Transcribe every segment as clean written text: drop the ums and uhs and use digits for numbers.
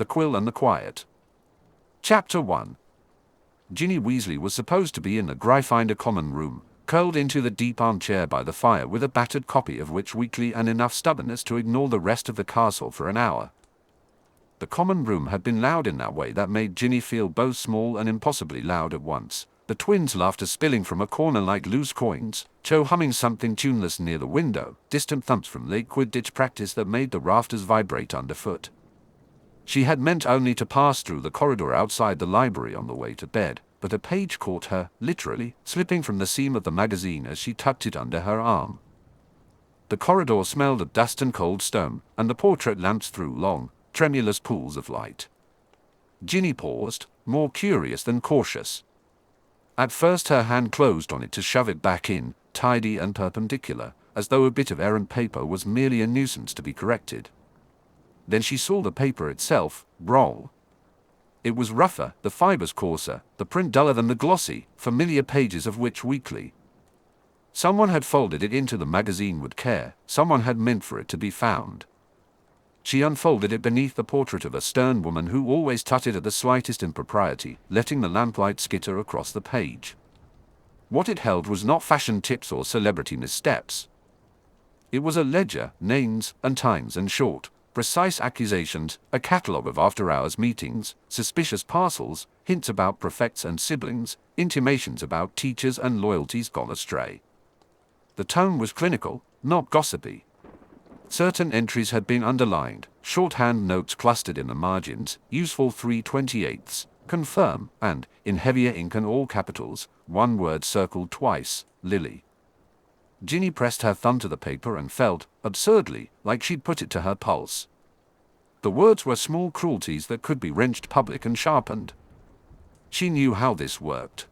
The Quill and the Quiet. Chapter 1. Ginny Weasley was supposed to be in the Gryffindor common room, curled into the deep armchair by the fire with a battered copy of Witch Weekly and enough stubbornness to ignore the rest of the castle for an hour. The common room had been loud in that way that made Ginny feel both small and impossibly loud at once. The twins' laughter spilling from a corner like loose coins, Cho humming something tuneless near the window, distant thumps from late Quidditch practice that made the rafters vibrate underfoot. She had meant only to pass through the corridor outside the library on the way to bed, but a page caught her, literally, slipping from the seam of the magazine as she tucked it under her arm. The corridor smelled of dust and cold stone, and the portrait lamps threw long, tremulous pools of light. Ginny paused, more curious than cautious. At first her hand closed on it to shove it back in, tidy and perpendicular, as though a bit of errant paper was merely a nuisance to be corrected. Then she saw the paper itself, roll. It was rougher, the fibers coarser, the print duller than the glossy, familiar pages of Witch Weekly. Someone had folded it into the magazine with care, someone had meant for it to be found. She unfolded it beneath the portrait of a stern woman who always tutted at the slightest impropriety, letting the lamplight skitter across the page. What it held was not fashion tips or celebrity missteps. It was a ledger, names and times and short, precise accusations, a catalogue of after-hours meetings, suspicious parcels, hints about prefects and siblings, intimations about teachers and loyalties gone astray. The tone was clinical, not gossipy. Certain entries had been underlined, shorthand notes clustered in the margins, useful 3/28, confirm, and, in heavier ink and all capitals, one word circled twice, Lily. Ginny pressed her thumb to the paper and felt, absurdly, like she'd put it to her pulse. The words were small cruelties that could be wrenched public and sharpened. She knew how this worked.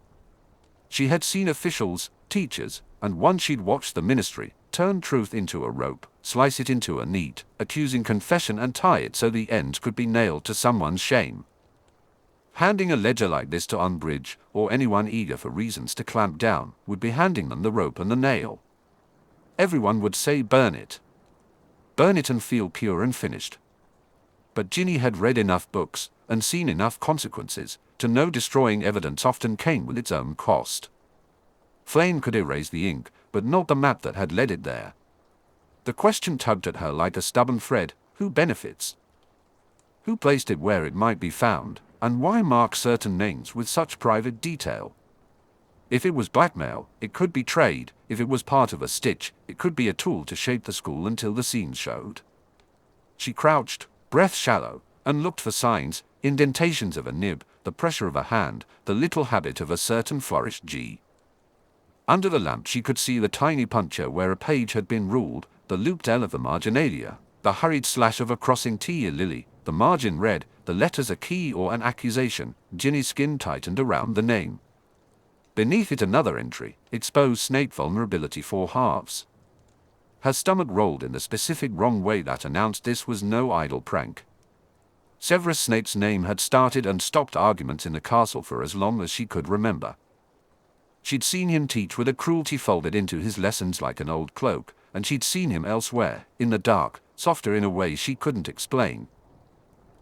She had seen officials, teachers, and once she'd watched the ministry, turn truth into a rope, slice it into a neat, accusing confession and tie it so the ends could be nailed to someone's shame. Handing a ledger like this to Umbridge, or anyone eager for reasons to clamp down, would be handing them the rope and the nail. Everyone would say burn it. Burn it and feel pure and finished. But Ginny had read enough books, and seen enough consequences, to know destroying evidence often came with its own cost. Flame could erase the ink, but not the map that had led it there. The question tugged at her like a stubborn thread: who benefits? Who placed it where it might be found, and why mark certain names with such private detail? If it was blackmail, it could be trade; if it was part of a stitch, it could be a tool to shape the school until the seams showed. She crouched, breath shallow, and looked for signs, indentations of a nib, the pressure of a hand, the little habit of a certain flourished G. Under the lamp she could see the tiny puncture where a page had been ruled, the looped L of the marginalia, the hurried slash of a crossing T Lily, the margin read, the letters a key or an accusation. Ginny's skin tightened around the name. Beneath it another entry, exposed Snape vulnerability for halves. Her stomach rolled in the specific wrong way that announced this was no idle prank. Severus Snape's name had started and stopped arguments in the castle for as long as she could remember. She'd seen him teach with a cruelty folded into his lessons like an old cloak, and she'd seen him elsewhere, in the dark, softer in a way she couldn't explain.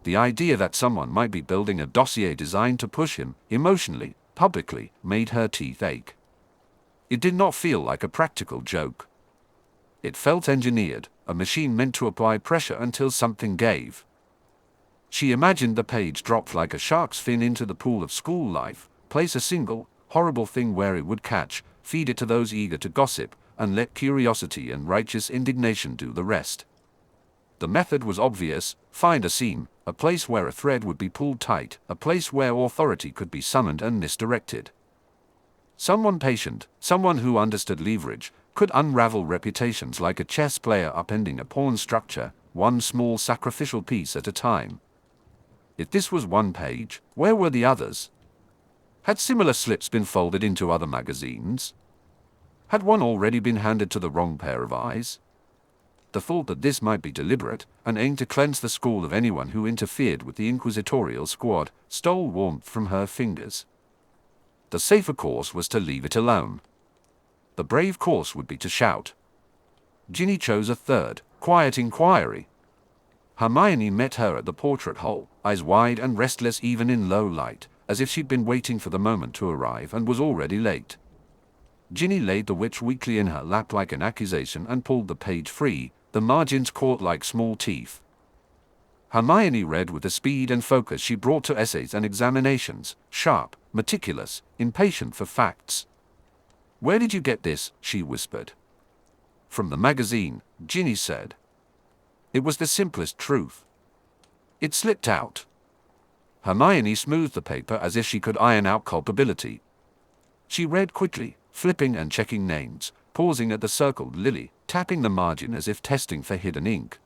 The idea that someone might be building a dossier designed to push him, emotionally, publicly, made her teeth ache. It did not feel like a practical joke. It felt engineered, a machine meant to apply pressure until something gave. She imagined the page dropped like a shark's fin into the pool of school life, place a single, horrible thing where it would catch, feed it to those eager to gossip, and let curiosity and righteous indignation do the rest. The method was obvious: find a seam, a place where a thread would be pulled tight, a place where authority could be summoned and misdirected. Someone patient, someone who understood leverage, could unravel reputations like a chess player upending a pawn structure, one small sacrificial piece at a time. If this was one page, where were the others? Had similar slips been folded into other magazines? Had one already been handed to the wrong pair of eyes? The thought that this might be deliberate, and aimed to cleanse the school of anyone who interfered with the inquisitorial squad, stole warmth from her fingers. The safer course was to leave it alone. The brave course would be to shout. Ginny chose a third, quiet inquiry. Hermione met her at the portrait hole, eyes wide and restless even in low light, as if she'd been waiting for the moment to arrive and was already late. Ginny laid the Witch Weekly in her lap like an accusation and pulled the page free, the margins caught like small teeth. Hermione read with the speed and focus she brought to essays and examinations, sharp, meticulous, impatient for facts. "Where did you get this?" she whispered. "From the magazine," Ginny said. It was the simplest truth. It slipped out. Hermione smoothed the paper as if she could iron out culpability. She read quickly, flipping and checking names, pausing at the circled Lily, tapping the margin as if testing for hidden ink.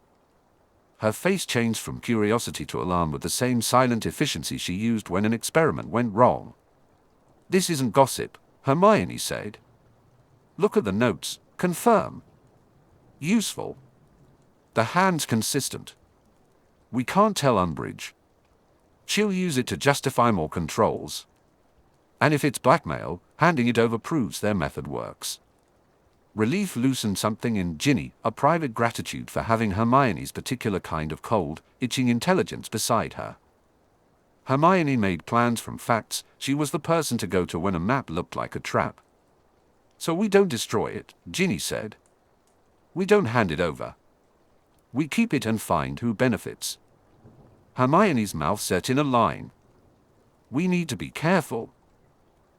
Her face changed from curiosity to alarm with the same silent efficiency she used when an experiment went wrong. "This isn't gossip," Hermione said. "Look at the notes, confirm. Useful. The hand's consistent. We can't tell Umbridge. She'll use it to justify more controls. And if it's blackmail, handing it over proves their method works." Relief loosened something in Ginny, a private gratitude for having Hermione's particular kind of cold, itching intelligence beside her. Hermione made plans from facts. She was the person to go to when a map looked like a trap. "So we don't destroy it," Ginny said. "We don't hand it over. We keep it and find who benefits." Hermione's mouth set in a line. "We need to be careful.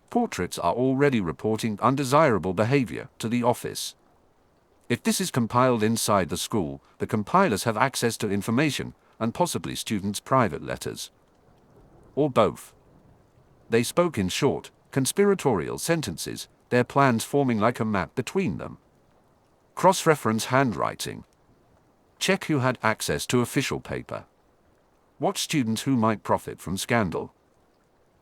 Portraits are already reporting undesirable behavior to the office. If this is compiled inside the school, the compilers have access to information, and possibly students' private letters. Or both." They spoke in short, conspiratorial sentences, their plans forming like a map between them. Cross-reference handwriting. Check who had access to official paper. Watch students who might profit from scandal.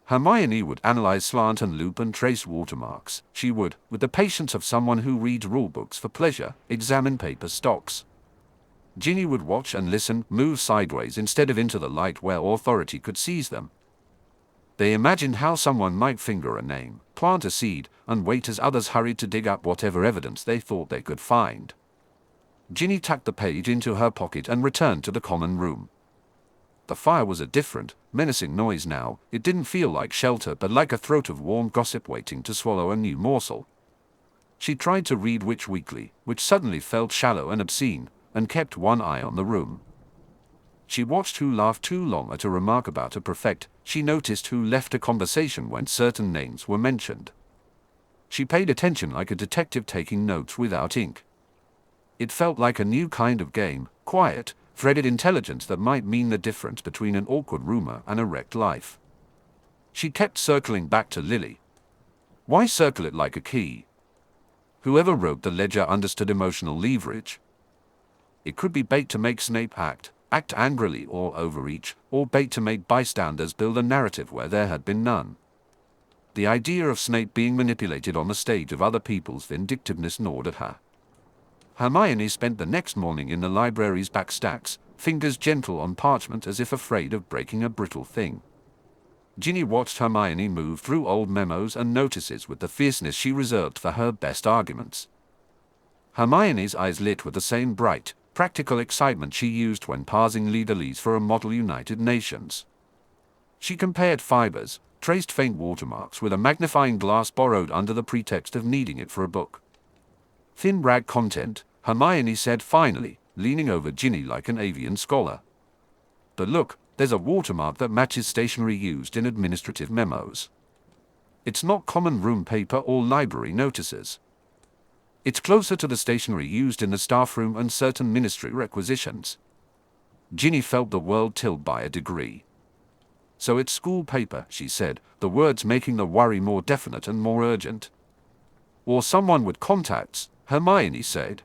Hermione would analyze slant and loop and trace watermarks. She would, with the patience of someone who reads rulebooks for pleasure, examine paper stocks. Ginny would watch and listen, move sideways instead of into the light where authority could seize them. They imagined how someone might finger a name, plant a seed, and wait as others hurried to dig up whatever evidence they thought they could find. Ginny tucked the page into her pocket and returned to the common room. The fire was a different, menacing noise now. It didn't feel like shelter but like a throat of warm gossip waiting to swallow a new morsel. She tried to read Witch Weekly, which suddenly felt shallow and obscene, and kept one eye on the room. She watched who laughed too long at a remark about a prefect. She noticed who left a conversation when certain names were mentioned. She paid attention like a detective taking notes without ink. It felt like a new kind of game, quiet, threaded intelligence that might mean the difference between an awkward rumor and a wrecked life. She kept circling back to Lily. Why circle it like a key? Whoever wrote the ledger understood emotional leverage. It could be bait to make Snape act angrily or overreach, or bait to make bystanders build a narrative where there had been none. The idea of Snape being manipulated on the stage of other people's vindictiveness gnawed at her. Hermione spent the next morning in the library's back stacks, fingers gentle on parchment as if afraid of breaking a brittle thing. Ginny watched Hermione move through old memos and notices with the fierceness she reserved for her best arguments. Hermione's eyes lit with the same bright, practical excitement she used when parsing legalese for a model United Nations. She compared fibers, traced faint watermarks with a magnifying glass borrowed under the pretext of needing it for a book. "Thin rag content," Hermione said finally, leaning over Ginny like an avian scholar. "But look, there's a watermark that matches stationery used in administrative memos. It's not common room paper or library notices. It's closer to the stationery used in the staff room and certain ministry requisitions." Ginny felt the world tilt by a degree. "So it's school paper," she said, the words making the worry more definite and more urgent. "Or someone with contacts," Hermione said.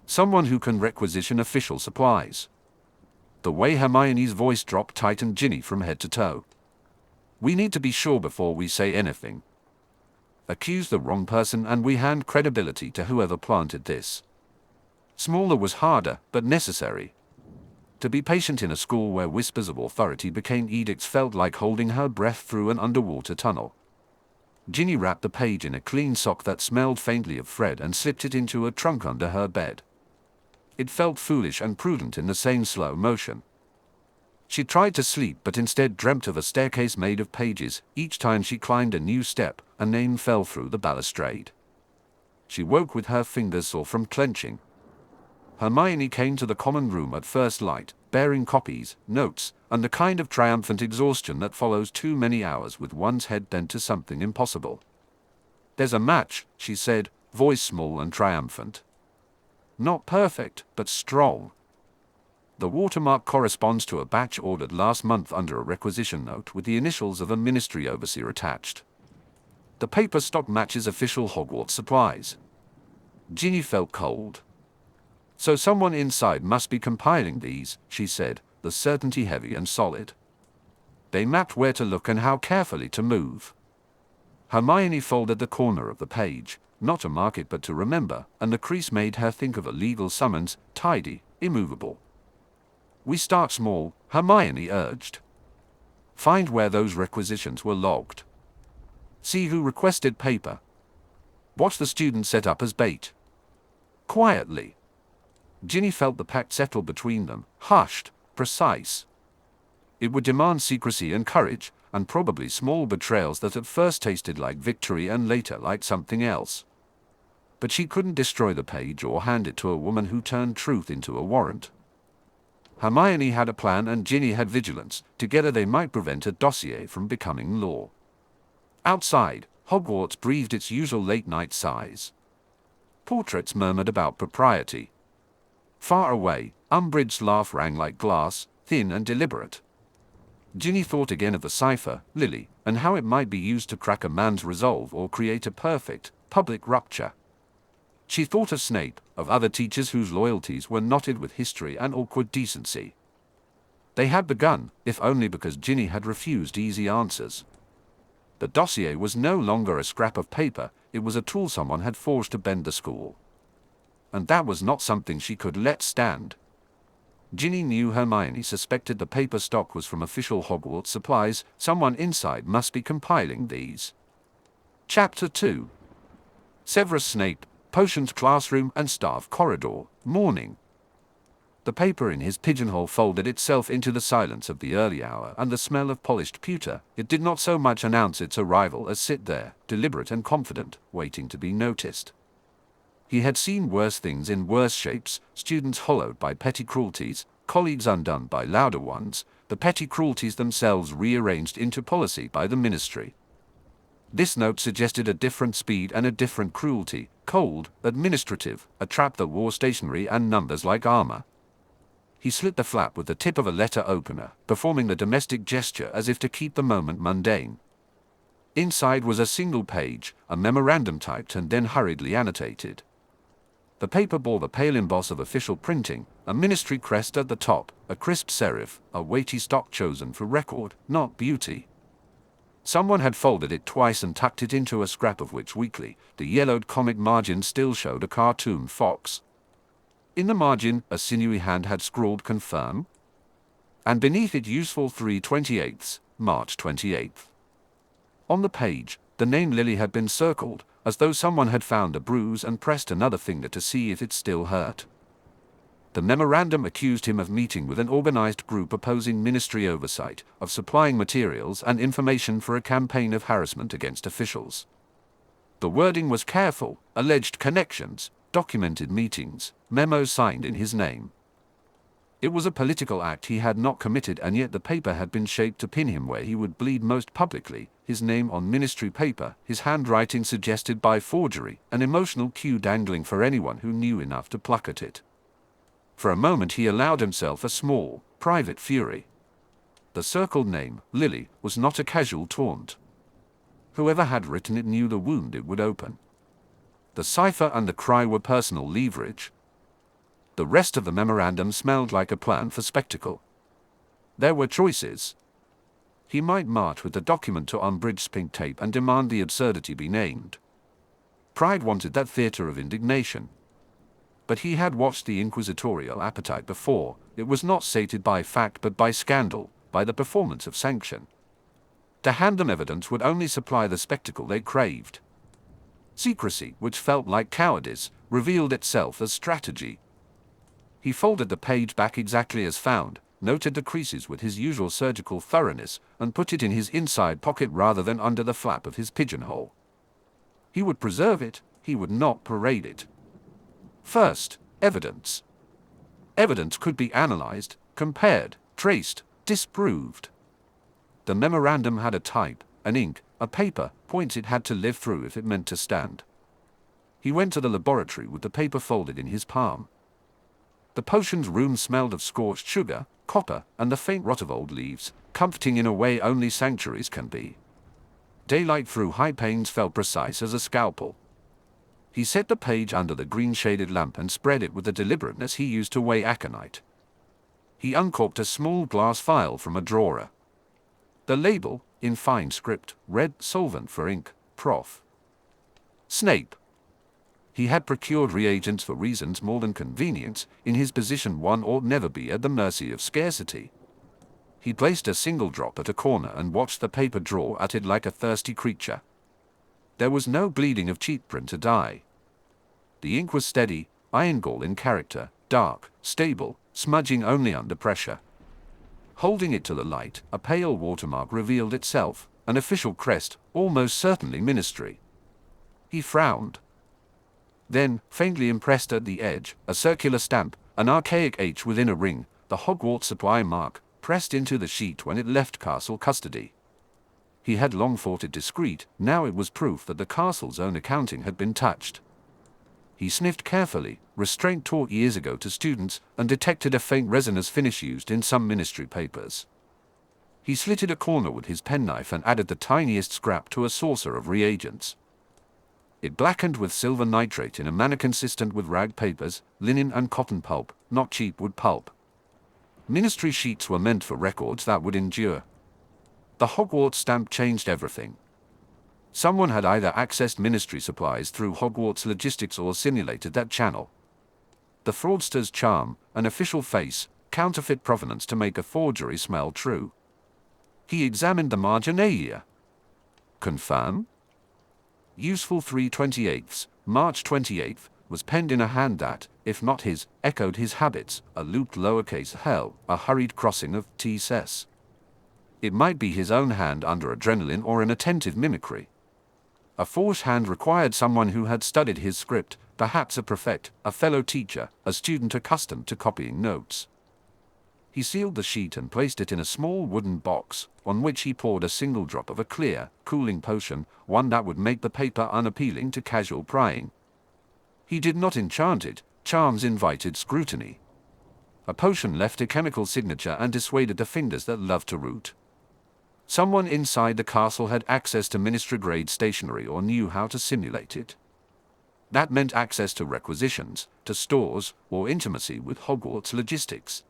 "Someone who can requisition official supplies." The way Hermione's voice dropped tightened Ginny from head to toe. "We need to be sure before we say anything. Accuse the wrong person and we hand credibility to whoever planted this." Smaller was harder, but necessary. To be patient in a school where whispers of authority became edicts felt like holding her breath through an underwater tunnel. Ginny wrapped the page in a clean sock that smelled faintly of Fred and slipped it into a trunk under her bed. It felt foolish and prudent in the same slow motion. She tried to sleep but instead dreamt of a staircase made of pages. Each time she climbed a new step, a name fell through the balustrade. She woke with her fingers sore from clenching. Hermione came to the common room at first light, bearing copies, notes, and the kind of triumphant exhaustion that follows too many hours with one's head bent to something impossible. "There's a match," she said, voice small and triumphant. "Not perfect, but strong. The watermark corresponds to a batch ordered last month under a requisition note with the initials of a ministry overseer attached. The paper stock matches official Hogwarts supplies." Ginny felt cold. "So someone inside must be compiling these," she said, the certainty heavy and solid. They mapped where to look and how carefully to move. Hermione folded the corner of the page, not to mark it but to remember, and the crease made her think of a legal summons, tidy, immovable. "We start small," Hermione urged. "Find where those requisitions were logged. See who requested paper. Watch the students set up as bait. Quietly." Ginny felt the pact settle between them, hushed, precise. It would demand secrecy and courage, and probably small betrayals that at first tasted like victory and later like something else. But she couldn't destroy the page or hand it to a woman who turned truth into a warrant. Hermione had a plan and Ginny had vigilance. Together they might prevent a dossier from becoming law. Outside, Hogwarts breathed its usual late-night sighs. Portraits murmured about propriety. Far away, Umbridge's laugh rang like glass, thin and deliberate. Ginny thought again of the cipher, Lily, and how it might be used to crack a man's resolve or create a perfect, public rupture. She thought of Snape, of other teachers whose loyalties were knotted with history and awkward decency. They had begun, if only because Ginny had refused easy answers. The dossier was no longer a scrap of paper, it was a tool someone had forged to bend the school. And that was not something she could let stand. Ginny knew Hermione suspected the paper stock was from official Hogwarts supplies. Someone inside must be compiling these. Chapter 2. Severus Snape, Potions Classroom and Staff Corridor, Morning. The paper in his pigeonhole folded itself into the silence of the early hour and the smell of polished pewter. It did not so much announce its arrival as sit there, deliberate and confident, waiting to be noticed. He had seen worse things in worse shapes, students hollowed by petty cruelties, colleagues undone by louder ones, the petty cruelties themselves rearranged into policy by the ministry. This note suggested a different speed and a different cruelty, cold, administrative, a trap that wore stationery and numbers like armor. He slit the flap with the tip of a letter opener, performing the domestic gesture as if to keep the moment mundane. Inside was a single page, a memorandum typed and then hurriedly annotated. The paper bore the pale emboss of official printing, a ministry crest at the top, a crisp serif, a weighty stock chosen for record, not beauty. Someone had folded it twice and tucked it into a scrap of which weekly, the yellowed comic margin still showed a cartoon fox. In the margin, a sinewy hand had scrawled confirm, and beneath it useful 3/28, March 28th. On the page, the name Lily had been circled, as though someone had found a bruise and pressed another finger to see if it still hurt. The memorandum accused him of meeting with an organized group opposing ministry oversight, of supplying materials and information for a campaign of harassment against officials. The wording was careful, alleged connections, documented meetings, memos signed in his name. It was a political act he had not committed, and yet the paper had been shaped to pin him where he would bleed most publicly, his name on ministry paper, his handwriting suggested by forgery, an emotional cue dangling for anyone who knew enough to pluck at it. For a moment he allowed himself a small, private fury. The circled name, Lily, was not a casual taunt. Whoever had written it knew the wound it would open. The cipher and the cry were personal leverage. The rest of the memorandum smelled like a plan for spectacle. There were choices. He might march with the document to Umbridge's pink tape and demand the absurdity be named. Pride wanted that theatre of indignation. But he had watched the inquisitorial appetite before. It was not sated by fact but by scandal, by the performance of sanction. To hand them evidence would only supply the spectacle they craved. Secrecy, which felt like cowardice, revealed itself as strategy. He folded the page back exactly as found, noted the creases with his usual surgical thoroughness, and put it in his inside pocket rather than under the flap of his pigeonhole. He would preserve it, he would not parade it. First, evidence. Evidence could be analyzed, compared, traced, disproved. The memorandum had a type, an ink, a paper, points it had to live through if it meant to stand. He went to the laboratory with the paper folded in his palm. The potions room smelled of scorched sugar, copper, and the faint rot of old leaves, comforting in a way only sanctuaries can be. Daylight through high panes fell precise as a scalpel. He set the page under the green-shaded lamp and spread it with the deliberateness he used to weigh aconite. He uncorked a small glass vial from a drawer. The label, in fine script, read solvent for ink, Prof. Snape. He had procured reagents for reasons more than convenience. In his position one ought never be at the mercy of scarcity. He placed a single drop at a corner and watched the paper draw at it like a thirsty creature. There was no bleeding of cheap printer dye. The ink was steady, iron gall in character, dark, stable, smudging only under pressure. Holding it to the light, a pale watermark revealed itself, an official crest, almost certainly ministry. He frowned. Then, faintly impressed at the edge, a circular stamp, an archaic H within a ring, the Hogwarts supply mark, pressed into the sheet when it left castle custody. He had long thought it discreet, now it was proof that the castle's own accounting had been touched. He sniffed carefully, restraint taught years ago to students, and detected a faint resinous finish used in some ministry papers. He slitted a corner with his penknife and added the tiniest scrap to a saucer of reagents. It blackened with silver nitrate in a manner consistent with rag papers, linen and cotton pulp, not cheap wood pulp. Ministry sheets were meant for records that would endure. The Hogwarts stamp changed everything. Someone had either accessed ministry supplies through Hogwarts logistics or simulated that channel. The fraudster's charm, an official face, counterfeit provenance to make a forgery smell true. He examined the marginalia. Confirm? Useful 3/28, March 28, was penned in a hand that, if not his, echoed his habits, a looped lowercase L, a hurried crossing of T-S. It might be his own hand under adrenaline or an attentive mimicry. A forged hand required someone who had studied his script, perhaps a prefect, a fellow teacher, a student accustomed to copying notes. He sealed the sheet and placed it in a small wooden box, on which he poured a single drop of a clear, cooling potion, one that would make the paper unappealing to casual prying. He did not enchant it, charms invited scrutiny. A potion left a chemical signature and dissuaded the fingers that loved to root. Someone inside the castle had access to ministry-grade stationery or knew how to simulate it. That meant access to requisitions, to stores, or intimacy with Hogwarts logistics.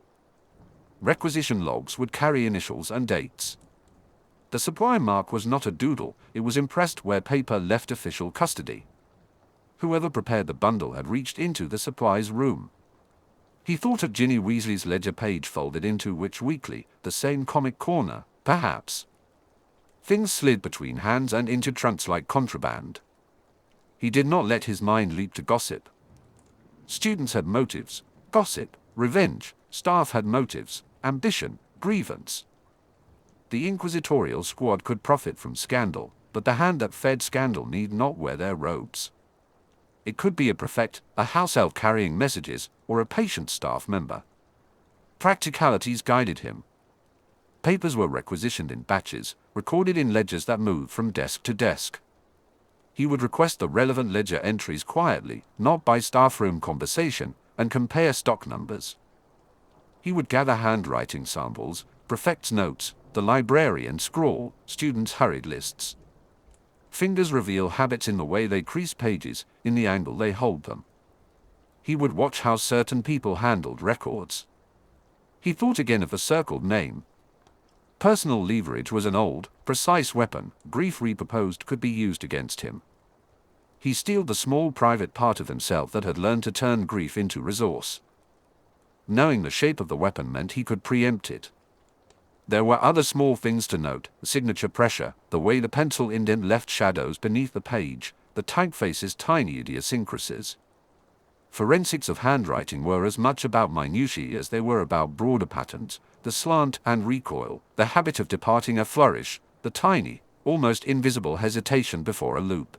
Requisition logs would carry initials and dates. The supply mark was not a doodle, it was impressed where paper left official custody. Whoever prepared the bundle had reached into the supplies room. He thought of Ginny Weasley's ledger page folded into which weekly, the same comic corner, perhaps. Things slid between hands and into trunks like contraband. He did not let his mind leap to gossip. Students had motives, gossip, revenge, staff had motives, ambition, grievance. The inquisitorial squad could profit from scandal, but the hand that fed scandal need not wear their robes. It could be a prefect, a house elf carrying messages, or a patient staff member. Practicalities guided him. Papers were requisitioned in batches, recorded in ledgers that moved from desk to desk. He would request the relevant ledger entries quietly, not by staff room conversation, and compare stock numbers. He would gather handwriting samples, prefect's notes, the librarian's scrawl, students' hurried lists. Fingers reveal habits in the way they crease pages, in the angle they hold them. He would watch how certain people handled records. He thought again of the circled name. Personal leverage was an old, precise weapon, grief reproposed could be used against him. He steeled the small private part of himself that had learned to turn grief into resource. Knowing the shape of the weapon meant he could preempt it. There were other small things to note, the signature pressure, the way the pencil indent left shadows beneath the page, the typeface's tiny idiosyncrasies. Forensics of handwriting were as much about minutiae as they were about broader patterns, the slant and recoil, the habit of departing a flourish, the tiny, almost invisible hesitation before a loop.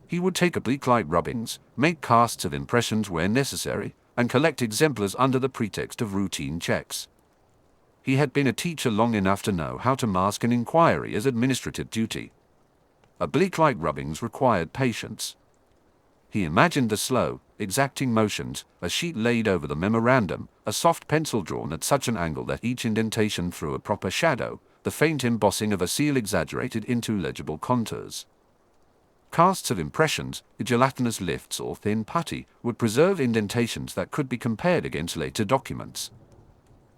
He would take oblique light rubbings, make casts of impressions where necessary, and collect exemplars under the pretext of routine checks. He had been a teacher long enough to know how to mask an inquiry as administrative duty. Oblique light rubbings required patience. He imagined the slow, exacting motions, a sheet laid over the memorandum, a soft pencil drawn at such an angle that each indentation threw a proper shadow, the faint embossing of a seal exaggerated into legible contours. Casts of impressions, gelatinous lifts or thin putty, would preserve indentations that could be compared against later documents.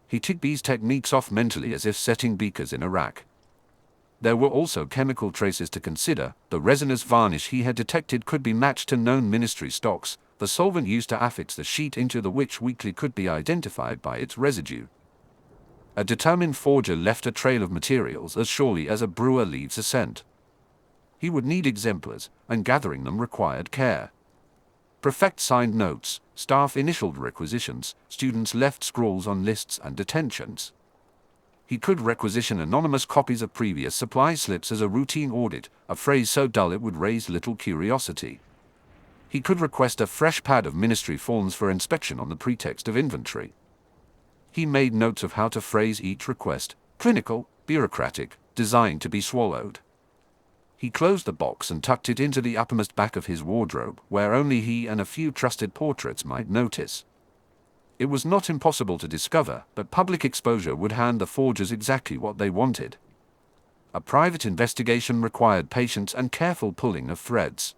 He ticked these techniques off mentally as if setting beakers in a rack. There were also chemical traces to consider. The resinous varnish he had detected could be matched to known ministry stocks, the solvent used to affix the sheet into the which weekly could be identified by its residue. A determined forger left a trail of materials as surely as a brewer leaves a scent. He would need exemplars, and gathering them required care. Prefect signed notes, staff initialed requisitions, students left scrawls on lists and detentions. He could requisition anonymous copies of previous supply slips as a routine audit, a phrase so dull it would raise little curiosity. He could request a fresh pad of ministry forms for inspection on the pretext of inventory. He made notes of how to phrase each request: clinical, bureaucratic, designed to be swallowed. He closed the box and tucked it into the uppermost back of his wardrobe, where only he and a few trusted portraits might notice. It was not impossible to discover, but public exposure would hand the forgers exactly what they wanted. A private investigation required patience and careful pulling of threads.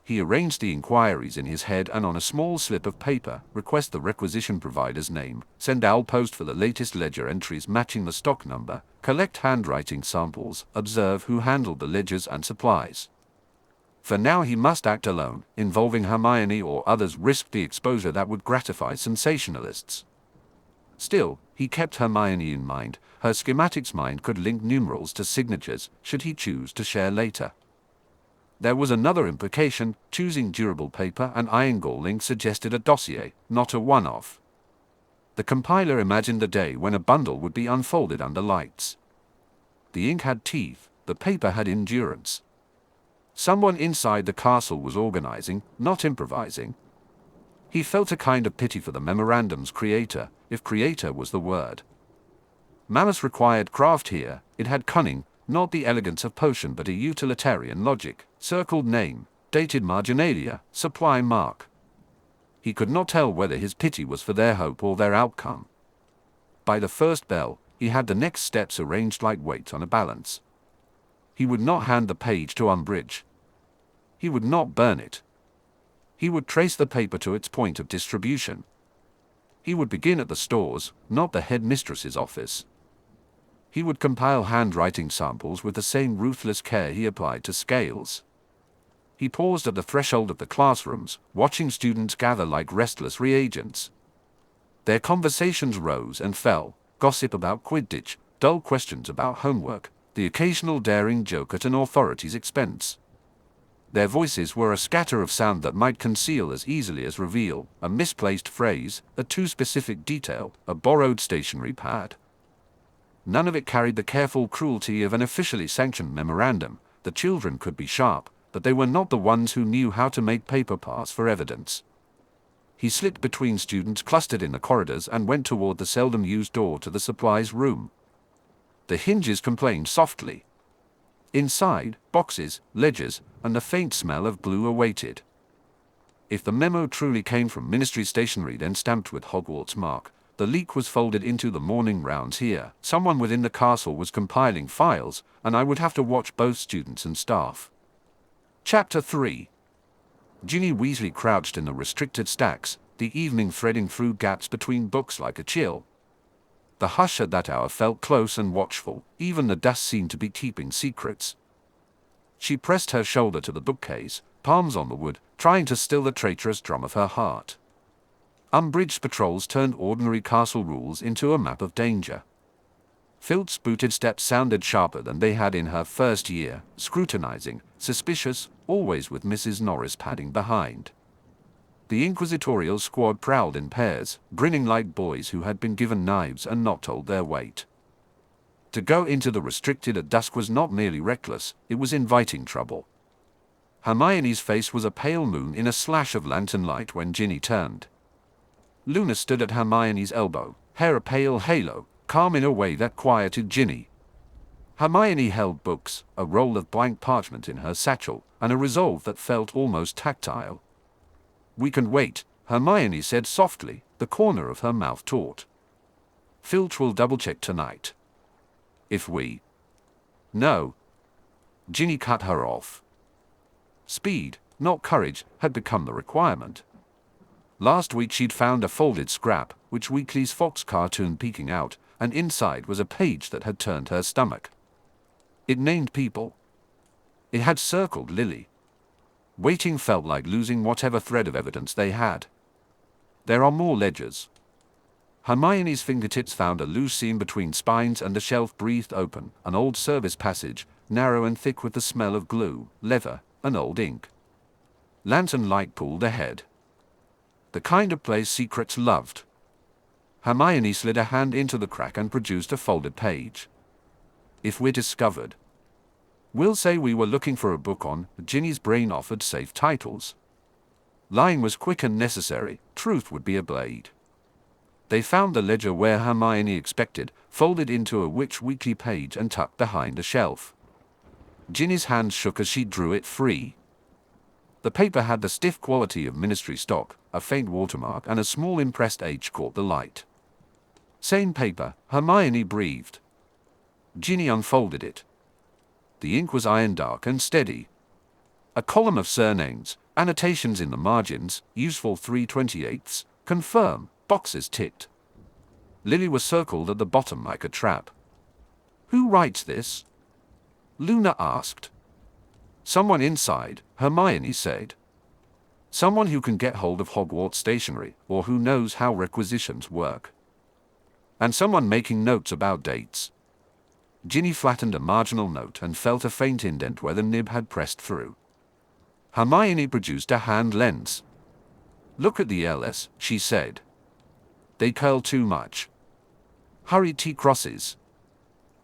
He arranged the inquiries in his head and on a small slip of paper, request the requisition provider's name, send owl post for the latest ledger entries matching the stock number, collect handwriting samples, observe who handled the ledgers and supplies. For now he must act alone. Involving Hermione or others risked the exposure that would gratify sensationalists. Still, he kept Hermione in mind. Her schematics mind could link numerals to signatures, should he choose to share later. There was another implication: choosing durable paper and iron gall ink suggested a dossier, not a one-off. The compiler imagined the day when a bundle would be unfolded under lights. The ink had teeth, the paper had endurance. Someone inside the castle was organizing, not improvising. He felt a kind of pity for the memorandum's creator, if creator was the word. Malice required craft here. It had cunning, not the elegance of potion but a utilitarian logic. Circled name, dated marginalia, supply mark. He could not tell whether his pity was for their hope or their outcome. By the first bell, he had the next steps arranged like weights on a balance. He would not hand the page to Umbridge. He would not burn it. He would trace the paper to its point of distribution. He would begin at the stores, not the headmistress's office. He would compile handwriting samples with the same ruthless care he applied to scales. He paused at the threshold of the classrooms, watching students gather like restless reagents. Their conversations rose and fell, gossip about Quidditch, dull questions about homework, the occasional daring joke at an authority's expense. Their voices were a scatter of sound that might conceal as easily as reveal, a misplaced phrase, a too specific detail, a borrowed stationery pad. None of it carried the careful cruelty of an officially sanctioned memorandum. The children could be sharp, but they were not the ones who knew how to make paper pass for evidence. He slipped between students clustered in the corridors and went toward the seldom-used door to the supplies room. The hinges complained softly. Inside, boxes, ledgers, and the faint smell of glue awaited. If the memo truly came from ministry stationery then stamped with Hogwarts mark, the leak was folded into the morning rounds here. Someone within the castle was compiling files, and I would have to watch both students and staff. Chapter 3. Ginny Weasley crouched in the restricted stacks, the evening threading through gaps between books like a chill. The hush at that hour felt close and watchful. Even the dust seemed to be keeping secrets. She pressed her shoulder to the bookcase, palms on the wood, trying to still the traitorous drum of her heart. Umbridge's patrols turned ordinary castle rules into a map of danger. Filch's booted steps sounded sharper than they had in her first year, scrutinizing, suspicious, always with Mrs. Norris padding behind. The inquisitorial squad prowled in pairs, grinning like boys who had been given knives and not told their weight. To go into the restricted at dusk was not merely reckless, it was inviting trouble. Hermione's face was a pale moon in a slash of lantern light when Ginny turned. Luna stood at Hermione's elbow, hair a pale halo, calm in a way that quieted Ginny. Hermione held books, a roll of blank parchment in her satchel, and a resolve that felt almost tactile. "We can wait," Hermione said softly, the corner of her mouth taut. "Filch will double-check tonight." "If we..." "No." Ginny cut her off. Speed, not courage, had become the requirement. Last week she'd found a folded scrap, which Weasley's Fox cartoon peeking out, and inside was a page that had turned her stomach. It named people. It had circled Lily. Waiting felt like losing whatever thread of evidence they had. "There are more ledgers." Hermione's fingertips found a loose seam between spines and the shelf breathed open, an old service passage, narrow and thick with the smell of glue, leather, and old ink. Lantern light pulled ahead. The kind of place secrets loved. Hermione slid a hand into the crack and produced a folded page. "If we're discovered, we'll say we were looking for a book on..." Ginny's brain offered safe titles. Lying was quick and necessary, truth would be a blade. They found the ledger where Hermione expected, folded into a rich weekly page and tucked behind a shelf. Ginny's hand shook as she drew it free. The paper had the stiff quality of ministry stock, a faint watermark and a small impressed H caught the light. "Same paper," Hermione breathed. Ginny unfolded it. The ink was iron dark and steady. A column of surnames, annotations in the margins, useful 3/28, confirm, boxes ticked. Lily was circled at the bottom like a trap. "Who writes this?" Luna asked. "Someone inside," Hermione said. "Someone who can get hold of Hogwarts stationery, or who knows how requisitions work. And someone making notes about dates." Ginny flattened a marginal note and felt a faint indent where the nib had pressed through. Hermione produced a hand lens. "Look at the LS," she said. "They curl too much. Hurry T crosses."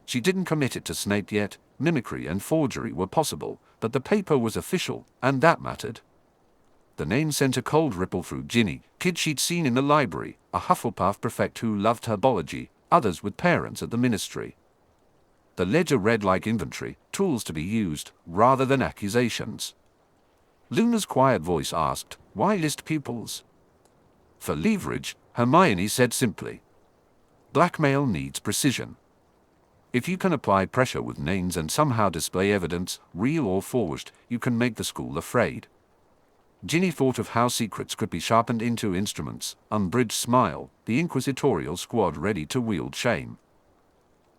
She didn't commit it to Snape yet. Mimicry and forgery were possible, but the paper was official, and that mattered. The name sent a cold ripple through Ginny, kids she'd seen in the library, a Hufflepuff prefect who loved herbology, others with parents at the ministry. The ledger read like inventory, tools to be used, rather than accusations. Luna's quiet voice asked, "Why list pupils?" "For leverage," Hermione said simply. "Blackmail needs precision. If you can apply pressure with names and somehow display evidence, real or forged, you can make the school afraid." Ginny thought of how secrets could be sharpened into instruments. Umbridge smiled, the inquisitorial squad ready to wield shame.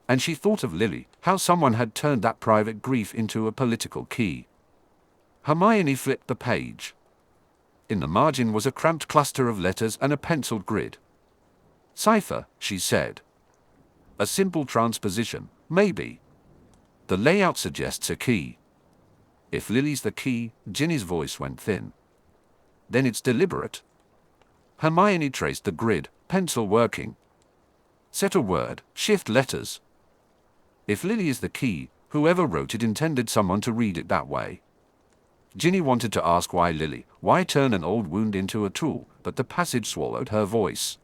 And she thought of Lily, how someone had turned that private grief into a political key. Hermione flipped the page. In the margin was a cramped cluster of letters and a penciled grid. "Cipher," she said. "A simple transposition, maybe. The layout suggests a key." "If Lily's the key," Ginny's voice went thin. "Then it's deliberate." Hermione traced the grid, pencil working. "Set a word, shift letters." If Lily is the key, whoever wrote it intended someone to read it that way. Ginny wanted to ask why Lily, why turn an old wound into a tool, but the passage swallowed her voice.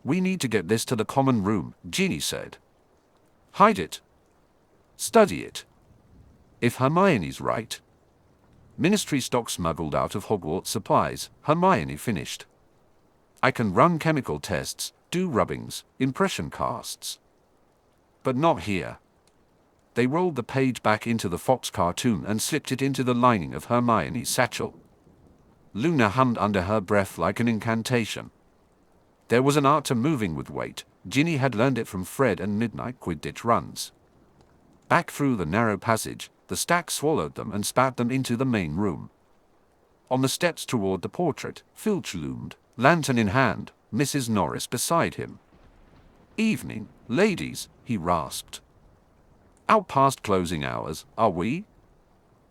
"We need to get this to the common room," Ginny said. "Hide it. Study it. If Hermione's right." "Ministry stock smuggled out of Hogwarts supplies," Hermione finished. "I can run chemical tests, do rubbings, impression casts. But not here." They rolled the page back into the Fox cartoon and slipped it into the lining of Hermione's satchel. Luna hummed under her breath like an incantation. There was an art to moving with weight. Ginny had learned it from Fred and midnight Quidditch runs. Back through the narrow passage, the stack swallowed them and spat them into the main room. On the steps toward the portrait, Filch loomed, lantern in hand, Mrs. Norris beside him. "Evening, ladies," he rasped. "Out past closing hours, are we?"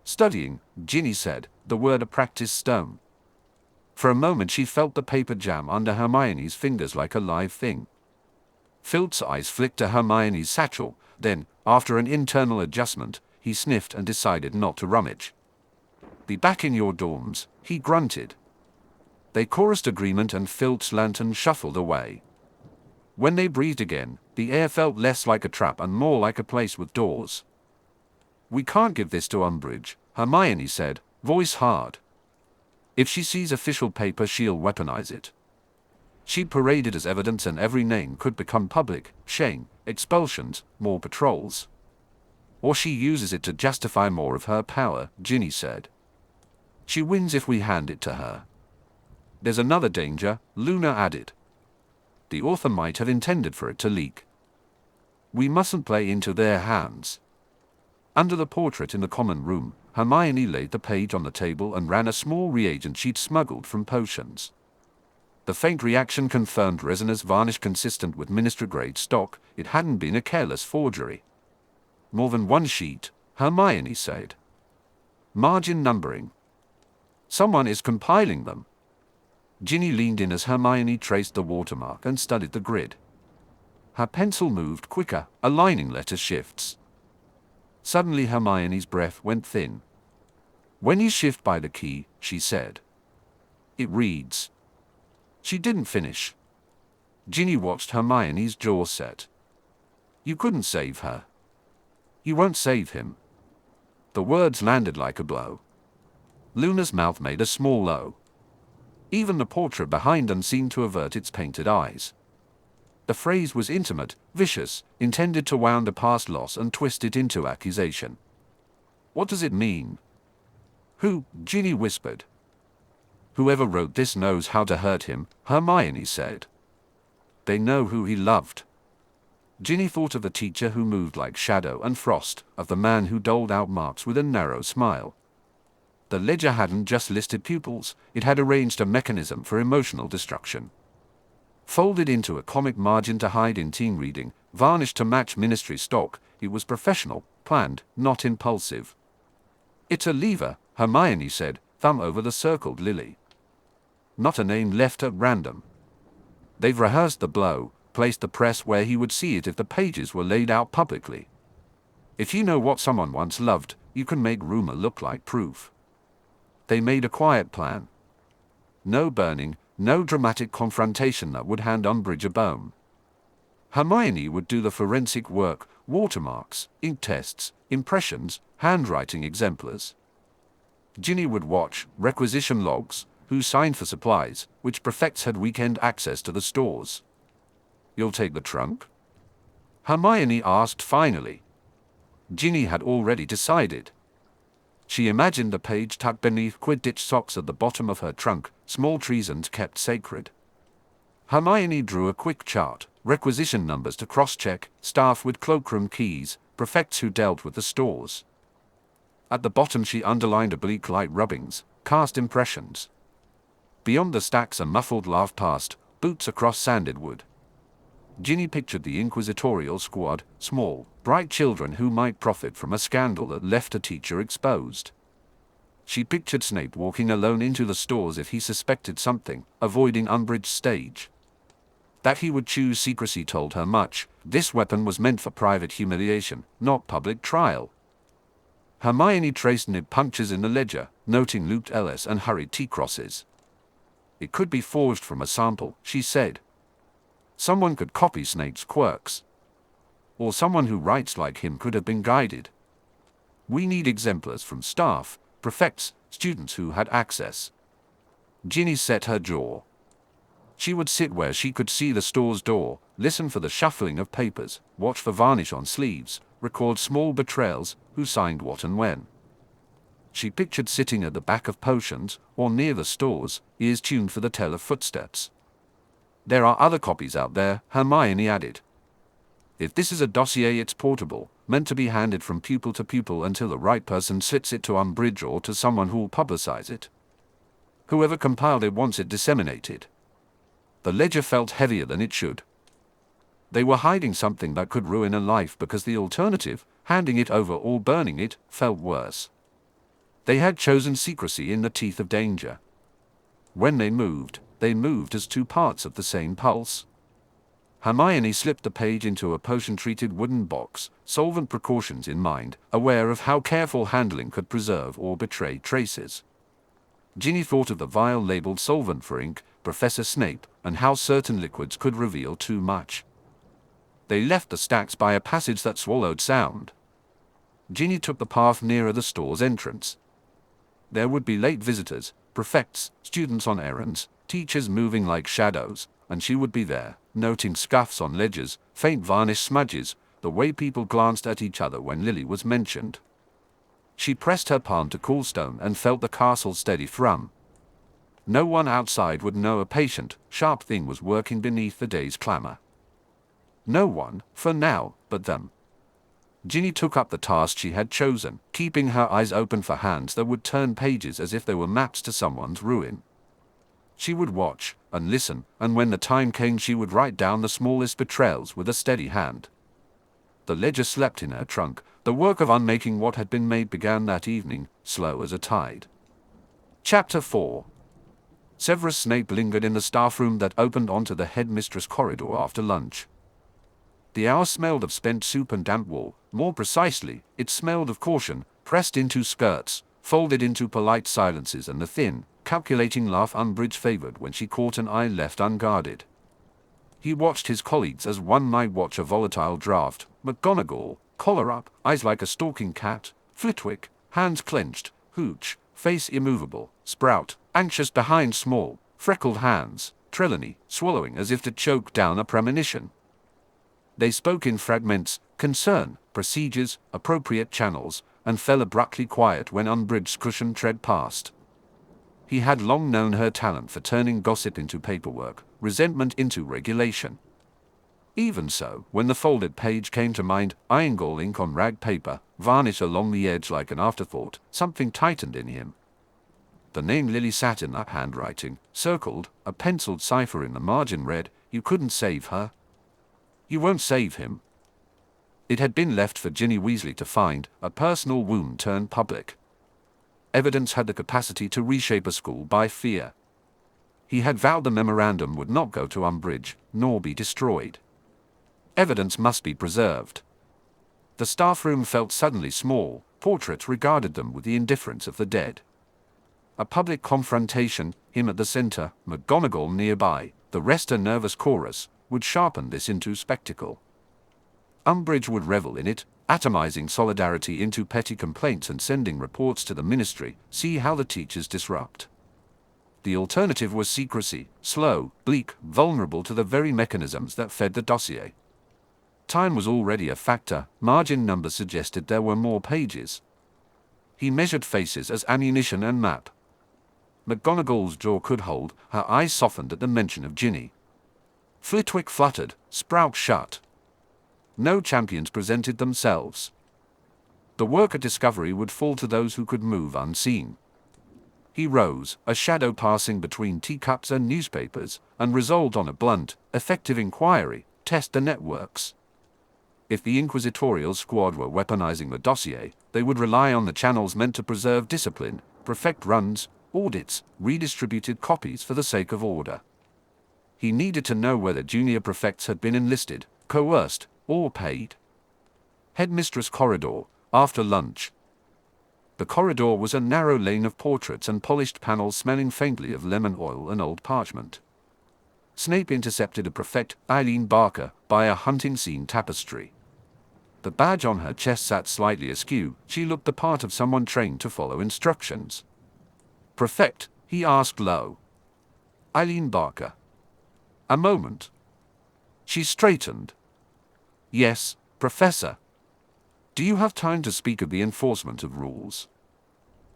"Studying," Ginny said, the word a practiced stone. For a moment she felt the paper jam under Hermione's fingers like a live thing. Filch's eyes flicked to Hermione's satchel, then, after an internal adjustment, he sniffed and decided not to rummage. "Be back in your dorms," he grunted. They chorused agreement and Filch's lantern shuffled away. When they breathed again, the air felt less like a trap and more like a place with doors. "We can't give this to Umbridge," Hermione said, voice hard. "If she sees official paper, she'll weaponize it. She'd parade it as evidence and every name could become public, shame, expulsions, more patrols. Or she uses it to justify more of her power," Ginny said. "She wins if we hand it to her." "There's another danger," Luna added. "The author might have intended for it to leak. We mustn't play into their hands." Under the portrait in the common room, Hermione laid the page on the table and ran a small reagent she'd smuggled from potions. The faint reaction confirmed resinous varnish consistent with ministry-grade stock. It hadn't been a careless forgery. "More than one sheet," Hermione said. "Margin numbering. Someone is compiling them." Ginny leaned in as Hermione traced the watermark and studied the grid. Her pencil moved quicker, aligning letter shifts. Suddenly Hermione's breath went thin. "When you shift by the key," she said, "it reads." She didn't finish. Ginny watched Hermione's jaw set. "You couldn't save her." "You won't save him." The words landed like a blow. Luna's mouth made a small O. Even the portrait behind them seemed to avert its painted eyes. The phrase was intimate, vicious, intended to wound a past loss and twist it into accusation. "What does it mean?" "Who?" Ginny whispered. "Whoever wrote this knows how to hurt him," Hermione said. "They know who he loved." Ginny thought of the teacher who moved like shadow and frost, of the man who doled out marks with a narrow smile. The ledger hadn't just listed pupils, it had arranged a mechanism for emotional destruction. Folded into a comic margin to hide in teen reading, varnished to match ministry stock, it was professional, planned, not impulsive. "It's a lever," Hermione said, thumb over the circled lily. "Not a name left at random. They've rehearsed the blow, placed the press where he would see it if the pages were laid out publicly. If you know what someone once loved, you can make rumor look like proof. They made a quiet plan. No burning, no dramatic confrontation that would hand Umbridge a bone. Hermione would do the forensic work, watermarks, ink tests, impressions, handwriting exemplars. Ginny would watch, requisition logs, who signed for supplies, which prefects had weekend access to the stores. "You'll take the trunk?" Hermione asked finally. Ginny had already decided. She imagined the page tucked beneath Quidditch socks at the bottom of her trunk, small treasons kept sacred. Hermione drew a quick chart, requisition numbers to cross-check, staff with cloakroom keys, prefects who dealt with the stores. At the bottom she underlined oblique light rubbings, cast impressions. Beyond the stacks a muffled laugh passed, boots across sanded wood. Ginny pictured the inquisitorial squad, small, bright children who might profit from a scandal that left a teacher exposed. She pictured Snape walking alone into the stores if he suspected something, avoiding Umbridge's stage. That he would choose secrecy told her much. This weapon was meant for private humiliation, not public trial. Hermione traced nib punctures in the ledger, noting looped LS and hurried T-crosses. "It could be forged from a sample," she said. "Someone could copy Snape's quirks. Or someone who writes like him could have been guided. We need exemplars from staff, prefects, students who had access." Ginny set her jaw. She would sit where she could see the store's door, listen for the shuffling of papers, watch for varnish on sleeves, record small betrayals, who signed what and when. She pictured sitting at the back of potions, or near the stores, ears tuned for the tell of footsteps. "There are other copies out there," Hermione added. "If this is a dossier, it's portable, meant to be handed from pupil to pupil until the right person sits it to Umbridge or to someone who'll publicize it. Whoever compiled it wants it disseminated." The ledger felt heavier than it should. They were hiding something that could ruin a life because the alternative, handing it over or burning it, felt worse. They had chosen secrecy in the teeth of danger. When they moved as two parts of the same pulse. Hermione slipped the page into a potion-treated wooden box, solvent precautions in mind, aware of how careful handling could preserve or betray traces. Ginny thought of the vial labeled solvent for ink, Professor Snape, and how certain liquids could reveal too much. They left the stacks by a passage that swallowed sound. Ginny took the path nearer the store's entrance. There would be late visitors, prefects, students on errands, teachers moving like shadows, and she would be there, noting scuffs on ledgers, faint varnish smudges, the way people glanced at each other when Lily was mentioned. She pressed her palm to Coolstone and felt the castle's steady thrum. No one outside would know a patient, sharp thing was working beneath the day's clamor. No one, for now, but them. Ginny took up the task she had chosen, keeping her eyes open for hands that would turn pages as if they were maps to someone's ruin. She would watch and listen, and when the time came she would write down the smallest betrayals with a steady hand. The ledger slept in her trunk. The work of unmaking what had been made began that evening, slow as a tide. Chapter 4. Severus Snape lingered in the staff room that opened onto the headmistress corridor after lunch. The hour smelled of spent soup and damp wool. More precisely, it smelled of caution, pressed into skirts, folded into polite silences, and the thin, calculating laugh Umbridge favored when she caught an eye left unguarded. He watched his colleagues as one might watch a volatile draft. McGonagall, collar up, eyes like a stalking cat; Flitwick, hands clenched; Hooch, face immovable; Sprout, anxious behind small, freckled hands; Trelawney, swallowing as if to choke down a premonition. They spoke in fragments, concern, procedures, appropriate channels, and fell abruptly quiet when Umbridge's cushioned tread passed. He had long known her talent for turning gossip into paperwork, resentment into regulation. Even so, when the folded page came to mind, Iron ink on rag paper, varnish along the edge like an afterthought, something tightened in him. The name Lily sat in that handwriting, circled, a penciled cipher in the margin read, "You couldn't save her. You won't save him." It had been left for Ginny Weasley to find, a personal wound turned public. Evidence had the capacity to reshape a school by fear. He had vowed the memorandum would not go to Umbridge, nor be destroyed. Evidence must be preserved. The staff room felt suddenly small. Portraits regarded them with the indifference of the dead. A public confrontation, him at the center, McGonagall nearby, the rest a nervous chorus, would sharpen this into spectacle. Umbridge would revel in it, atomizing solidarity into petty complaints and sending reports to the ministry, see how the teachers disrupt. The alternative was secrecy, slow, bleak, vulnerable to the very mechanisms that fed the dossier. Time was already a factor. Margin numbers suggested there were more pages. He measured faces as ammunition and map. McGonagall's jaw could hold, her eyes softened at the mention of Ginny. Flitwick fluttered, Sprout shut. No champions presented themselves. The work at discovery would fall to those who could move unseen. He rose, a shadow passing between teacups and newspapers, and resolved on a blunt, effective inquiry: test the networks. If the inquisitorial squad were weaponizing the dossier, they would rely on the channels meant to preserve discipline, perfect runs, audits, redistributed copies for the sake of order. He needed to know whether junior prefects had been enlisted, coerced, or paid. Headmistress corridor, after lunch. The corridor was a narrow lane of portraits and polished panels smelling faintly of lemon oil and old parchment. Snape intercepted a prefect, Eileen Barker, by a hunting scene tapestry. The badge on her chest sat slightly askew. She looked the part of someone trained to follow instructions. "Prefect?" he asked low. "Eileen Barker." "A moment." She straightened. "Yes, Professor. Do you have time to speak of the enforcement of rules?"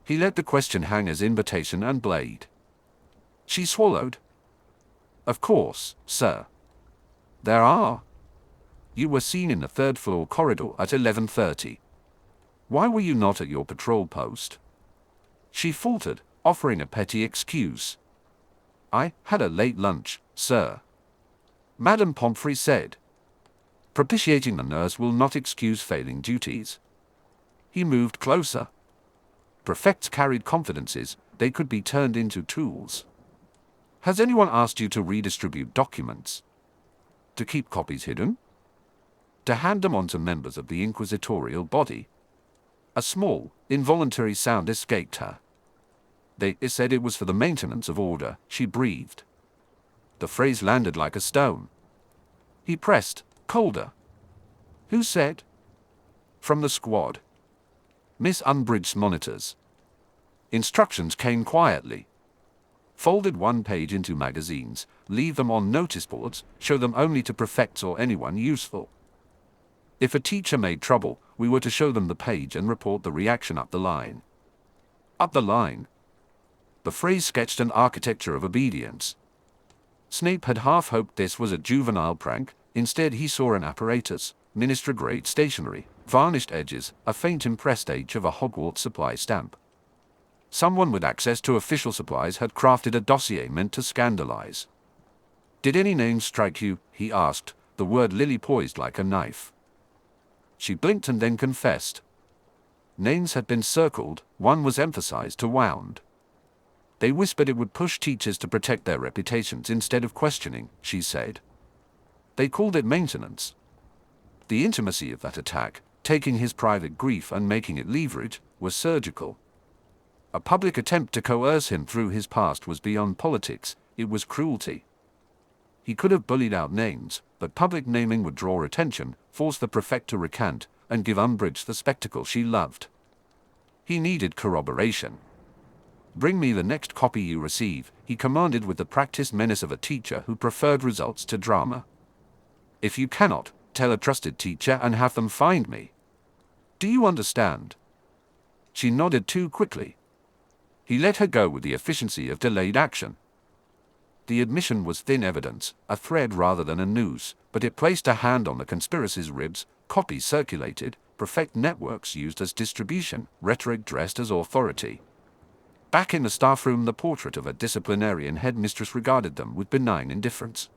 He let the question hang as invitation and blade. She swallowed. "Of course, sir. There are. You were seen in the third-floor corridor at 11:30. Why were you not at your patrol post?" She faltered, offering a petty excuse. "I had a late lunch, sir," Madame Pomfrey said. "Propitiating the nurse will not excuse failing duties." He moved closer. Prefects carried confidences. They could be turned into tools. Has anyone asked you to redistribute documents? To keep copies hidden? To hand them on to members of the inquisitorial body? A small, involuntary sound escaped her. They said it was for the maintenance of order, she breathed. The phrase landed like a stone. He pressed, colder. Who said? From the squad. Miss Umbridge's monitors. Instructions came quietly. Folded one page into magazines, leave them on notice boards, show them only to prefects or anyone useful. If a teacher made trouble, we were to show them the page and report the reaction up the line. Up the line. The phrase sketched an architecture of obedience. Snape had half hoped this was a juvenile prank. Instead he saw an apparatus, minister-grade stationery, varnished edges, a faint impressed edge of a Hogwarts supply stamp. Someone with access to official supplies had crafted a dossier meant to scandalize. Did any names strike you? He asked, the word Lily poised like a knife. She blinked and then confessed. Names had been circled, one was emphasized to wound. They whispered it would push teachers to protect their reputations instead of questioning, she said. They called it maintenance. The intimacy of that attack, taking his private grief and making it leverage, was surgical. A public attempt to coerce him through his past was beyond politics, it was cruelty. He could have bullied out names, but public naming would draw attention, force the prefect to recant, and give Umbridge the spectacle she loved. He needed corroboration. Bring me the next copy you receive, he commanded with the practiced menace of a teacher who preferred results to drama. If you cannot, tell a trusted teacher and have them find me. Do you understand? She nodded too quickly. He let her go with the efficiency of delayed action. The admission was thin evidence, a thread rather than a noose, but it placed a hand on the conspiracy's ribs. Copies circulated, prefect networks used as distribution, rhetoric dressed as authority. Back in the staff room, the portrait of a disciplinarian headmistress regarded them with benign indifference.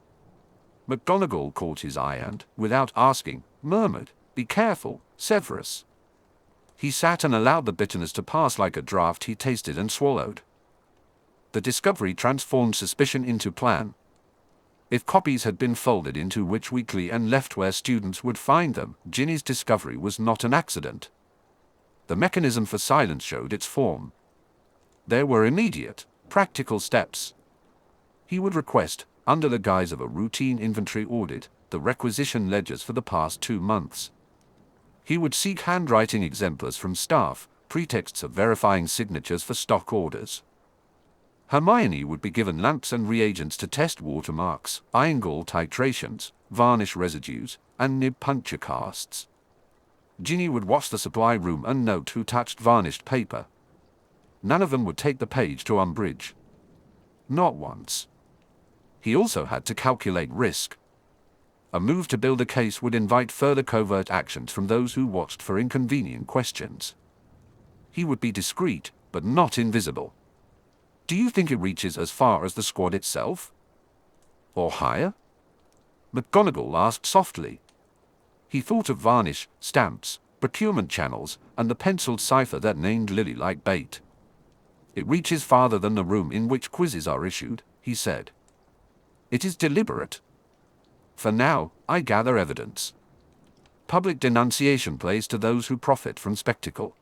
McGonagall caught his eye and, without asking, murmured, "Be careful, Severus." He sat and allowed the bitterness to pass like a draught he tasted and swallowed. The discovery transformed suspicion into plan. If copies had been folded into which weekly and left where students would find them, Ginny's discovery was not an accident. The mechanism for silence showed its form. There were immediate, practical steps. He would request, under the guise of a routine inventory audit, the requisition ledgers for the past 2 months. He would seek handwriting exemplars from staff, pretexts of verifying signatures for stock orders. Hermione would be given lamps and reagents to test watermarks, iron gall titrations, varnish residues, and nib puncture casts. Ginny would watch the supply room and note who touched varnished paper. None of them would take the page to Umbridge. Not once. He also had to calculate risk. A move to build a case would invite further covert actions from those who watched for inconvenient questions. He would be discreet, but not invisible. Do you think it reaches as far as the squad itself? Or higher? McGonagall asked softly. He thought of varnish, stamps, procurement channels, and the penciled cipher that named Lily like bait. It reaches farther than the room in which quizzes are issued, he said. It is deliberate. For now, I gather evidence. Public denunciation plays to those who profit from spectacle.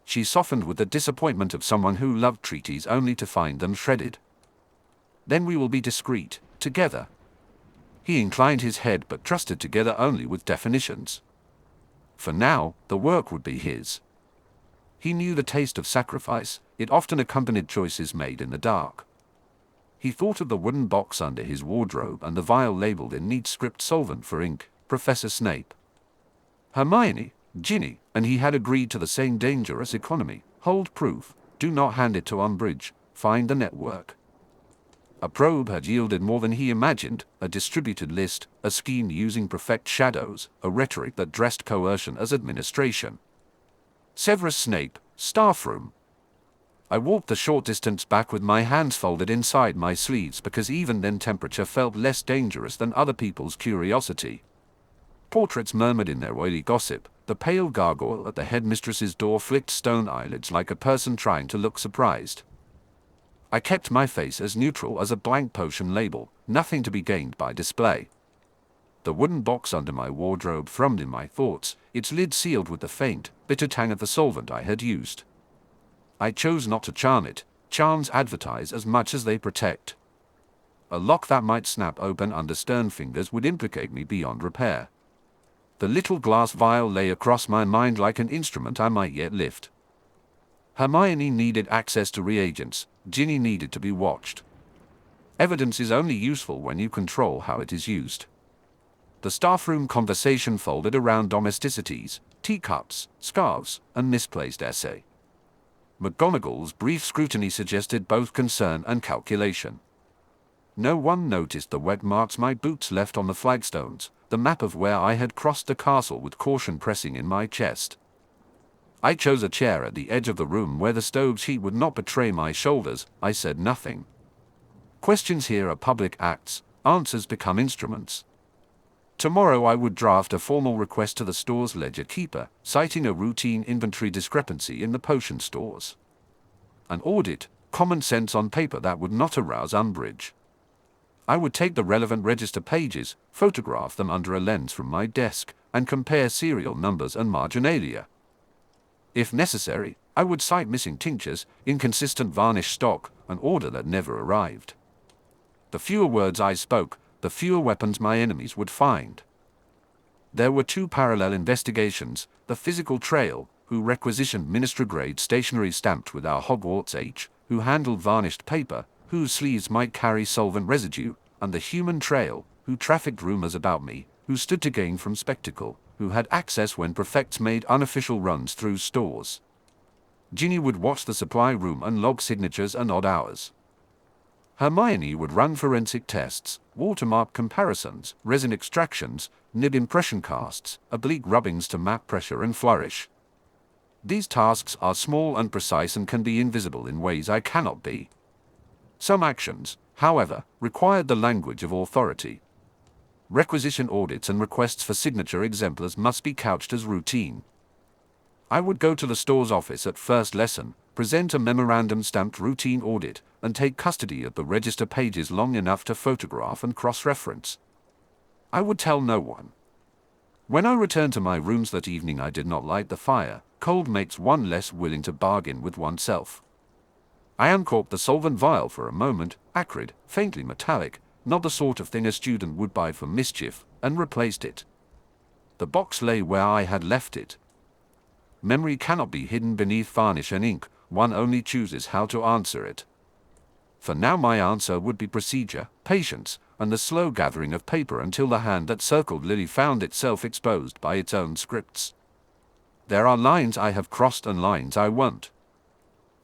She softened with the disappointment of someone who loved treaties only to find them shredded. Then we will be discreet, together. He inclined his head but trusted together only with definitions. For now, the work would be his. He knew the taste of sacrifice, it often accompanied choices made in the dark. He thought of the wooden box under his wardrobe and the vial labeled in neat script solvent for ink, Professor Snape. Hermione, Ginny, and he had agreed to the same dangerous economy. Hold proof, do not hand it to Umbridge, find the network. A probe had yielded more than he imagined, a distributed list, a scheme using prefect shadows, a rhetoric that dressed coercion as administration. Severus Snape, staff room. I walked the short distance back with my hands folded inside my sleeves because even then temperature felt less dangerous than other people's curiosity. Portraits murmured in their oily gossip, the pale gargoyle at the headmistress's door flicked stone eyelids like a person trying to look surprised. I kept my face as neutral as a blank potion label, nothing to be gained by display. The wooden box under my wardrobe thrummed in my thoughts, its lid sealed with the faint, bitter tang of the solvent I had used. I chose not to charm it. Charms advertise as much as they protect. A lock that might snap open under stern fingers would implicate me beyond repair. The little glass vial lay across my mind like an instrument I might yet lift. Hermione needed access to reagents. Ginny needed to be watched. Evidence is only useful when you control how it is used. The staff room conversation folded around domesticities, teacups, scarves, and misplaced essay. McGonagall's brief scrutiny suggested both concern and calculation. No one noticed the wet marks my boots left on the flagstones, the map of where I had crossed the castle with caution pressing in my chest. I chose a chair at the edge of the room where the stove's heat would not betray my shoulders. I said nothing. Questions here are public acts, answers become instruments. Tomorrow I would draft a formal request to the store's ledger keeper, citing a routine inventory discrepancy in the potion stores. An audit, common sense on paper that would not arouse Umbridge. I would take the relevant register pages, photograph them under a lens from my desk, and compare serial numbers and marginalia. If necessary, I would cite missing tinctures, inconsistent varnish stock, an order that never arrived. The fewer words I spoke, the fewer weapons my enemies would find. There were two parallel investigations: the physical trail, who requisitioned ministry-grade stationery stamped with our Hogwarts H, who handled varnished paper, whose sleeves might carry solvent residue, and the human trail, who trafficked rumors about me, who stood to gain from spectacle, who had access when prefects made unofficial runs through stores. Ginny would watch the supply room and log signatures and odd hours. Hermione would run forensic tests, watermark comparisons, resin extractions, nib impression casts, oblique rubbings to map pressure and flourish. These tasks are small and precise and can be invisible in ways I cannot be. Some actions, however, required the language of authority. Requisition audits and requests for signature exemplars must be couched as routine. I would go to the store's office at first lesson, present a memorandum-stamped routine audit, and take custody of the register pages long enough to photograph and cross-reference. I would tell no one. When I returned to my rooms that evening, I did not light the fire. Cold makes one less willing to bargain with oneself. I uncorked the solvent vial for a moment, acrid, faintly metallic, not the sort of thing a student would buy for mischief, and replaced it. The box lay where I had left it. Memory cannot be hidden beneath varnish and ink, one only chooses how to answer it. For now my answer would be procedure, patience, and the slow gathering of paper until the hand that circled Lily found itself exposed by its own scripts. There are lines I have crossed and lines I won't.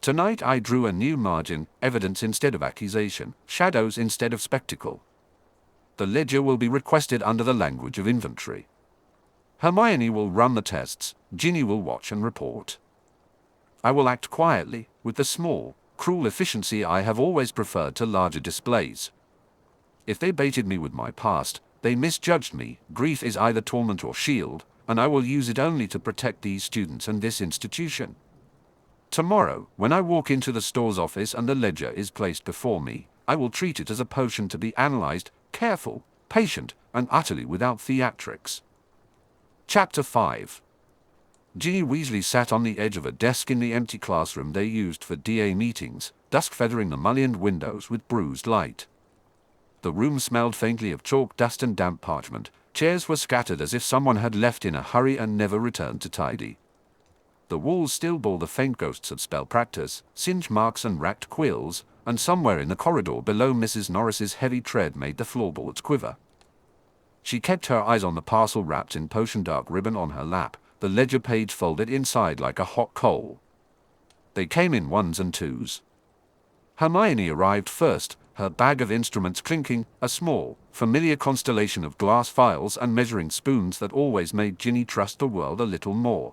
Tonight I drew a new margin, evidence instead of accusation, shadows instead of spectacle. The ledger will be requested under the language of inventory. Hermione will run the tests, Ginny will watch and report. I will act quietly, with the small, cruel efficiency I have always preferred to larger displays. If they baited me with my past, they misjudged me. Grief is either torment or shield, and I will use it only to protect these students and this institution. Tomorrow, when I walk into the store's office and the ledger is placed before me, I will treat it as a potion to be analyzed, careful, patient, and utterly without theatrics. Chapter 5. Ginny Weasley sat on the edge of a desk in the empty classroom they used for DA meetings, dusk feathering the mullioned windows with bruised light. The room smelled faintly of chalk dust and damp parchment. Chairs were scattered as if someone had left in a hurry and never returned to tidy. The walls still bore the faint ghosts of spell practice, singe marks and racked quills, and somewhere in the corridor below Mrs. Norris's heavy tread made the floorboards quiver. She kept her eyes on the parcel wrapped in potion dark ribbon on her lap, the ledger page folded inside like a hot coal. They came in ones and twos. Hermione arrived first, her bag of instruments clinking, a small, familiar constellation of glass vials and measuring spoons that always made Ginny trust the world a little more.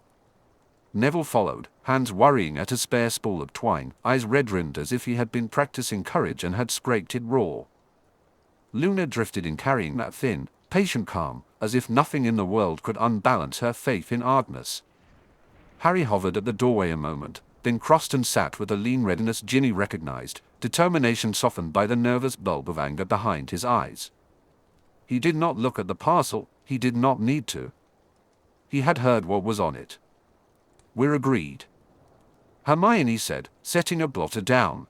Neville followed, hands worrying at a spare spool of twine, eyes red-rimmed as if he had been practicing courage and had scraped it raw. Luna drifted in carrying that thin, patient calm, as if nothing in the world could unbalance her faith in Artemis. Harry hovered at the doorway a moment, then crossed and sat with a lean readiness Ginny recognized, determination softened by the nervous bulb of anger behind his eyes. He did not look at the parcel, he did not need to. He had heard what was on it. "We're agreed," Hermione said, setting a blotter down.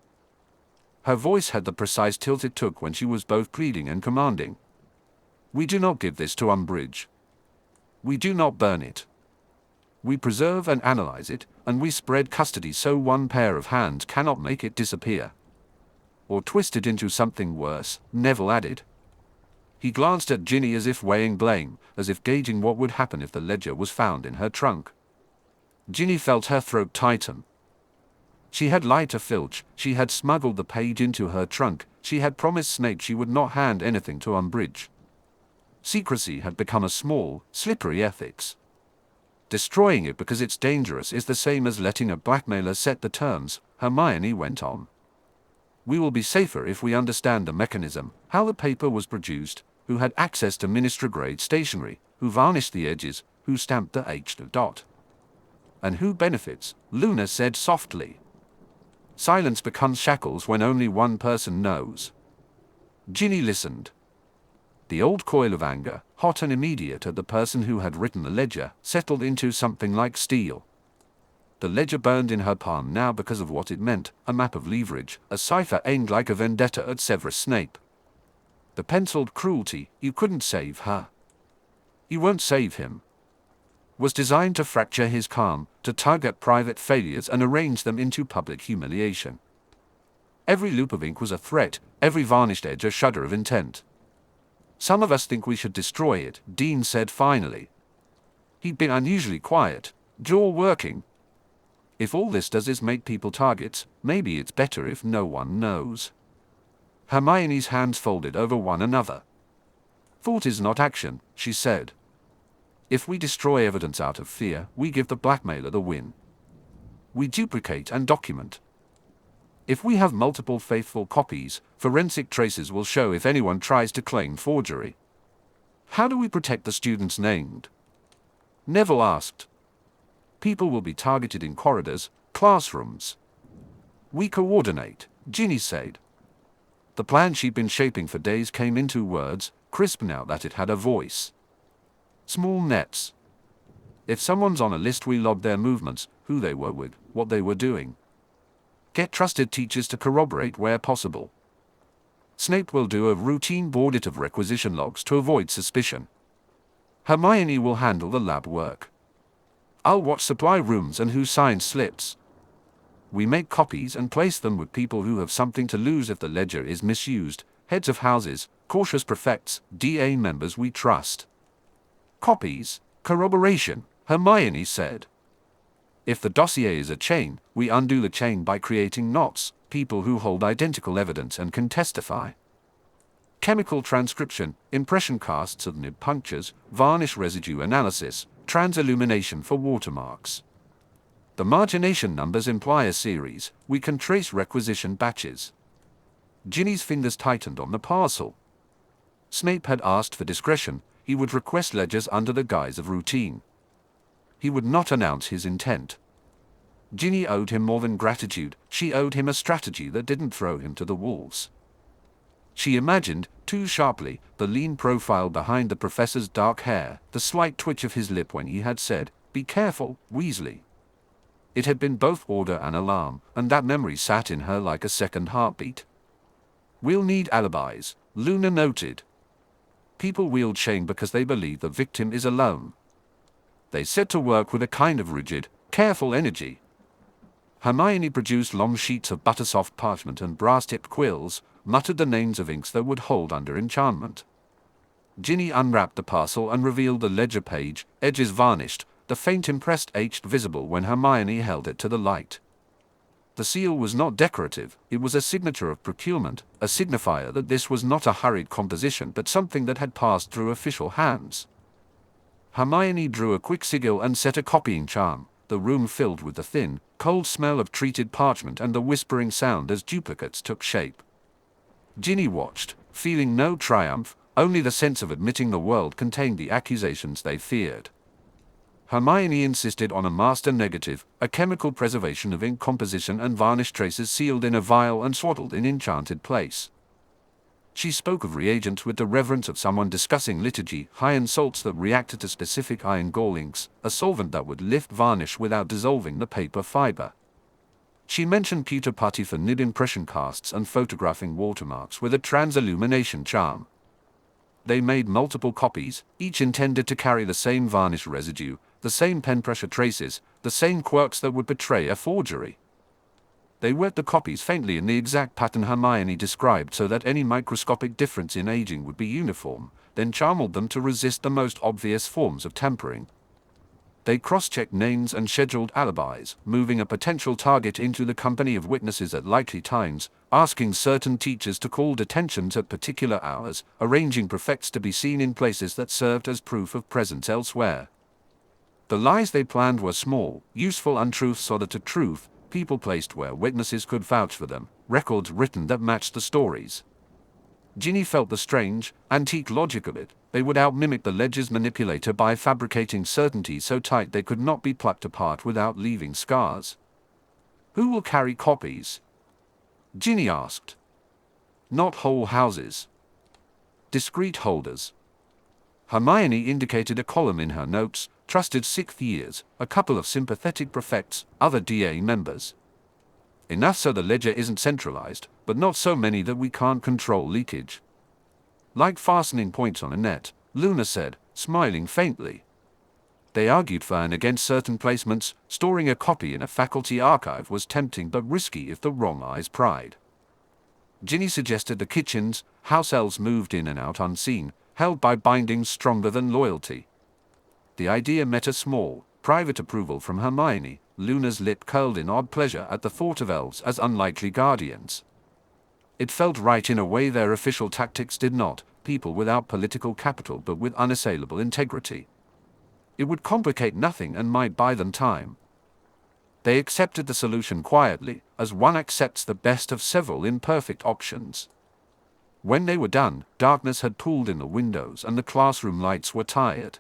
Her voice had the precise tilt it took when she was both pleading and commanding. "We do not give this to Umbridge. We do not burn it. We preserve and analyze it, and we spread custody so one pair of hands cannot make it disappear. Or twist it into something worse," Neville added. He glanced at Ginny as if weighing blame, as if gauging what would happen if the ledger was found in her trunk. Ginny felt her throat tighten. She had lied to Filch, she had smuggled the page into her trunk, she had promised Snape she would not hand anything to Umbridge. Secrecy had become a small, slippery ethics. Destroying it because it's dangerous is the same as letting a blackmailer set the terms, Hermione went on. We will be safer if we understand the mechanism, how the paper was produced, who had access to minister-grade stationery, who varnished the edges, who stamped the H to dot. And who benefits, Luna said softly. Silence becomes shackles when only one person knows. Ginny listened. The old coil of anger, hot and immediate at the person who had written the ledger, settled into something like steel. The ledger burned in her palm now because of what it meant, a map of leverage, a cipher aimed like a vendetta at Severus Snape. The penciled cruelty, "You couldn't save her. You won't save him," was designed to fracture his calm, to tug at private failures and arrange them into public humiliation. Every loop of ink was a threat, every varnished edge a shudder of intent. "Some of us think we should destroy it," Dean said finally. He'd been unusually quiet, jaw working. "If all this does is make people targets, maybe it's better if no one knows." Hermione's hands folded over one another. "Thought is not action," she said. "If we destroy evidence out of fear, we give the blackmailer the win. We duplicate and document. If we have multiple faithful copies, forensic traces will show if anyone tries to claim forgery." "How do we protect the students named?" Neville asked. "People will be targeted in corridors, classrooms." "We coordinate," Ginny said. The plan she'd been shaping for days came into words, crisp now that it had a voice. "Small nets. If someone's on a list, we log their movements, who they were with, what they were doing. Get trusted teachers to corroborate where possible. Snape will do a routine audit of requisition logs to avoid suspicion. Hermione will handle the lab work. I'll watch supply rooms and who signs slips. We make copies and place them with people who have something to lose if the ledger is misused, heads of houses, cautious prefects, DA members we trust." "Copies, corroboration," Hermione said. "If the dossier is a chain, we undo the chain by creating knots, people who hold identical evidence and can testify. Chemical transcription, impression casts of nib punctures, varnish residue analysis, transillumination for watermarks. The margination numbers imply a series, we can trace requisition batches." Ginny's fingers tightened on the parcel. Snape had asked for discretion, he would request ledgers under the guise of routine. He would not announce his intent. Ginny owed him more than gratitude, she owed him a strategy that didn't throw him to the wolves. She imagined, too sharply, the lean profile behind the professor's dark hair, the slight twitch of his lip when he had said, "Be careful, Weasley." It had been both order and alarm, and that memory sat in her like a second heartbeat. "We'll need alibis," Luna noted. "People wield shame because they believe the victim is alone. They set to work with a kind of rigid, careful energy." Hermione produced long sheets of buttersoft parchment and brass-tipped quills, muttered the names of inks that would hold under enchantment. Ginny unwrapped the parcel and revealed the ledger page, edges varnished, the faint impressed H visible when Hermione held it to the light. The seal was not decorative, it was a signature of procurement, a signifier that this was not a hurried composition but something that had passed through official hands. Hermione drew a quick sigil and set a copying charm, the room filled with the thin, cold smell of treated parchment and the whispering sound as duplicates took shape. Ginny watched, feeling no triumph, only the sense of admitting the world contained the accusations they feared. Hermione insisted on a master negative, a chemical preservation of ink composition and varnish traces sealed in a vial and swaddled in enchanted place. She spoke of reagents with the reverence of someone discussing liturgy, iron salts that reacted to specific iron gall inks, a solvent that would lift varnish without dissolving the paper fiber. She mentioned pewter putty for nib impression casts and photographing watermarks with a transillumination charm. They made multiple copies, each intended to carry the same varnish residue, the same pen pressure traces, the same quirks that would betray a forgery. They wet the copies faintly in the exact pattern Hermione described so that any microscopic difference in aging would be uniform, then charmed them to resist the most obvious forms of tampering. They cross-checked names and scheduled alibis, moving a potential target into the company of witnesses at likely times, asking certain teachers to call detentions at particular hours, arranging prefects to be seen in places that served as proof of presence elsewhere. The lies they planned were small, useful untruths so that to truth, people placed where witnesses could vouch for them, records written that matched the stories. Ginny felt the strange, antique logic of it. They would outmimic the ledger's manipulator by fabricating certainties so tight they could not be plucked apart without leaving scars. Who will carry copies? Ginny asked. Not whole houses. Discreet holders. Hermione indicated a column in her notes, trusted sixth years, a couple of sympathetic prefects, other DA members. Enough so the ledger isn't centralized, but not so many that we can't control leakage. Like fastening points on a net, Luna said, smiling faintly. They argued for and against certain placements. Storing a copy in a faculty archive was tempting but risky if the wrong eyes pried. Ginny suggested the kitchens, house elves moved in and out unseen, held by bindings stronger than loyalty. The idea met a small, private approval from Hermione. Luna's lip curled in odd pleasure at the thought of elves as unlikely guardians. It felt right in a way their official tactics did not, people without political capital but with unassailable integrity. It would complicate nothing and might buy them time. They accepted the solution quietly, as one accepts the best of several imperfect options. When they were done, darkness had pooled in the windows and the classroom lights were tired.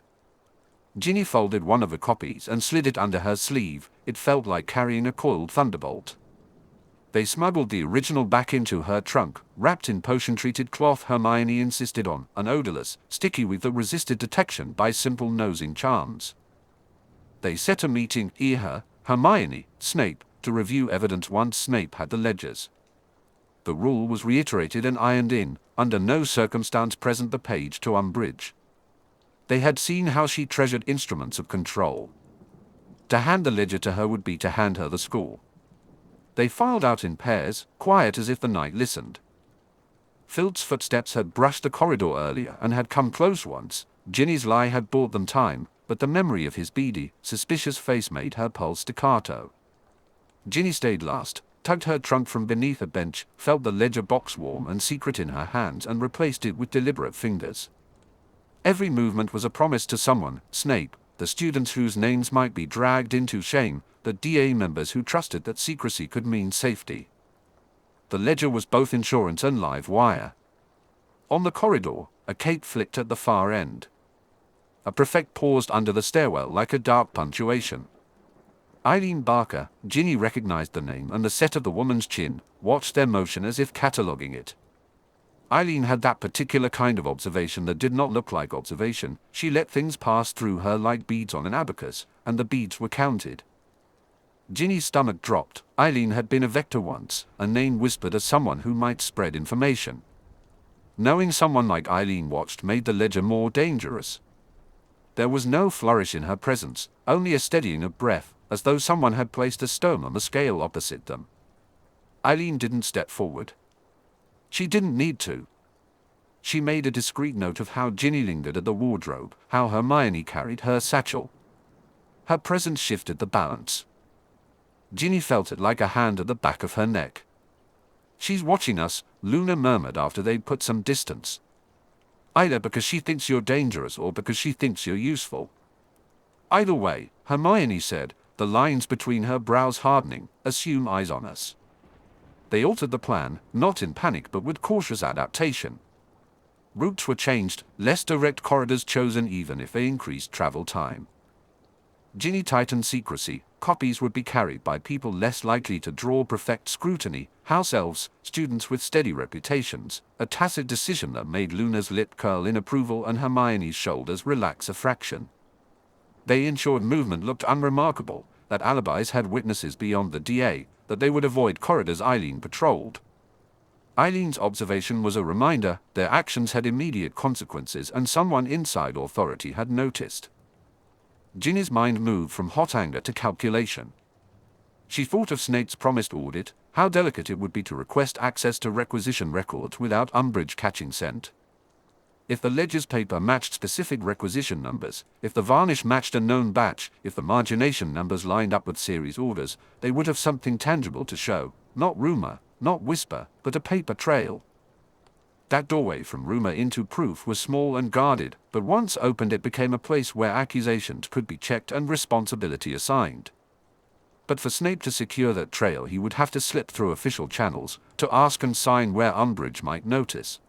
Ginny folded one of the copies and slid it under her sleeve. It felt like carrying a coiled thunderbolt. They smuggled the original back into her trunk, wrapped in potion-treated cloth Hermione insisted on, an odorless, sticky with that resisted detection by simple nosing charms. They set a meeting, her, Hermione, Snape, to review evidence once Snape had the ledgers. The rule was reiterated and ironed in, under no circumstance present the page to Umbridge. They had seen how she treasured instruments of control. To hand the ledger to her would be to hand her the school. They filed out in pairs, quiet as if the night listened. Filch's footsteps had brushed the corridor earlier and had come close once. Ginny's lie had bought them time, but the memory of his beady, suspicious face made her pulse staccato. Ginny stayed last, tugged her trunk from beneath a bench, felt the ledger box warm and secret in her hands and replaced it with deliberate fingers. Every movement was a promise to someone, Snape, the students whose names might be dragged into shame, the DA members who trusted that secrecy could mean safety. The ledger was both insurance and live wire. On the corridor, a cape flicked at the far end. A prefect paused under the stairwell like a dark punctuation. Eileen Barker, Ginny recognized the name and the set of the woman's chin, watched their motion as if cataloguing it. Eileen had that particular kind of observation that did not look like observation. She let things pass through her like beads on an abacus, and the beads were counted. Ginny's stomach dropped. Eileen had been a vector once, a name whispered as someone who might spread information. Knowing someone like Eileen watched made the ledger more dangerous. There was no flourish in her presence, only a steadying of breath, as though someone had placed a stone on the scale opposite them. Eileen didn't step forward. She didn't need to. She made a discreet note of how Ginny lingered at the wardrobe, how Hermione carried her satchel. Her presence shifted the balance. Ginny felt it like a hand at the back of her neck. "She's watching us," Luna murmured after they'd put some distance. "Either because she thinks you're dangerous or because she thinks you're useful." "Either way," Hermione said, the lines between her brows hardening, "assume eyes on us." They altered the plan, not in panic but with cautious adaptation. Routes were changed, less direct corridors chosen even if they increased travel time. Ginny tightened secrecy. Copies would be carried by people less likely to draw prefect scrutiny, house elves, students with steady reputations, a tacit decision that made Luna's lip curl in approval and Hermione's shoulders relax a fraction. They ensured movement looked unremarkable, that alibis had witnesses beyond the DA, that they would avoid corridors Eileen patrolled. Eileen's observation was a reminder their actions had immediate consequences and someone inside authority had noticed. Ginny's mind moved from hot anger to calculation. She thought of Snape's promised audit, how delicate it would be to request access to requisition records without Umbridge catching scent. If the ledger's paper matched specific requisition numbers, if the varnish matched a known batch, if the margination numbers lined up with series orders, they would have something tangible to show, not rumor, not whisper, but a paper trail. That doorway from rumor into proof was small and guarded, but once opened it became a place where accusations could be checked and responsibility assigned. But for Snape to secure that trail he would have to slip through official channels, to ask and sign where Umbridge might notice.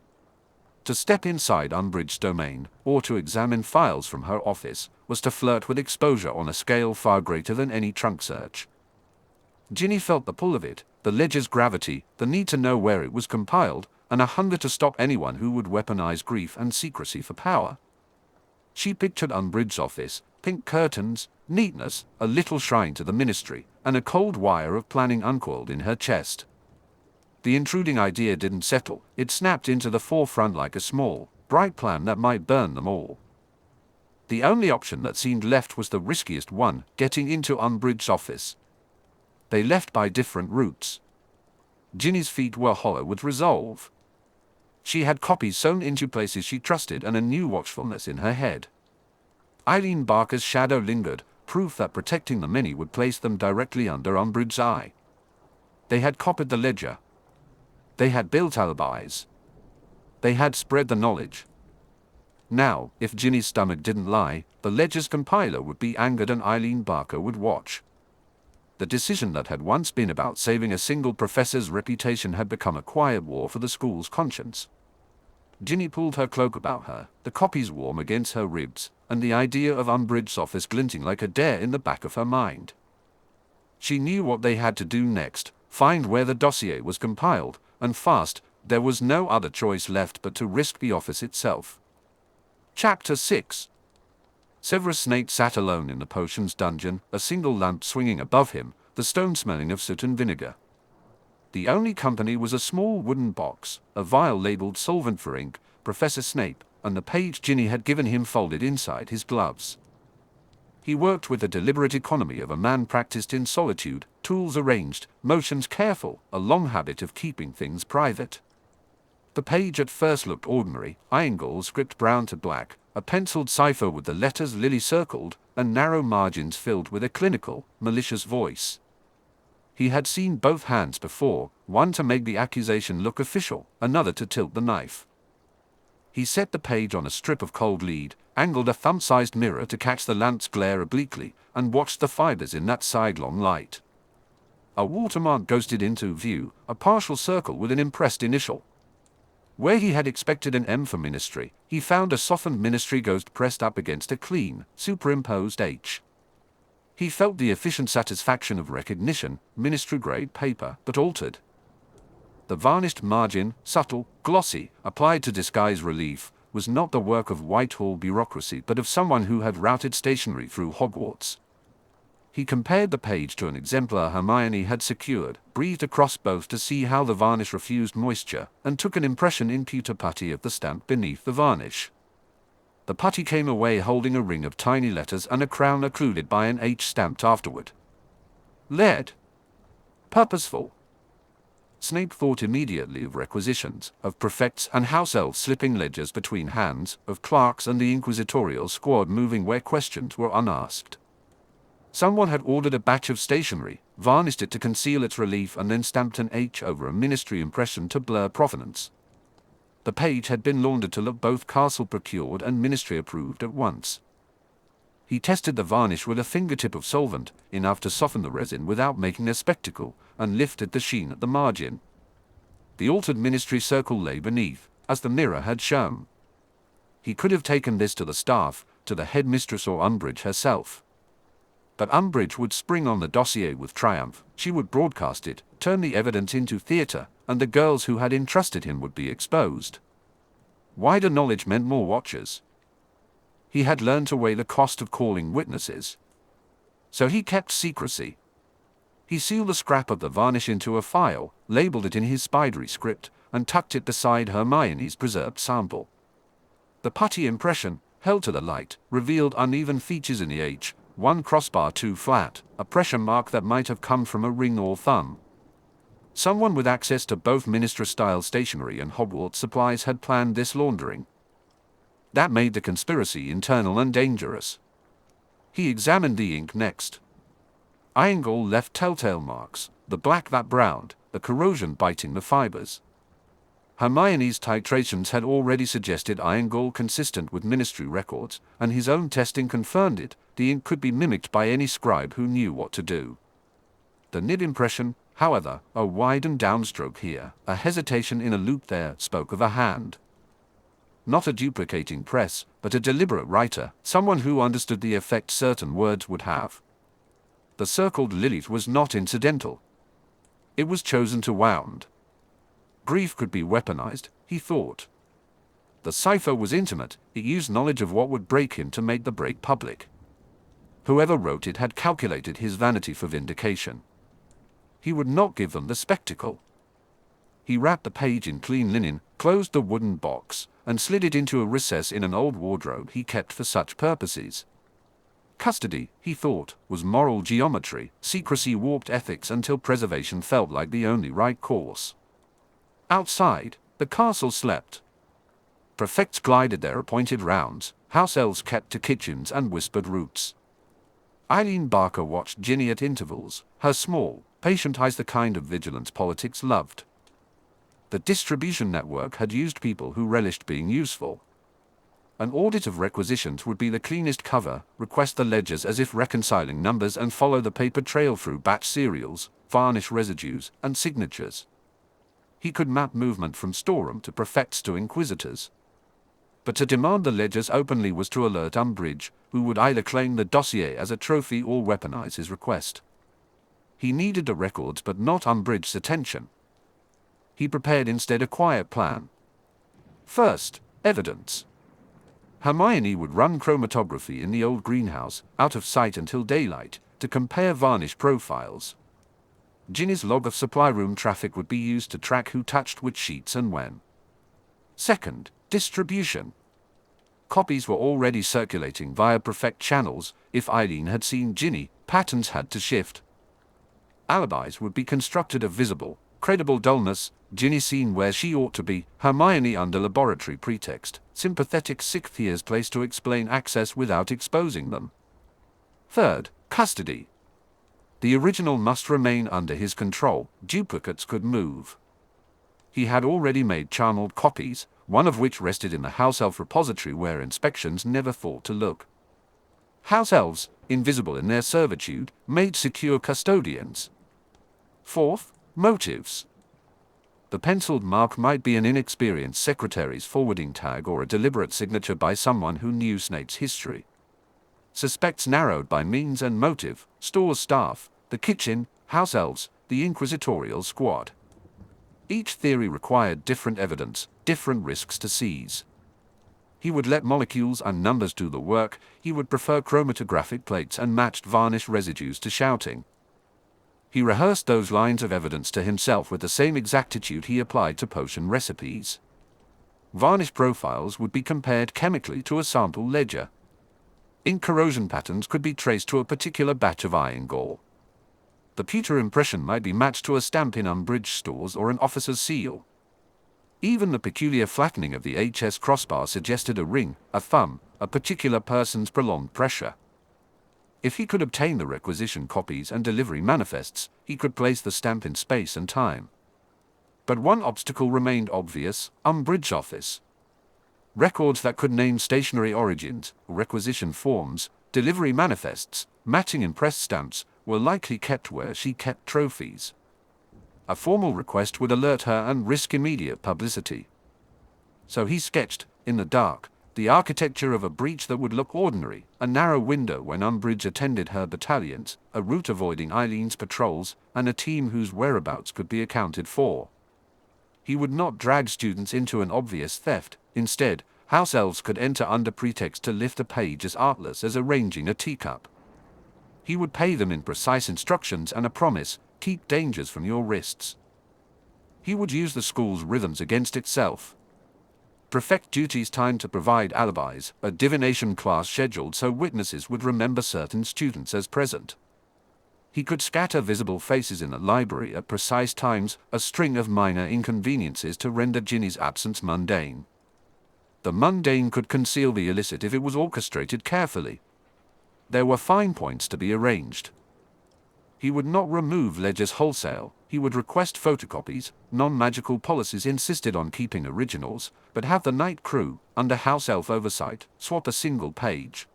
To step inside Umbridge's domain, or to examine files from her office, was to flirt with exposure on a scale far greater than any trunk search. Ginny felt the pull of it, the ledger's gravity, the need to know where it was compiled, and a hunger to stop anyone who would weaponize grief and secrecy for power. She pictured Umbridge's office, pink curtains, neatness, a little shrine to the ministry, and a cold wire of planning uncoiled in her chest. The intruding idea didn't settle, it snapped into the forefront like a small, bright plan that might burn them all. The only option that seemed left was the riskiest one, getting into Umbridge's office. They left by different routes. Ginny's feet were hollow with resolve. She had copies sewn into places she trusted and a new watchfulness in her head. Eileen Barker's shadow lingered, proof that protecting the many would place them directly under Umbridge's eye. They had copied the ledger. They had built alibis. They had spread the knowledge. Now, if Ginny's stomach didn't lie, the ledger's compiler would be angered and Eileen Barker would watch. The decision that had once been about saving a single professor's reputation had become a quiet war for the school's conscience. Ginny pulled her cloak about her, the copies warm against her ribs, and the idea of Umbridge's office glinting like a dare in the back of her mind. She knew what they had to do next, find where the dossier was compiled, and fast. There was no other choice left but to risk the office itself. Chapter 6. Severus Snape sat alone in the potions dungeon, a single lamp swinging above him, the stone smelling of soot and vinegar. The only company was a small wooden box, a vial labeled solvent for ink, Professor Snape, and the page Ginny had given him folded inside his gloves. He worked with the deliberate economy of a man practiced in solitude, tools arranged, motions careful, a long habit of keeping things private. The page at first looked ordinary, Irongold script brown to black, a penciled cipher with the letters Lily circled, and narrow margins filled with a clinical, malicious voice. He had seen both hands before, one to make the accusation look official, another to tilt the knife. He set the page on a strip of cold lead, angled a thumb-sized mirror to catch the lamp's glare obliquely, and watched the fibers in that sidelong light. A watermark ghosted into view, a partial circle with an impressed initial. Where he had expected an M for ministry, he found a softened ministry ghost pressed up against a clean, superimposed H. He felt the efficient satisfaction of recognition, ministry-grade paper, but altered. The varnished margin, subtle, glossy, applied to disguise relief, was not the work of Whitehall bureaucracy but of someone who had routed stationery through Hogwarts. He compared the page to an exemplar Hermione had secured, breathed across both to see how the varnish refused moisture, and took an impression in pewter putty of the stamp beneath the varnish. The putty came away holding a ring of tiny letters and a crown occluded by an H stamped afterward. Lead. Purposeful. Snape thought immediately of requisitions, of prefects and house elves slipping ledgers between hands, of clerks and the inquisitorial squad moving where questions were unasked. Someone had ordered a batch of stationery, varnished it to conceal its relief and then stamped an H over a ministry impression to blur provenance. The page had been laundered to look both castle procured and ministry approved at once. He tested the varnish with a fingertip of solvent, enough to soften the resin without making a spectacle, and lifted the sheen at the margin. The altered ministry circle lay beneath, as the mirror had shown. He could have taken this to the staff, to the headmistress or Umbridge herself. But Umbridge would spring on the dossier with triumph. She would broadcast it, turn the evidence into theatre, and the girls who had entrusted him would be exposed. Wider knowledge meant more watchers. He had learned to weigh the cost of calling witnesses. So he kept secrecy. He sealed a scrap of the varnish into a file, labeled it in his spidery script, and tucked it beside Hermione's preserved sample. The putty impression, held to the light, revealed uneven features in the H, one crossbar too flat, a pressure mark that might have come from a ring or thumb. Someone with access to both Minister-style stationery and Hogwarts supplies had planned this laundering. That made the conspiracy internal and dangerous. He examined the ink next. Iron left telltale marks, the black that browned, the corrosion biting the fibers. Hermione's titrations had already suggested iron consistent with ministry records, and his own testing confirmed it. The ink could be mimicked by any scribe who knew what to do. The nib impression, however, a widened downstroke here, a hesitation in a loop there, spoke of a hand. Not a duplicating press, but a deliberate writer, someone who understood the effect certain words would have. The circled Lilith was not incidental. It was chosen to wound. Grief could be weaponized, he thought. The cipher was intimate, it used knowledge of what would break him to make the break public. Whoever wrote it had calculated his vanity for vindication. He would not give them the spectacle. He wrapped the page in clean linen, closed the wooden box, and slid it into a recess in an old wardrobe he kept for such purposes. Custody, he thought, was moral geometry. Secrecy warped ethics until preservation felt like the only right course. Outside, the castle slept. Prefects glided their appointed rounds, house elves kept to kitchens and whispered roots. Eileen Barker watched Ginny at intervals, her small, patient eyes the kind of vigilance politics loved. The distribution network had used people who relished being useful. An audit of requisitions would be the cleanest cover, request the ledgers as if reconciling numbers and follow the paper trail through batch serials, varnish residues, and signatures. He could map movement from storeroom to prefects to inquisitors. But to demand the ledgers openly was to alert Umbridge, who would either claim the dossier as a trophy or weaponize his request. He needed the records but not Umbridge's attention. He prepared instead a quiet plan. First, evidence. Hermione would run chromatography in the old greenhouse, out of sight until daylight, to compare varnish profiles. Ginny's log of supply room traffic would be used to track who touched which sheets and when. Second, distribution. Copies were already circulating via prefect channels. If Eileen had seen Ginny, patterns had to shift. Alibis would be constructed of visible, credible dullness, Ginny seen where she ought to be, Hermione under laboratory pretext, sympathetic sixth year's place to explain access without exposing them. Third, custody. The original must remain under his control, duplicates could move. He had already made channeled copies, one of which rested in the house elf repository where inspections never thought to look. House elves, invisible in their servitude, made secure custodians. Fourth, motives. The penciled mark might be an inexperienced secretary's forwarding tag or a deliberate signature by someone who knew Snape's history. Suspects narrowed by means and motive, store staff, the kitchen, house elves, the inquisitorial squad. Each theory required different evidence, different risks to seize. He would let molecules and numbers do the work. He would prefer chromatographic plates and matched varnish residues to shouting. He rehearsed those lines of evidence to himself with the same exactitude he applied to potion recipes. Varnish profiles would be compared chemically to a sample ledger. Ink corrosion patterns could be traced to a particular batch of iron gall. The pewter impression might be matched to a stamp in Umbridge stores or an officer's seal. Even the peculiar flattening of the HS crossbar suggested a ring, a thumb, a particular person's prolonged pressure. If he could obtain the requisition copies and delivery manifests, he could place the stamp in space and time. But one obstacle remained obvious: Umbridge office. Records that could name stationery origins, requisition forms, delivery manifests, matching impressed stamps, were likely kept where she kept trophies. A formal request would alert her and risk immediate publicity. So he sketched, in the dark, The architecture of a breach that would look ordinary, a narrow window when Umbridge attended her battalions, a route avoiding Eileen's patrols, and a team whose whereabouts could be accounted for. He would not drag students into an obvious theft. Instead, house elves could enter under pretext to lift a page as artless as arranging a teacup. He would pay them in precise instructions and a promise, keep dangers from your wrists. He would use the school's rhythms against itself. Prefect duties timed to provide alibis, a divination class scheduled so witnesses would remember certain students as present. He could scatter visible faces in the library at precise times, a string of minor inconveniences to render Ginny's absence mundane. The mundane could conceal the illicit if it was orchestrated carefully. There were fine points to be arranged. He would not remove ledgers wholesale. He would request photocopies. Non-magical policies insisted on keeping originals, but have the night crew, under house elf oversight, swap a single page.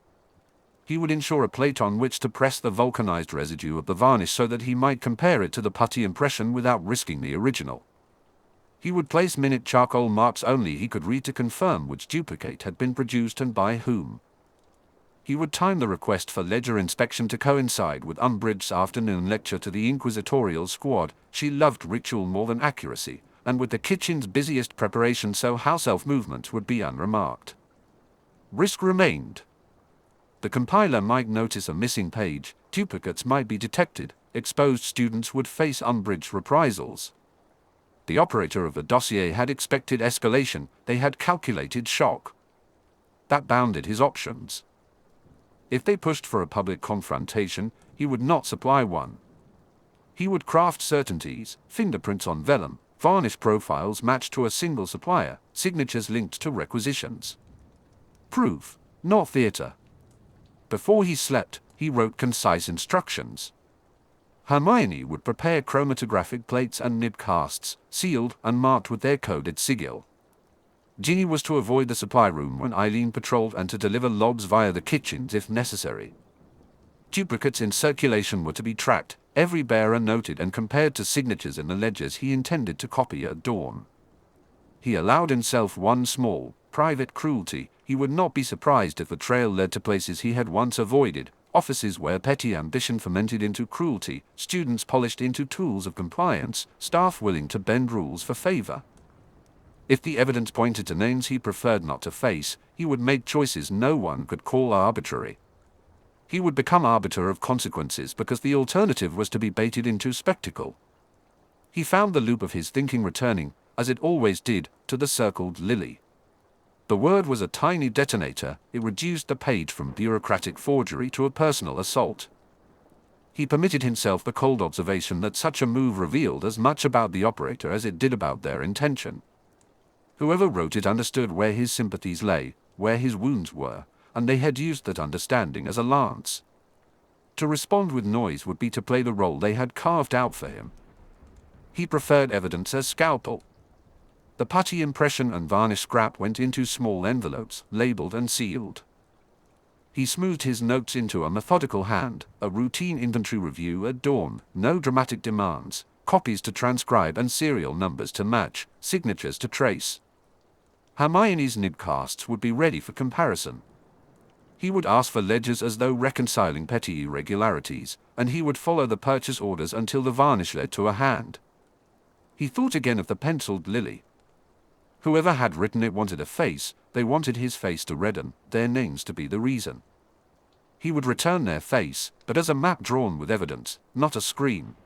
He would ensure a plate on which to press the vulcanized residue of the varnish so that he might compare it to the putty impression without risking the original. He would place minute charcoal marks only he could read to confirm which duplicate had been produced and by whom. He would time the request for ledger inspection to coincide with Umbridge's afternoon lecture to the inquisitorial squad. She loved ritual more than accuracy, and with the kitchen's busiest preparation so house elf movements would be unremarked. Risk remained. The compiler might notice a missing page, duplicates might be detected, exposed students would face Umbridge reprisals. The operator of the dossier had expected escalation, they had calculated shock. That bounded his options. If they pushed for a public confrontation, he would not supply one. He would craft certainties, fingerprints on vellum, varnish profiles matched to a single supplier, signatures linked to requisitions. Proof, not theater. Before he slept, he wrote concise instructions. Hermione would prepare chromatographic plates and nib casts, sealed and marked with their coded sigil. Ginny was to avoid the supply room when Eileen patrolled and to deliver logs via the kitchens if necessary. Duplicates in circulation were to be tracked, every bearer noted and compared to signatures in the ledgers he intended to copy at dawn. He allowed himself one small, private cruelty. He would not be surprised if the trail led to places he had once avoided, offices where petty ambition fermented into cruelty, students polished into tools of compliance, staff willing to bend rules for favor. If the evidence pointed to names he preferred not to face, he would make choices no one could call arbitrary. He would become arbiter of consequences because the alternative was to be baited into spectacle. He found the loop of his thinking returning, as it always did, to the circled lily. The word was a tiny detonator. It reduced the page from bureaucratic forgery to a personal assault. He permitted himself the cold observation that such a move revealed as much about the operator as it did about their intention. Whoever wrote it understood where his sympathies lay, where his wounds were, and they had used that understanding as a lance. To respond with noise would be to play the role they had carved out for him. He preferred evidence as scalpel. The putty impression and varnish scrap went into small envelopes, labeled and sealed. He smoothed his notes into a methodical hand, a routine inventory review at dawn, no dramatic demands, copies to transcribe and serial numbers to match, signatures to trace. Hermione's nibcasts would be ready for comparison. He would ask for ledgers as though reconciling petty irregularities, and he would follow the purchase orders until the varnish led to a hand. He thought again of the penciled lily. Whoever had written it wanted a face, they wanted his face to redden, their names to be the reason. He would return their face, but as a map drawn with evidence, not a scream.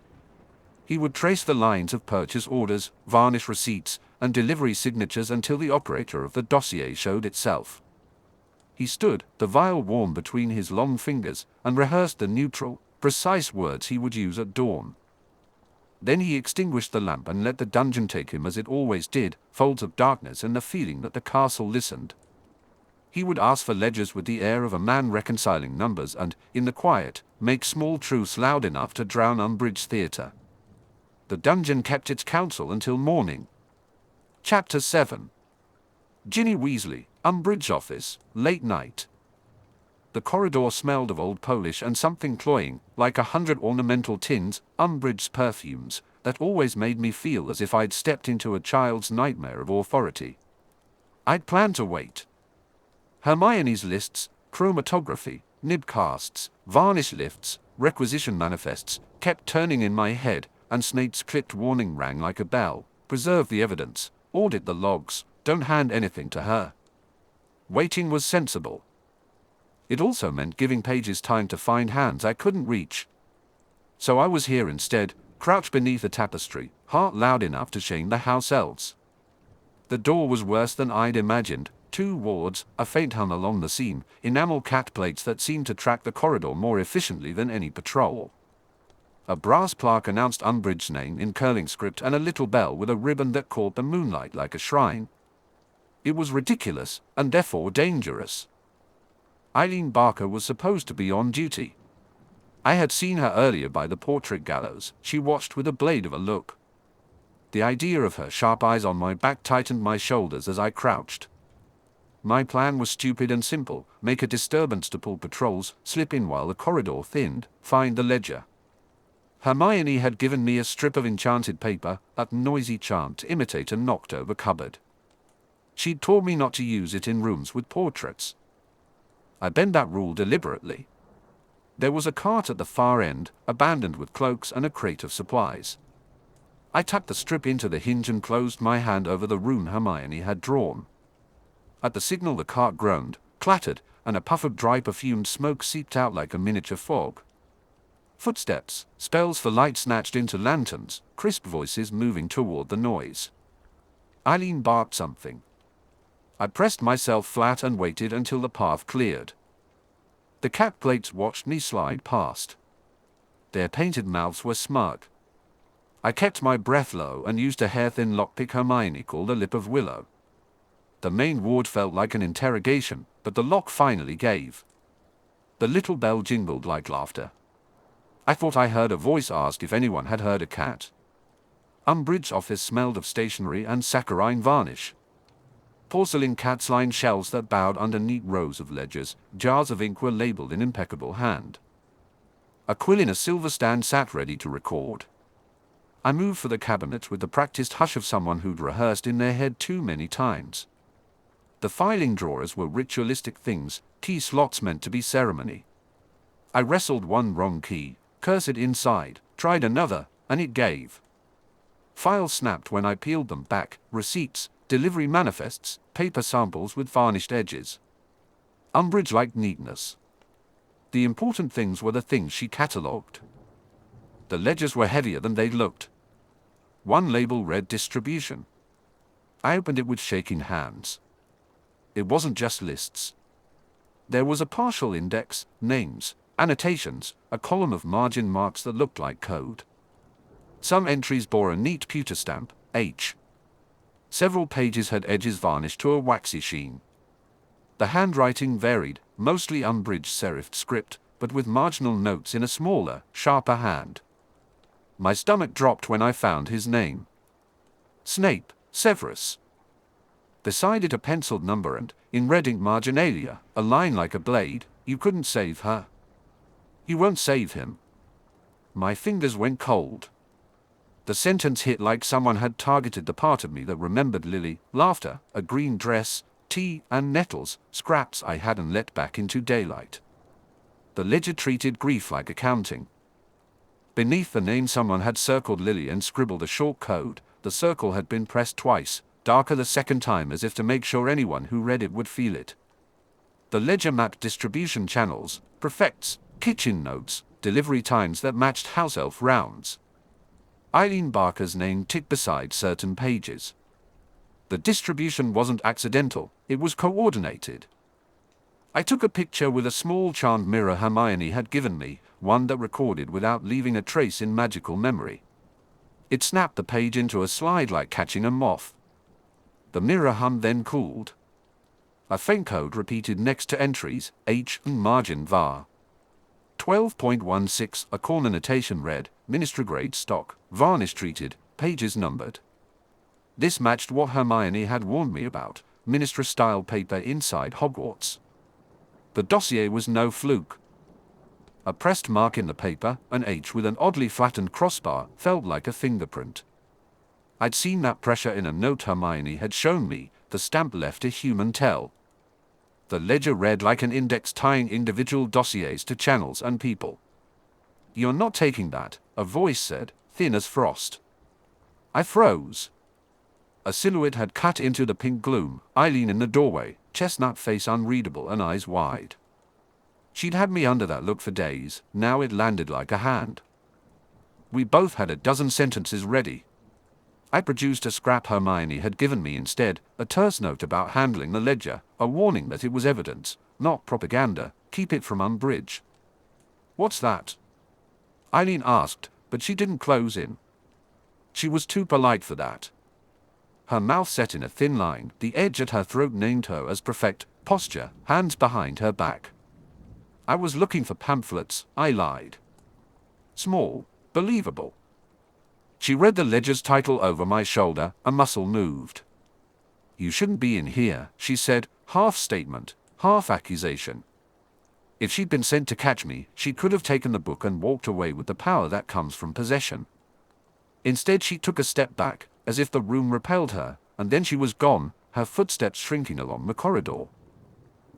He would trace the lines of purchase orders, varnish receipts, and delivery signatures until the operator of the dossier showed itself. He stood, the vial warm between his long fingers, and rehearsed the neutral, precise words he would use at dawn. Then he extinguished the lamp and let the dungeon take him as it always did, folds of darkness and the feeling that the castle listened. He would ask for ledgers with the air of a man reconciling numbers and, in the quiet, make small truths loud enough to drown Umbridge theatre. The dungeon kept its counsel until morning. Chapter 7. Ginny Weasley, Umbridge office, late night. The corridor smelled of old Polish and something cloying, like 100 ornamental tins, Umbridge's perfumes, that always made me feel as if I'd stepped into a child's nightmare of authority. I'd planned to wait. Hermione's lists, chromatography, nib casts, varnish lifts, requisition manifests, kept turning in my head, and Snape's clipped warning rang like a bell. Preserve the evidence, audit the logs, don't hand anything to her. Waiting was sensible. It also meant giving pages time to find hands I couldn't reach. So I was here instead, crouched beneath a tapestry, heart loud enough to shame the house elves. The door was worse than I'd imagined. 2 wards, a faint hum along the seam, enamel cat plates that seemed to track the corridor more efficiently than any patrol. A brass plaque announced Umbridge's name in curling script and a little bell with a ribbon that caught the moonlight like a shrine. It was ridiculous, and therefore dangerous. Eileen Barker was supposed to be on duty. I had seen her earlier by the portrait gallows. She watched with a blade of a look. The idea of her sharp eyes on my back tightened my shoulders as I crouched. My plan was stupid and simple: make a disturbance to pull patrols, slip in while the corridor thinned, find the ledger. Hermione had given me a strip of enchanted paper, that noisy chant to imitate a knocked-over cupboard. She'd taught me not to use it in rooms with portraits. I bent that rule deliberately. There was a cart at the far end, abandoned with cloaks and a crate of supplies. I tucked the strip into the hinge and closed my hand over the rune Hermione had drawn. At the signal the cart groaned, clattered, and a puff of dry perfumed smoke seeped out like a miniature fog. Footsteps, spells for light snatched into lanterns, crisp voices moving toward the noise. Eileen barked something. I pressed myself flat and waited until the path cleared. The cat plates watched me slide past. Their painted mouths were smug. I kept my breath low and used a hair-thin lockpick Hermione called a lip of willow. The main ward felt like an interrogation, but the lock finally gave. The little bell jingled like laughter. I thought I heard a voice ask if anyone had heard a cat. Umbridge's office smelled of stationery and saccharine varnish. Porcelain cats lined shelves that bowed under neat rows of ledgers. Jars of ink were labeled in impeccable hand. A quill in a silver stand sat ready to record. I moved for the cabinet with the practiced hush of someone who'd rehearsed in their head too many times. The filing drawers were ritualistic things, key slots meant to be ceremony. I wrestled one wrong key, cursed it inside, tried another, and it gave. Files snapped when I peeled them back: receipts, delivery manifests, paper samples with varnished edges. Umbridge liked neatness. The important things were the things she catalogued. The ledgers were heavier than they'd looked. One label read distribution. I opened it with shaking hands. It wasn't just lists. There was a partial index, names, annotations, a column of margin marks that looked like code. Some entries bore a neat pewter stamp, H. Several pages had edges varnished to a waxy sheen. The handwriting varied, mostly Umbridge serifed script, but with marginal notes in a smaller, sharper hand. My stomach dropped when I found his name. Snape, Severus. Beside it a penciled number and, in red ink marginalia, a line like a blade: "You couldn't save her. You won't save him." My fingers went cold. The sentence hit like someone had targeted the part of me that remembered Lily, laughter, a green dress, tea, and nettles, scraps I hadn't let back into daylight. The ledger treated grief like accounting. Beneath the name someone had circled Lily and scribbled a short code. The circle had been pressed twice, darker the second time, as if to make sure anyone who read it would feel it. The ledger mapped distribution channels, prefects, kitchen notes, delivery times that matched house elf rounds. Eileen Barker's name ticked beside certain pages. The distribution wasn't accidental, it was coordinated. I took a picture with a small charmed mirror Hermione had given me, one that recorded without leaving a trace in magical memory. It snapped the page into a slide like catching a moth. The mirror hummed, then cooled. A faint code repeated next to entries, H and margin var. 12.16, a corner notation read, Ministry grade stock, varnish treated, pages numbered. This matched what Hermione had warned me about, Ministry-style paper inside Hogwarts. The dossier was no fluke. A pressed mark in the paper, an H with an oddly flattened crossbar, felt like a fingerprint. I'd seen that pressure in a note Hermione had shown me. The stamp left a human tell. The ledger read like an index tying individual dossiers to channels and people. "You're not taking that," a voice said, thin as frost. I froze. A silhouette had cut into the pink gloom, Eileen in the doorway, chestnut face unreadable and eyes wide. She'd had me under that look for days, now it landed like a hand. We both had a dozen sentences ready. I produced a scrap Hermione had given me instead, a terse note about handling the ledger, a warning that it was evidence, not propaganda, keep it from Umbridge. "What's that?" Eileen asked, but she didn't close in. She was too polite for that. Her mouth set in a thin line, the edge at her throat named her as prefect, posture, hands behind her back. "I was looking for pamphlets," I lied. Small, believable. She read the ledger's title over my shoulder, a muscle moved. "You shouldn't be in here," she said, half statement, half accusation. If she'd been sent to catch me, she could have taken the book and walked away with the power that comes from possession. Instead she took a step back, as if the room repelled her, and then she was gone, her footsteps shrinking along the corridor.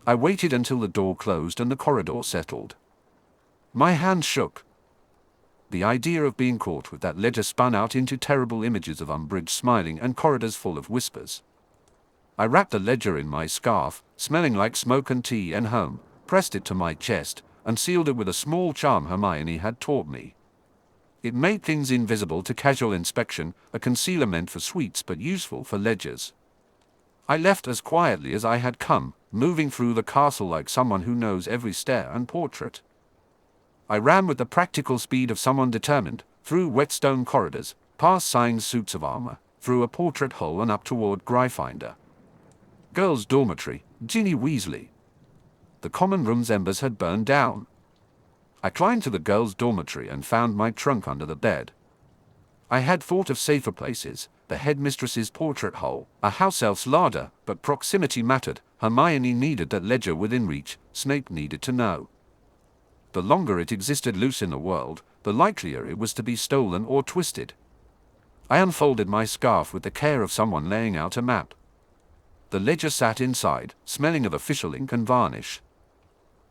I waited until the door closed and the corridor settled. My hands shook. The idea of being caught with that ledger spun out into terrible images of Umbridge smiling and corridors full of whispers. I wrapped the ledger in my scarf, smelling like smoke and tea and home, pressed it to my chest, and sealed it with a small charm Hermione had taught me. It made things invisible to casual inspection, a concealer meant for sweets but useful for ledgers. I left as quietly as I had come, moving through the castle like someone who knows every stair and portrait. I ran with the practical speed of someone determined, through wet stone corridors, past signed suits of armor, through a portrait hole and up toward Gryffindor. Girls' dormitory, Ginny Weasley. The common room's embers had burned down. I climbed to the girls' dormitory and found my trunk under the bed. I had thought of safer places, the headmistress's portrait hole, a house elf's larder, but proximity mattered. Hermione needed that ledger within reach, Snape needed to know. The longer it existed loose in the world, the likelier it was to be stolen or twisted. I unfolded my scarf with the care of someone laying out a map. The ledger sat inside, smelling of official ink and varnish.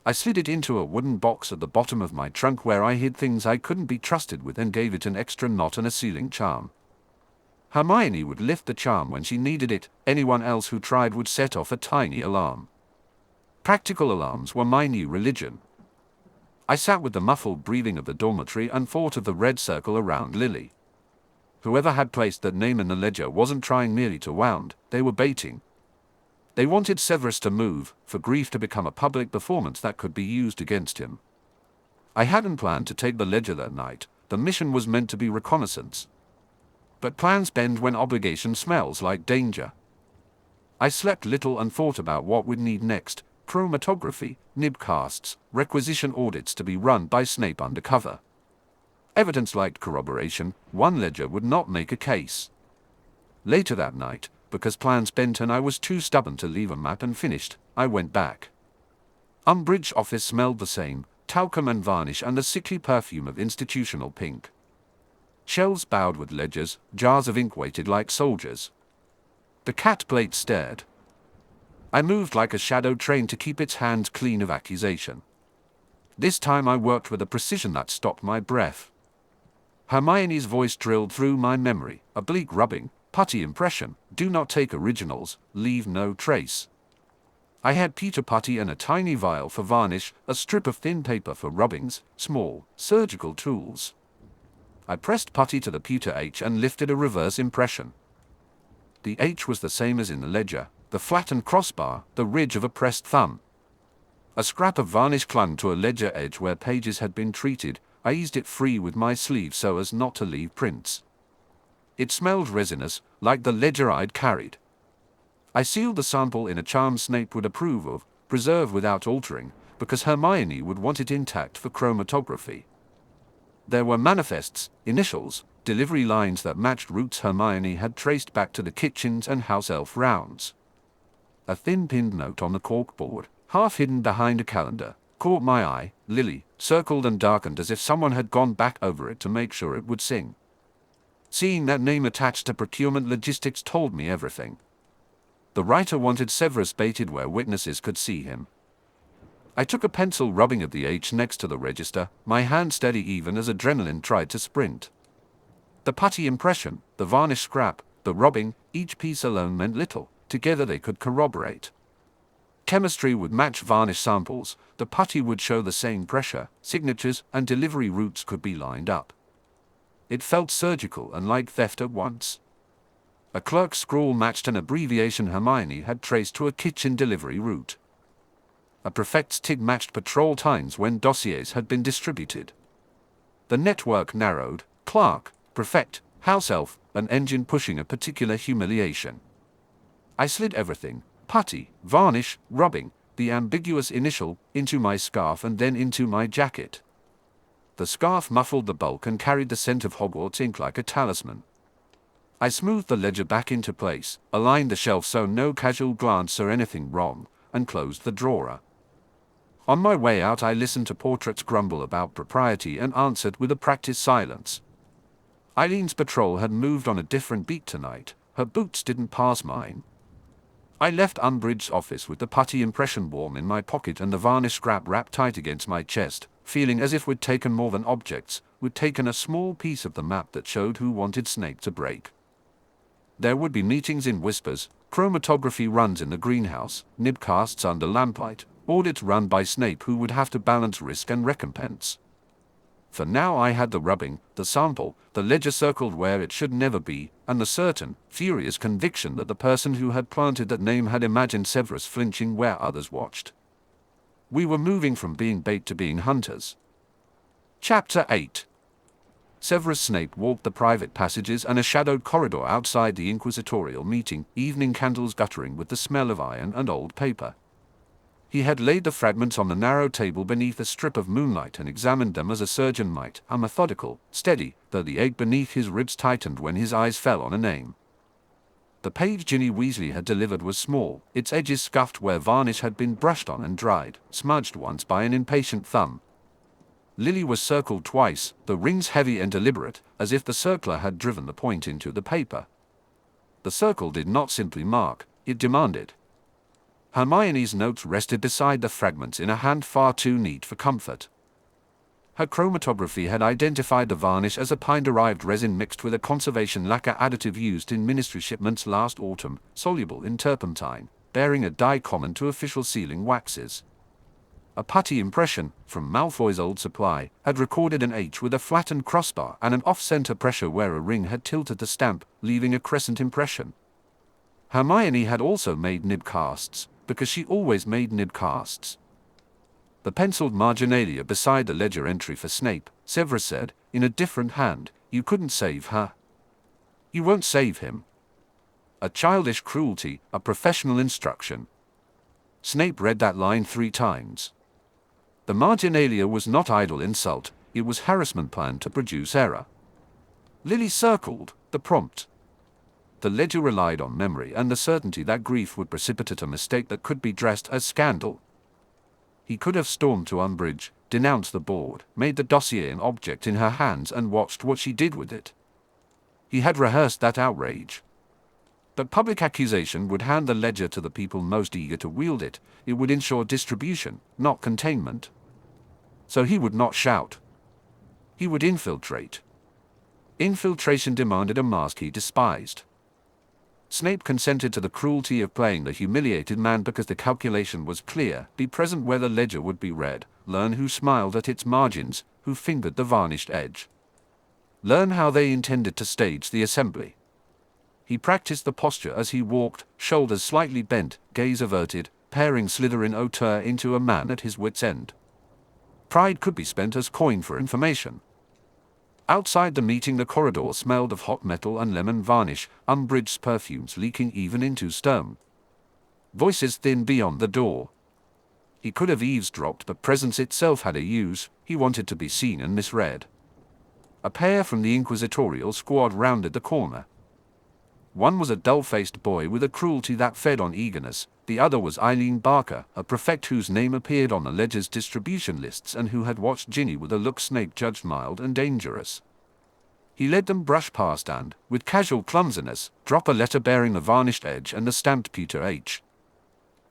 I slid it into a wooden box at the bottom of my trunk where I hid things I couldn't be trusted with and gave it an extra knot and a sealing charm. Hermione would lift the charm when she needed it, anyone else who tried would set off a tiny alarm. Practical alarms were my new religion. I sat with the muffled breathing of the dormitory and thought of the red circle around Lily. Whoever had placed that name in the ledger wasn't trying merely to wound, they were baiting. They wanted Severus to move, for grief to become a public performance that could be used against him. I hadn't planned to take the ledger that night, the mission was meant to be reconnaissance. But plans bend when obligation smells like danger. I slept little and thought about what we'd need next. Chromatography, nibcasts, requisition audits to be run by Snape undercover. Evidence-like corroboration, one ledger would not make a case. Later that night, because plans bent and I was too stubborn to leave a map unfinished, I went back. Umbridge office smelled the same, talcum and varnish and the sickly perfume of institutional pink. Shelves bowed with ledgers, jars of ink waited like soldiers. The cat plate stared. I moved like a shadow trained to keep its hands clean of accusation. This time I worked with a precision that stopped my breath. Hermione's voice drilled through my memory, a bleak rubbing, putty impression, do not take originals, leave no trace. I had Peter putty and a tiny vial for varnish, a strip of thin paper for rubbings, small, surgical tools. I pressed putty to the Peter H and lifted a reverse impression. The H was the same as in the ledger, the flattened crossbar, the ridge of a pressed thumb. A scrap of varnish clung to a ledger edge where pages had been treated. I eased it free with my sleeve so as not to leave prints. It smelled resinous, like the ledger I'd carried. I sealed the sample in a charm Snape would approve of, preserve without altering, because Hermione would want it intact for chromatography. There were manifests, initials, delivery lines that matched routes Hermione had traced back to the kitchens and house elf rounds. A thin pinned note on the corkboard, half hidden behind a calendar, caught my eye, Lily, circled and darkened as if someone had gone back over it to make sure it would sing. Seeing that name attached to procurement logistics told me everything. The writer wanted Severus baited where witnesses could see him. I took a pencil, rubbing at the H next to the register, my hand steady even as adrenaline tried to sprint. The putty impression, the varnish scrap, the rubbing, each piece alone meant little. Together they could corroborate. Chemistry would match varnish samples, the putty would show the same pressure, signatures and delivery routes could be lined up. It felt surgical and like theft at once. A clerk's scrawl matched an abbreviation Hermione had traced to a kitchen delivery route. A prefect's TIG matched patrol times when dossiers had been distributed. The network narrowed: clerk, prefect, house elf, an engine pushing a particular humiliation. I slid everything, putty, varnish, rubbing, the ambiguous initial, into my scarf and then into my jacket. The scarf muffled the bulk and carried the scent of Hogwarts ink like a talisman. I smoothed the ledger back into place, aligned the shelf so no casual glance saw anything wrong, and closed the drawer. On my way out I listened to portraits grumble about propriety and answered with a practiced silence. Eileen's patrol had moved on a different beat tonight, her boots didn't pass mine. I left Umbridge's office with the putty impression warm in my pocket and the varnish scrap wrapped tight against my chest, feeling as if we'd taken more than objects, we'd taken a small piece of the map that showed who wanted Snape to break. There would be meetings in whispers, chromatography runs in the greenhouse, nibcasts under lamplight, audits run by Snape who would have to balance risk and recompense. For now I had the rubbing, the sample, the ledger circled where it should never be, and the certain, furious conviction that the person who had planted that name had imagined Severus flinching where others watched. We were moving from being bait to being hunters. Chapter 8. Severus Snape walked the private passages and a shadowed corridor outside the inquisitorial meeting, evening candles guttering with the smell of iron and old paper. He had laid the fragments on the narrow table beneath a strip of moonlight and examined them as a surgeon might, methodical, steady, though the ache beneath his ribs tightened when his eyes fell on a name. The page Ginny Weasley had delivered was small, its edges scuffed where varnish had been brushed on and dried, smudged once by an impatient thumb. Lily was circled twice, the rings heavy and deliberate, as if the circler had driven the point into the paper. The circle did not simply mark, it demanded. Hermione's notes rested beside the fragments in a hand far too neat for comfort. Her chromatography had identified the varnish as a pine-derived resin mixed with a conservation lacquer additive used in ministry shipments last autumn, soluble in turpentine, bearing a dye common to official sealing waxes. A putty impression, from Malfoy's old supply, had recorded an H with a flattened crossbar and an off-center pressure where a ring had tilted the stamp, leaving a crescent impression. Hermione had also made nib casts, because she always made nib casts. The penciled marginalia beside the ledger entry for Snape, Severus said, in a different hand, "You couldn't save her. You won't save him." A childish cruelty, a professional instruction. Snape read that line 3 times. The marginalia was not idle insult, it was harassment planned to produce error. Lily circled the prompt. The ledger relied on memory and the certainty that grief would precipitate a mistake that could be dressed as scandal. He could have stormed to Umbridge, denounced the board, made the dossier an object in her hands and watched what she did with it. He had rehearsed that outrage. But public accusation would hand the ledger to the people most eager to wield it, it would ensure distribution, not containment. So he would not shout. He would infiltrate. Infiltration demanded a mask he despised. Snape consented to the cruelty of playing the humiliated man because the calculation was clear: be present where the ledger would be read, learn who smiled at its margins, who fingered the varnished edge. Learn how they intended to stage the assembly. He practiced the posture as he walked, shoulders slightly bent, gaze averted, paring Slytherin hauteur into a man at his wit's end. Pride could be spent as coin for information. Outside the meeting the corridor smelled of hot metal and lemon varnish, Umbridge's perfumes leaking even into stone. Voices thin beyond the door. He could have eavesdropped, but presence itself had a use, he wanted to be seen and misread. A pair from the inquisitorial squad rounded the corner. One was a dull-faced boy with a cruelty that fed on eagerness, the other was Eileen Barker, a prefect whose name appeared on the ledger's distribution lists and who had watched Ginny with a look Snape judged mild and dangerous. He let them brush past and, with casual clumsiness, drop a letter bearing the varnished edge and the stamped Peter H.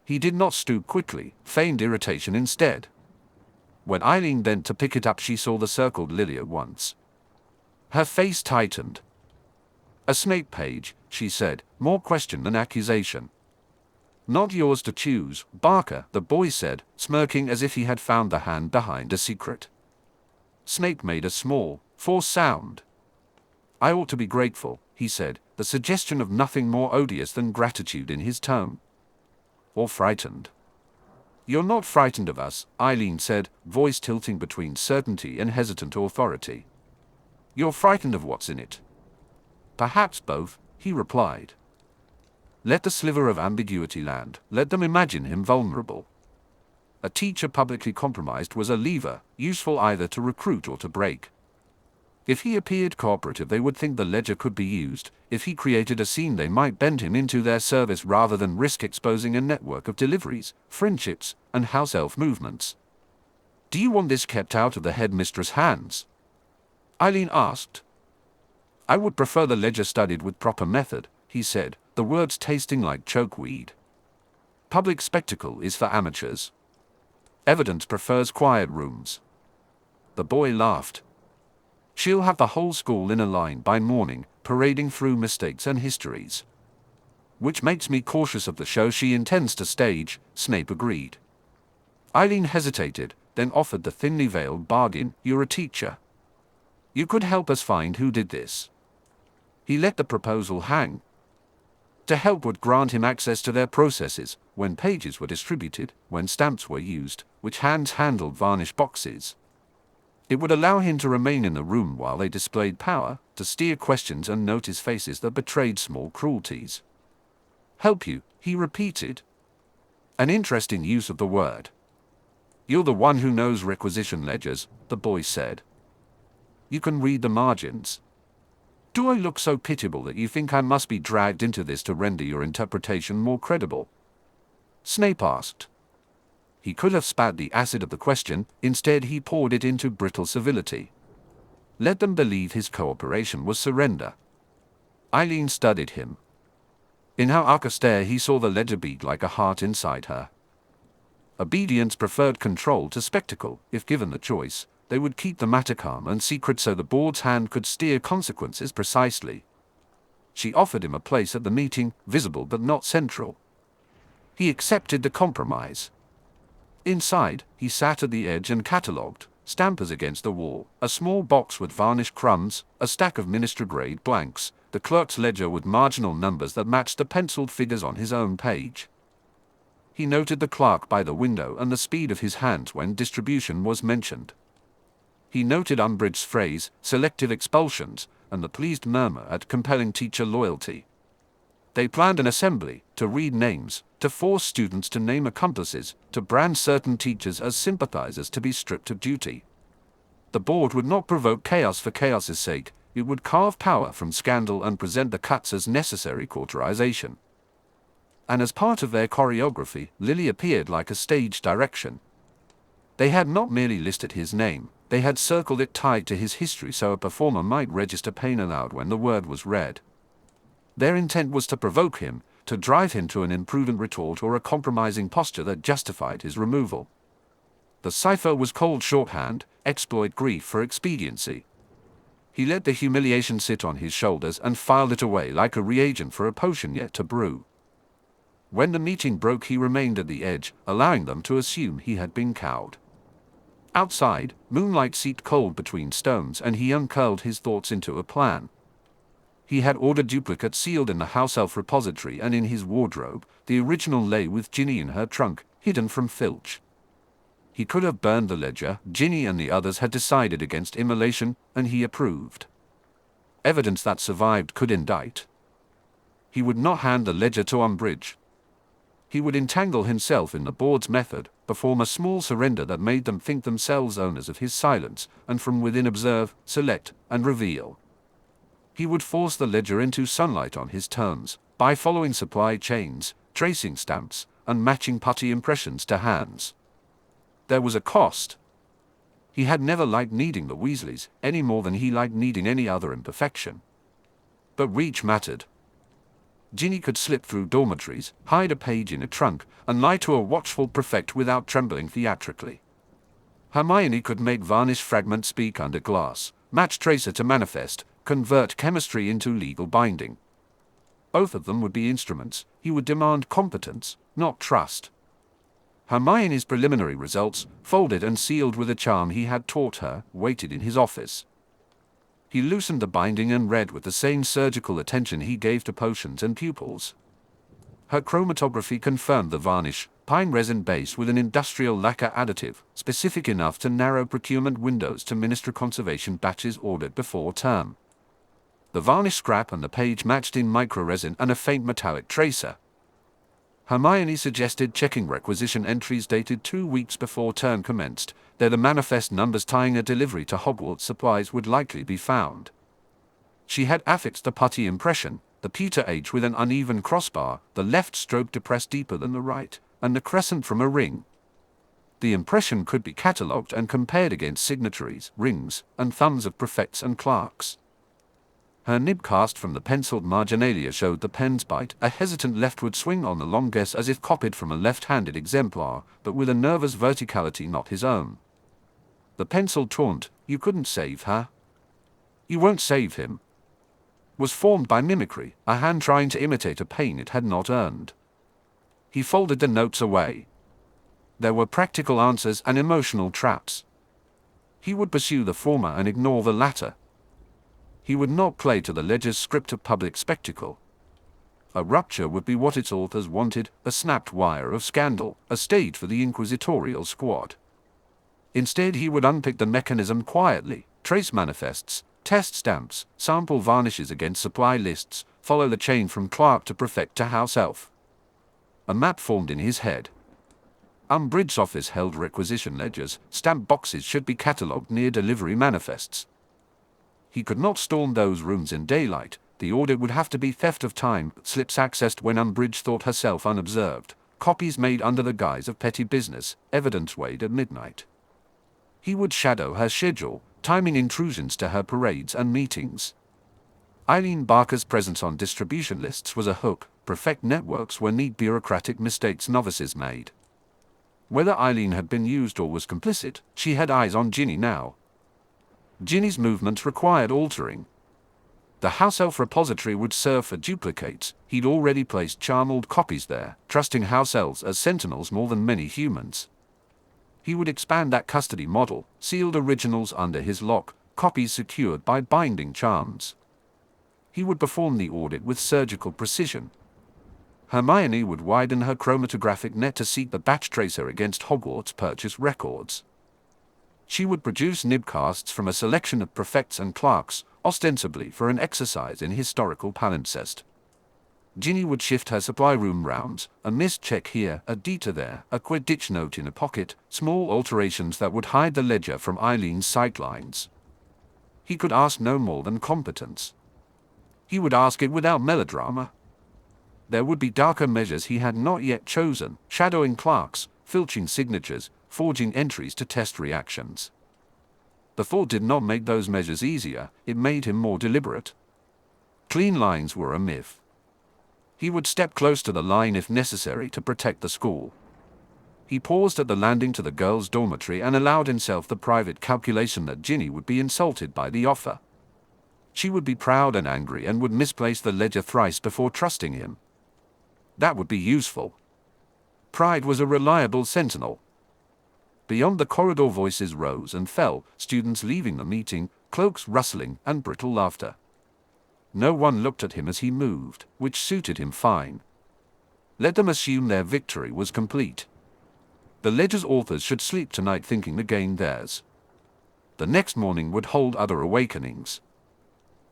He did not stoop quickly, feigned irritation instead. When Eileen bent to pick it up, she saw the circled Lily at once. Her face tightened. "A Snape page," she said, more question than accusation. "Not yours to choose, Barker," the boy said, smirking as if he had found the hand behind a secret. Snape made a small, forced sound. "I ought to be grateful," he said, the suggestion of nothing more odious than gratitude in his tone. "Or frightened." "You're not frightened of us," Eileen said, voice tilting between certainty and hesitant authority. "You're frightened of what's in it." "Perhaps both," he replied. Let the sliver of ambiguity land, let them imagine him vulnerable. A teacher publicly compromised was a lever, useful either to recruit or to break. If he appeared cooperative, they would think the ledger could be used. If he created a scene, they might bend him into their service rather than risk exposing a network of deliveries, friendships, and house elf movements. "Do you want this kept out of the headmistress' hands?" Eileen asked. "I would prefer the ledger studied with proper method," he said, the words tasting like chokeweed. "Public spectacle is for amateurs. Evidence prefers quiet rooms." The boy laughed. "She'll have the whole school in a line by morning, parading through mistakes and histories." "Which makes me cautious of the show she intends to stage," Snape agreed. Eileen hesitated, then offered the thinly veiled bargain, "You're a teacher. You could help us find who did this." He let the proposal hang. To help would grant him access to their processes, when pages were distributed, when stamps were used, which hands handled varnish boxes. It would allow him to remain in the room while they displayed power, to steer questions and notice faces that betrayed small cruelties. "Help you," he repeated. An interesting use of the word. "You're the one who knows requisition ledgers," the boy said. "You can read the margins. Do I look so pitiable that you think I must be dragged into this to render your interpretation more credible?" Snape asked. He could have spat the acid of the question, instead he poured it into brittle civility. Let them believe his cooperation was surrender. Eileen studied him. In her arch stare he saw the ledger beat like a heart inside her. Obedience preferred control to spectacle. If given the choice, they would keep the matter calm and secret so the board's hand could steer consequences precisely. She offered him a place at the meeting, visible but not central. He accepted the compromise. Inside, he sat at the edge and catalogued, stampers against the wall, a small box with varnished crumbs, a stack of minister-grade blanks, the clerk's ledger with marginal numbers that matched the penciled figures on his own page. He noted the clerk by the window and the speed of his hands when distribution was mentioned. He noted Umbridge's phrase, selective expulsions, and the pleased murmur at compelling teacher loyalty. They planned an assembly, to read names, to force students to name accomplices, to brand certain teachers as sympathizers to be stripped of duty. The board would not provoke chaos for chaos's sake, it would carve power from scandal and present the cuts as necessary cauterization. And as part of their choreography, Lily appeared like a stage direction. They had not merely listed his name, they had circled it tied to his history so a performer might register pain aloud when the word was read. Their intent was to provoke him, to drive him to an imprudent retort or a compromising posture that justified his removal. The cipher was cold shorthand, exploit grief for expediency. He let the humiliation sit on his shoulders and filed it away like a reagent for a potion yet to brew. When the meeting broke, he remained at the edge, allowing them to assume he had been cowed. Outside, moonlight seeped cold between stones and he uncurled his thoughts into a plan. He had ordered duplicates sealed in the house elf repository and in his wardrobe. The original lay with Ginny in her trunk, hidden from Filch. He could have burned the ledger. Ginny and the others had decided against immolation, and he approved. Evidence that survived could indict. He would not hand the ledger to Umbridge. He would entangle himself in the board's method, perform a small surrender that made them think themselves owners of his silence, and from within observe, select, and reveal. He would force the ledger into sunlight on his terms, by following supply chains, tracing stamps, and matching putty impressions to hands. There was a cost. He had never liked needing the Weasleys, any more than he liked needing any other imperfection. But reach mattered. Ginny could slip through dormitories, hide a page in a trunk, and lie to a watchful prefect without trembling theatrically. Hermione could make varnish fragments speak under glass, match tracer to manifest, convert chemistry into legal binding. Both of them would be instruments. He would demand competence, not trust. Hermione's preliminary results, folded and sealed with a charm he had taught her, waited in his office. He loosened the binding and read with the same surgical attention he gave to potions and pupils. Her chromatography confirmed the varnish, pine resin base with an industrial lacquer additive, specific enough to narrow procurement windows to minister conservation batches ordered before term. The varnish scrap and the page matched in microresin and a faint metallic tracer. Hermione suggested checking requisition entries dated 2 weeks before term commenced. There the manifest numbers tying a delivery to Hogwarts supplies would likely be found. She had affixed the putty impression, the pewter H with an uneven crossbar, the left stroke depressed deeper than the right, and the crescent from a ring. The impression could be catalogued and compared against signatories, rings, and thumbs of prefects and clerks. Her nib cast from the penciled marginalia showed the pen's bite, a hesitant leftward swing on the long guess as if copied from a left-handed exemplar, but with a nervous verticality not his own. The penciled taunt, "You couldn't save her. You won't save him," was formed by mimicry, a hand trying to imitate a pain it had not earned. He folded the notes away. There were practical answers and emotional traps. He would pursue the former and ignore the latter. He would not play to the ledger's script of public spectacle. A rupture would be what its authors wanted, a snapped wire of scandal, a stage for the inquisitorial squad. Instead he would unpick the mechanism quietly, trace manifests, test stamps, sample varnishes against supply lists, follow the chain from clerk to prefect to house elf. A map formed in his head. Umbridge's office held requisition ledgers, stamp boxes should be catalogued near delivery manifests. He could not storm those rooms in daylight. The order would have to be theft of time, slips accessed when Umbridge thought herself unobserved, copies made under the guise of petty business, evidence weighed at midnight. He would shadow her schedule, timing intrusions to her parades and meetings. Eileen Barker's presence on distribution lists was a hook. Prefect networks were neat bureaucratic mistakes novices made. Whether Eileen had been used or was complicit, she had eyes on Ginny now. Ginny's movements required altering. The house elf repository would serve for duplicates. He'd already placed charmed copies there, trusting house elves as sentinels more than many humans. He would expand that custody model, sealed originals under his lock, copies secured by binding charms. He would perform the audit with surgical precision. Hermione would widen her chromatographic net to seek the batch tracer against Hogwarts purchase records. She would produce nibcasts from a selection of prefects and clerks, ostensibly for an exercise in historical palimpsest. Ginny would shift her supply room rounds, a missed check here, a detour there, a Quidditch note in a pocket, small alterations that would hide the ledger from Eileen's sightlines. He could ask no more than competence. He would ask it without melodrama. There would be darker measures he had not yet chosen, shadowing clerks, filching signatures, forging entries to test reactions. The thought did not make those measures easier, it made him more deliberate. Clean lines were a myth. He would step close to the line if necessary to protect the school. He paused at the landing to the girls' dormitory and allowed himself the private calculation that Ginny would be insulted by the offer. She would be proud and angry and would misplace the ledger thrice before trusting him. That would be useful. Pride was a reliable sentinel. Beyond the corridor voices rose and fell, students leaving the meeting, cloaks rustling and brittle laughter. No one looked at him as he moved, which suited him fine. Let them assume their victory was complete. The ledger's authors should sleep tonight thinking the game theirs. The next morning would hold other awakenings.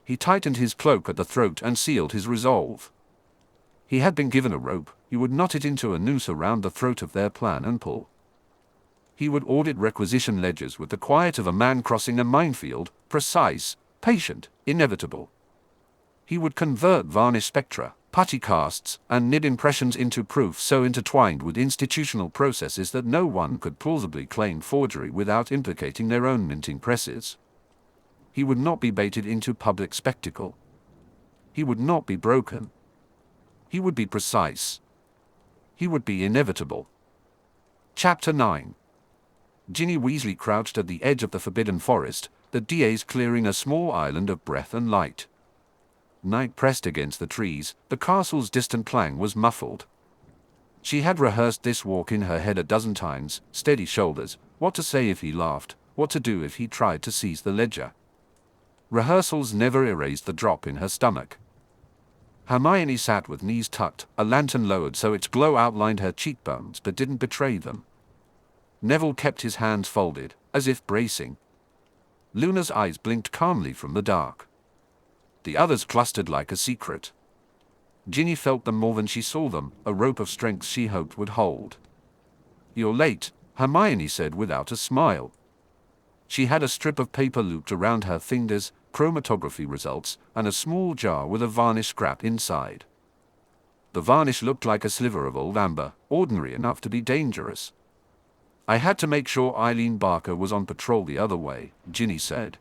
He tightened his cloak at the throat and sealed his resolve. He had been given a rope. He would knot it into a noose around the throat of their plan and pull. He would audit requisition ledgers with the quiet of a man crossing a minefield, precise, patient, inevitable. He would convert varnish spectra, putty casts, and nib impressions into proof so intertwined with institutional processes that no one could plausibly claim forgery without implicating their own minting presses. He would not be baited into public spectacle. He would not be broken. He would be precise. He would be inevitable. Chapter 9. Ginny Weasley crouched at the edge of the Forbidden Forest, the DAs clearing a small island of breath and light. Night pressed against the trees, the castle's distant clang was muffled. She had rehearsed this walk in her head a dozen times, steady shoulders, what to say if he laughed, what to do if he tried to seize the ledger. Rehearsals never erased the drop in her stomach. Hermione sat with knees tucked, a lantern lowered so its glow outlined her cheekbones but didn't betray them. Neville kept his hands folded, as if bracing. Luna's eyes blinked calmly from the dark. The others clustered like a secret. Ginny felt them more than she saw them, a rope of strength she hoped would hold. "You're late," Hermione said without a smile. She had a strip of paper looped around her fingers, chromatography results, and a small jar with a varnish scrap inside. The varnish looked like a sliver of old amber, ordinary enough to be dangerous. "I had to make sure Eileen Barker was on patrol the other way," Ginny said.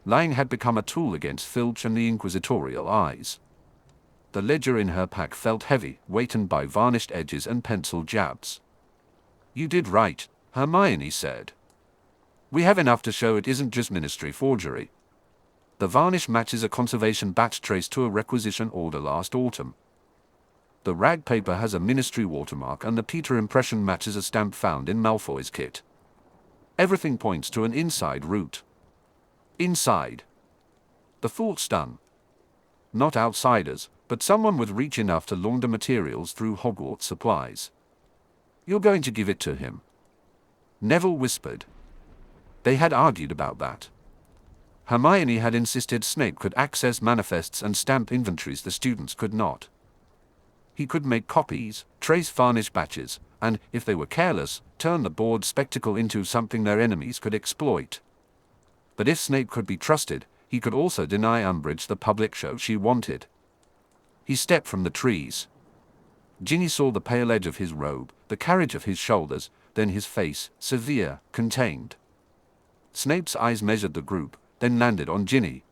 Lying had become a tool against Filch and the inquisitorial eyes. The ledger in her pack felt heavy, weighted by varnished edges and pencil jabs. "You did right," Hermione said. "We have enough to show it isn't just ministry forgery. The varnish matches a conservation batch traced to a requisition order last autumn. The rag paper has a ministry watermark and the Peter impression matches a stamp found in Malfoy's kit. Everything points to an inside route." Inside. The thought's done. Not outsiders, but someone with reach enough to launder materials through Hogwarts supplies. "You're going to give it to him?" Neville whispered. They had argued about that. Hermione had insisted Snape could access manifests and stamp inventories the students could not. He could make copies, trace varnish batches, and, if they were careless, turn the board spectacle into something their enemies could exploit. But if Snape could be trusted, he could also deny Umbridge the public show she wanted. He stepped from the trees. Ginny saw the pale edge of his robe, the carriage of his shoulders, then his face, severe, contained. Snape's eyes measured the group, then landed on Ginny.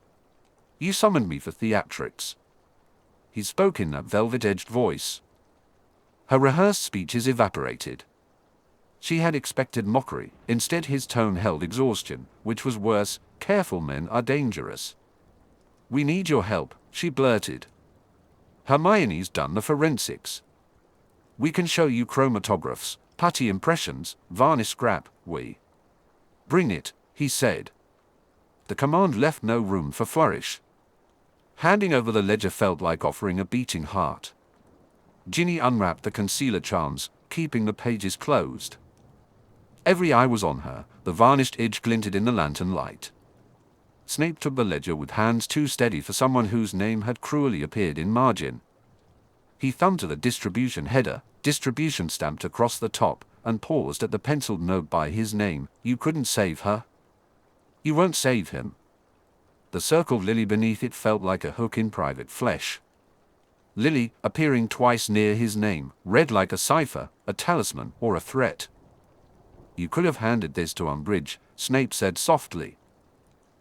"You summoned me for theatrics." He spoke in that velvet-edged voice. Her rehearsed speeches evaporated. She had expected mockery, instead his tone held exhaustion, which was worse. "Careful men are dangerous." "We need your help," she blurted. "Hermione's done the forensics. We can show you chromatographs, putty impressions, varnish scrap, we." "Bring it," he said. The command left no room for flourish. Handing over the ledger felt like offering a beating heart. Ginny unwrapped the concealer charms, keeping the pages closed. Every eye was on her, the varnished edge glinted in the lantern light. Snape took the ledger with hands too steady for someone whose name had cruelly appeared in margin. He thumbed to the distribution header, distribution stamped across the top, and paused at the penciled note by his name. "You couldn't save her. You won't save him." The circled lily beneath it felt like a hook in private flesh. Lily, appearing twice near his name, read like a cipher, a talisman, or a threat. "You could have handed this to Umbridge," Snape said softly.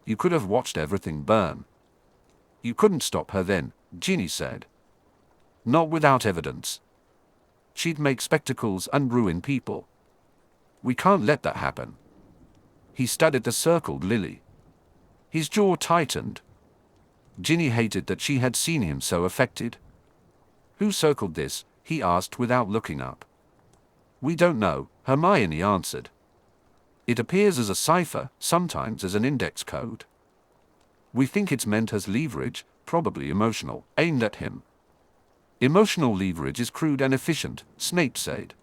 "You could have watched everything burn." "You couldn't stop her then," Ginny said. "Not without evidence. She'd make spectacles and ruin people. We can't let that happen." He studied the circled lily. His jaw tightened. Ginny hated that she had seen him so affected. "Who circled this?" he asked without looking up. "We don't know," Hermione answered. "It appears as a cipher, sometimes as an index code. We think it's meant as leverage, probably emotional, aimed at him." "Emotional leverage is crude and efficient," Snape said.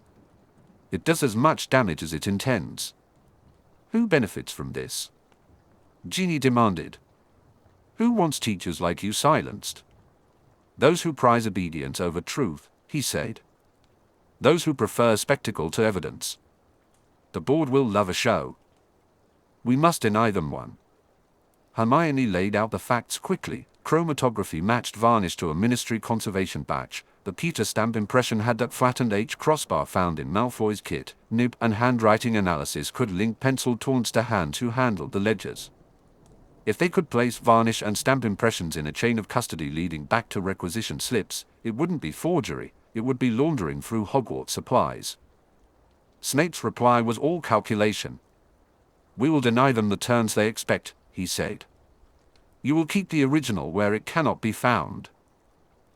"It does as much damage as it intends." "Who benefits from this?" Ginny demanded. "Who wants teachers like you silenced?" "Those who prize obedience over truth," he said. "Those who prefer spectacle to evidence. The board will love a show. We must deny them one." Hermione laid out the facts quickly, chromatography matched varnish to a Ministry conservation batch. The Peter stamp impression had that flattened H crossbar found in Malfoy's kit. Nib and handwriting analysis could link pencil taunts to hands who handled the ledgers. If they could place varnish and stamp impressions in a chain of custody leading back to requisition slips, it wouldn't be forgery, it would be laundering through Hogwarts supplies. Snape's reply was all calculation. "We will deny them the turns they expect," he said. "You will keep the original where it cannot be found.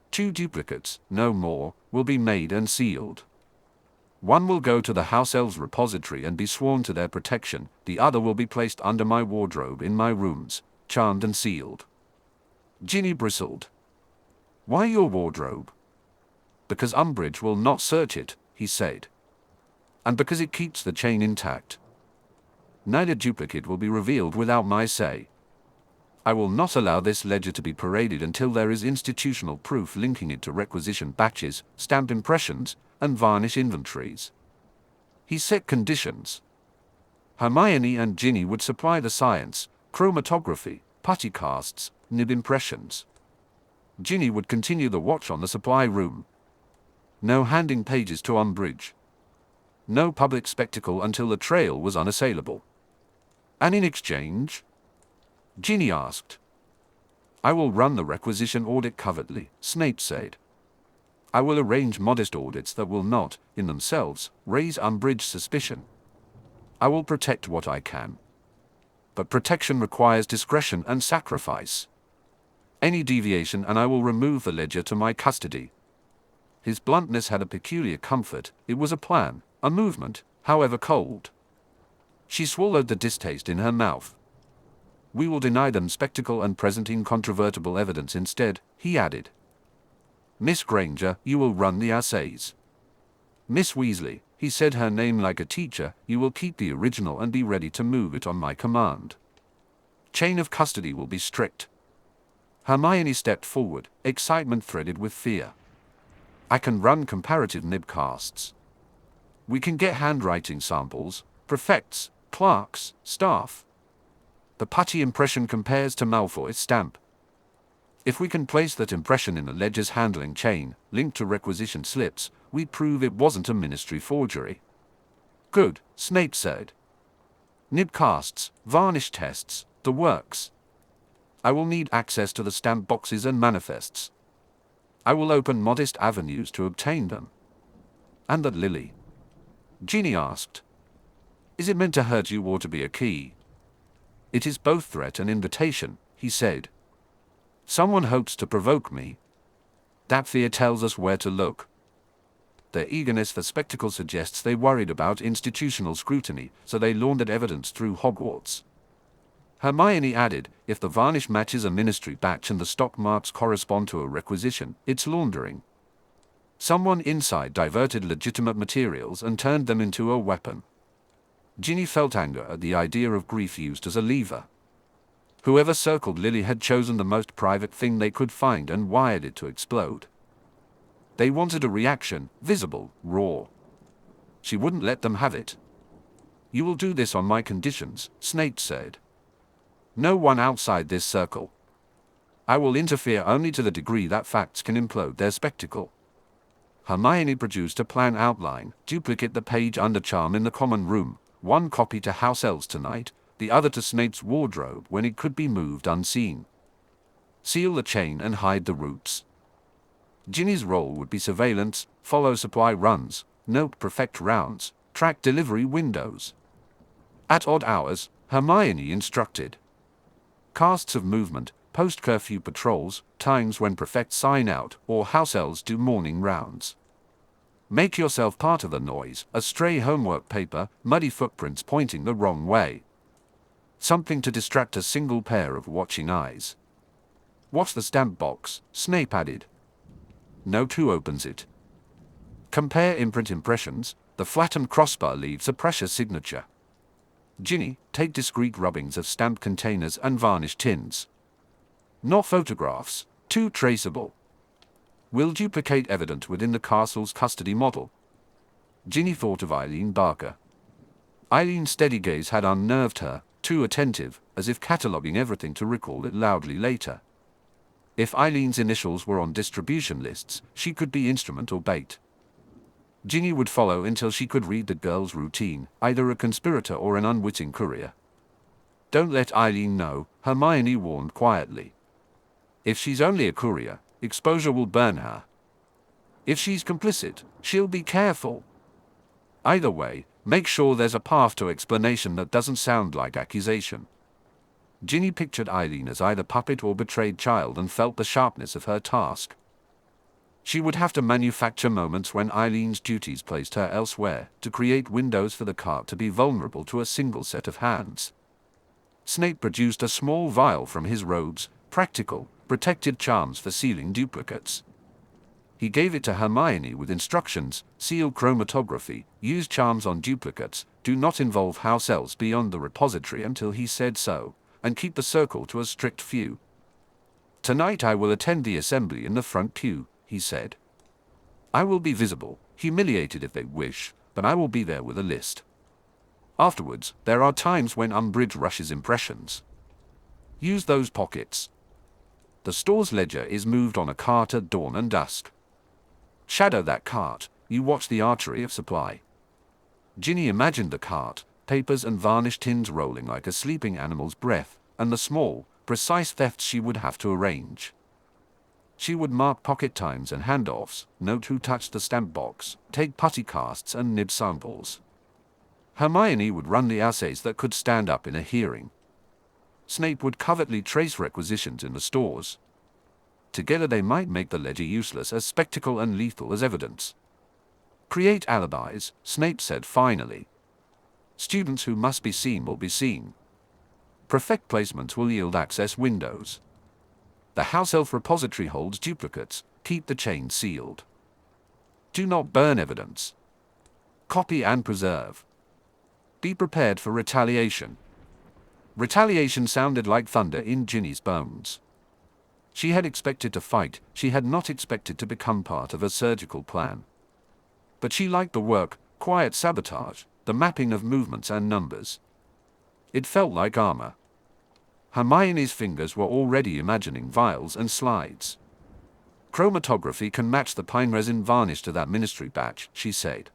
2 duplicates, no more, will be made and sealed. One will go to the House Elves repository and be sworn to their protection, the other will be placed under my wardrobe in my rooms, charmed and sealed." Ginny bristled. "Why your wardrobe?" "Because Umbridge will not search it," he said. "And because it keeps the chain intact. Neither duplicate will be revealed without my say. I will not allow this ledger to be paraded until there is institutional proof linking it to requisition batches, stamp impressions, and varnish inventories." He set conditions. Hermione and Ginny would supply the science, chromatography, putty casts, nib impressions. Ginny would continue the watch on the supply room. No handing pages to Umbridge. No public spectacle until the trail was unassailable. "And in exchange?" Ginny asked. "I will run the requisition audit covertly," Snape said. "I will arrange modest audits that will not, in themselves, raise Umbridge suspicion. I will protect what I can. But protection requires discretion and sacrifice. Any deviation and I will remove the ledger to my custody." His bluntness had a peculiar comfort. It was a plan, a movement, however cold. She swallowed the distaste in her mouth. "We will deny them spectacle and present incontrovertible evidence instead," he added. "Miss Granger, you will run the assays. Miss Weasley," he said her name like a teacher, "you will keep the original and be ready to move it on my command. Chain of custody will be strict." Hermione stepped forward, excitement threaded with fear. "I can run comparative nib casts. We can get handwriting samples, prefects, clerks, staff. The putty impression compares to Malfoy's stamp. If we can place that impression in the ledger's handling chain, linked to requisition slips, we prove it wasn't a Ministry forgery." "Good," Snape said. "Nib casts, varnish tests, the works. I will need access to the stamp boxes and manifests. I will open modest avenues to obtain them." "And that Lily?" Ginny asked. "Is it meant to hurt you or to be a key?" "It is both threat and invitation," he said. "Someone hopes to provoke me. That fear tells us where to look." Their eagerness for spectacle suggests they worried about institutional scrutiny, so they laundered evidence through Hogwarts. Hermione added, "If the varnish matches a Ministry batch and the stock marks correspond to a requisition, it's laundering. Someone inside diverted legitimate materials and turned them into a weapon." Ginny felt anger at the idea of grief used as a lever. Whoever circled Lily had chosen the most private thing they could find and wired it to explode. They wanted a reaction, visible, raw. She wouldn't let them have it. "You will do this on my conditions," Snape said. "No one outside this circle. I will interfere only to the degree that facts can implode their spectacle." Hermione produced a plan outline. "Duplicate the page under charm in the common room. One copy to House Elves tonight, the other to Snape's wardrobe when it could be moved unseen. Seal the chain and hide the roots." Ginny's role would be surveillance, follow supply runs, note prefect rounds, track delivery windows. At odd hours, Hermione instructed. Casts of movement, post-curfew patrols, times when prefects sign out, or house elves do morning rounds. Make yourself part of the noise, a stray homework paper, muddy footprints pointing the wrong way. Something to distract a single pair of watching eyes. "Watch the stamp box," Snape added. "No two opens it. Compare imprint impressions, the flattened crossbar leaves a precious signature. Ginny, take discreet rubbings of stamp containers and varnish tins. Not photographs, too traceable. Will duplicate evident within the castle's custody model." Ginny thought of Eileen Barker. Eileen's steady gaze had unnerved her, too attentive, as if cataloguing everything to recall it loudly later. If Eileen's initials were on distribution lists, she could be instrument or bait. Ginny would follow until she could read the girl's routine, either a conspirator or an unwitting courier. Don't let Eileen know, Hermione warned quietly. If she's only a courier, exposure will burn her. If she's complicit, she'll be careful. Either way, make sure there's a path to explanation that doesn't sound like accusation. Ginny pictured Eileen as either puppet or betrayed child and felt the sharpness of her task. She would have to manufacture moments when Eileen's duties placed her elsewhere, to create windows for the cart to be vulnerable to a single set of hands. Snape produced a small vial from his robes, practical, protected charms for sealing duplicates. He gave it to Hermione with instructions: seal chromatography, use charms on duplicates, do not involve house elves beyond the repository until he said so, and keep the circle to a strict few. Tonight I will attend the assembly in the front pew, he said. I will be visible, humiliated if they wish, but I will be there with a list. Afterwards, there are times when Umbridge rushes impressions. Use those pockets. The store's ledger is moved on a cart at dawn and dusk. Shadow that cart, you watch the archery of supply. Ginny imagined the cart, papers and varnished tins rolling like a sleeping animal's breath, and the small, precise thefts she would have to arrange. She would mark pocket times and handoffs, note who touched the stamp box, take putty casts and nib samples. Hermione would run the assays that could stand up in a hearing. Snape would covertly trace requisitions in the stores. Together they might make the ledger useless as spectacle and lethal as evidence. Create alibis, Snape said finally. Students who must be seen will be seen. Perfect placements will yield access windows. The house elf repository holds duplicates, keep the chain sealed. Do not burn evidence. Copy and preserve. Be prepared for retaliation. Retaliation sounded like thunder in Ginny's bones. She had expected to fight, she had not expected to become part of a surgical plan. But she liked the work, quiet sabotage, the mapping of movements and numbers. It felt like armor. Hermione's fingers were already imagining vials and slides. Chromatography can match the pine resin varnish to that ministry batch, she said.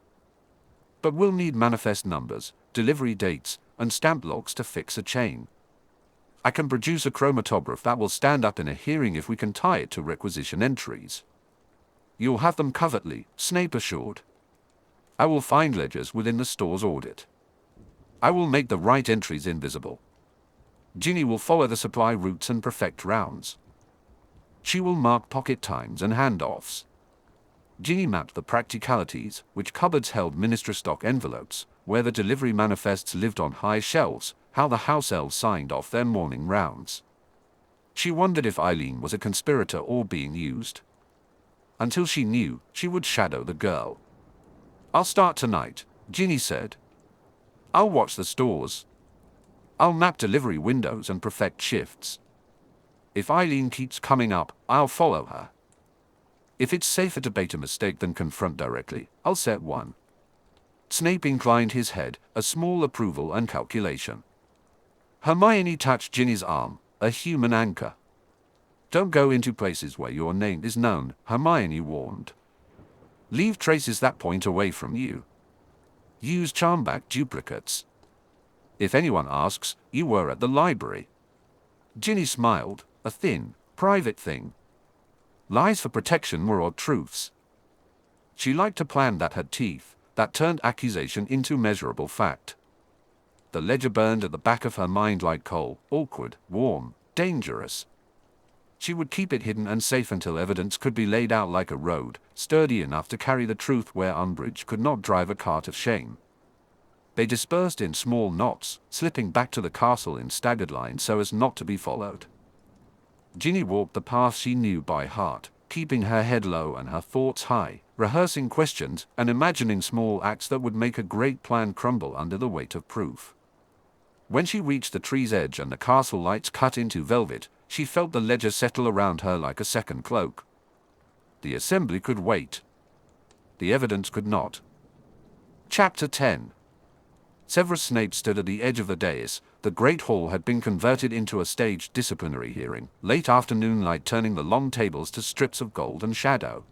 But we'll need manifest numbers, delivery dates, and stamp logs to fix a chain. I can produce a chromatograph that will stand up in a hearing if we can tie it to requisition entries. You'll have them covertly, Snape assured. I will find ledgers within the store's audit. I will make the right entries invisible. Ginny will follow the supply routes and perfect rounds. She will mark pocket times and handoffs. Ginny mapped the practicalities, which cupboards held ministry stock envelopes, where the delivery manifests lived on high shelves, how the house elves signed off their morning rounds. She wondered if Eileen was a conspirator or being used. Until she knew, she would shadow the girl. I'll start tonight, Ginny said. I'll watch the stores. I'll map delivery windows and perfect shifts. If Eileen keeps coming up, I'll follow her. If it's safer to bait a mistake than confront directly, I'll set one. Snape inclined his head, a small approval and calculation. Hermione touched Ginny's arm, a human anchor. Don't go into places where your name is known, Hermione warned. Leave traces that point away from you. Use charm-back duplicates. If anyone asks, you were at the library. Ginny smiled, a thin, private thing. Lies for protection were odd truths. She liked a plan that had teeth, that turned accusation into measurable fact. The ledger burned at the back of her mind like coal, awkward, warm, dangerous. She would keep it hidden and safe until evidence could be laid out like a road, sturdy enough to carry the truth where Umbridge could not drive a cart of shame. They dispersed in small knots, slipping back to the castle in staggered lines so as not to be followed. Ginny walked the path she knew by heart, keeping her head low and her thoughts high, rehearsing questions and imagining small acts that would make a great plan crumble under the weight of proof. When she reached the tree's edge and the castle lights cut into velvet, she felt the ledger settle around her like a second cloak. The assembly could wait. The evidence could not. Chapter 10. Severus Snape stood at the edge of the dais, The Great Hall had been converted into a staged disciplinary hearing, late afternoon light turning the long tables to strips of gold and shadow.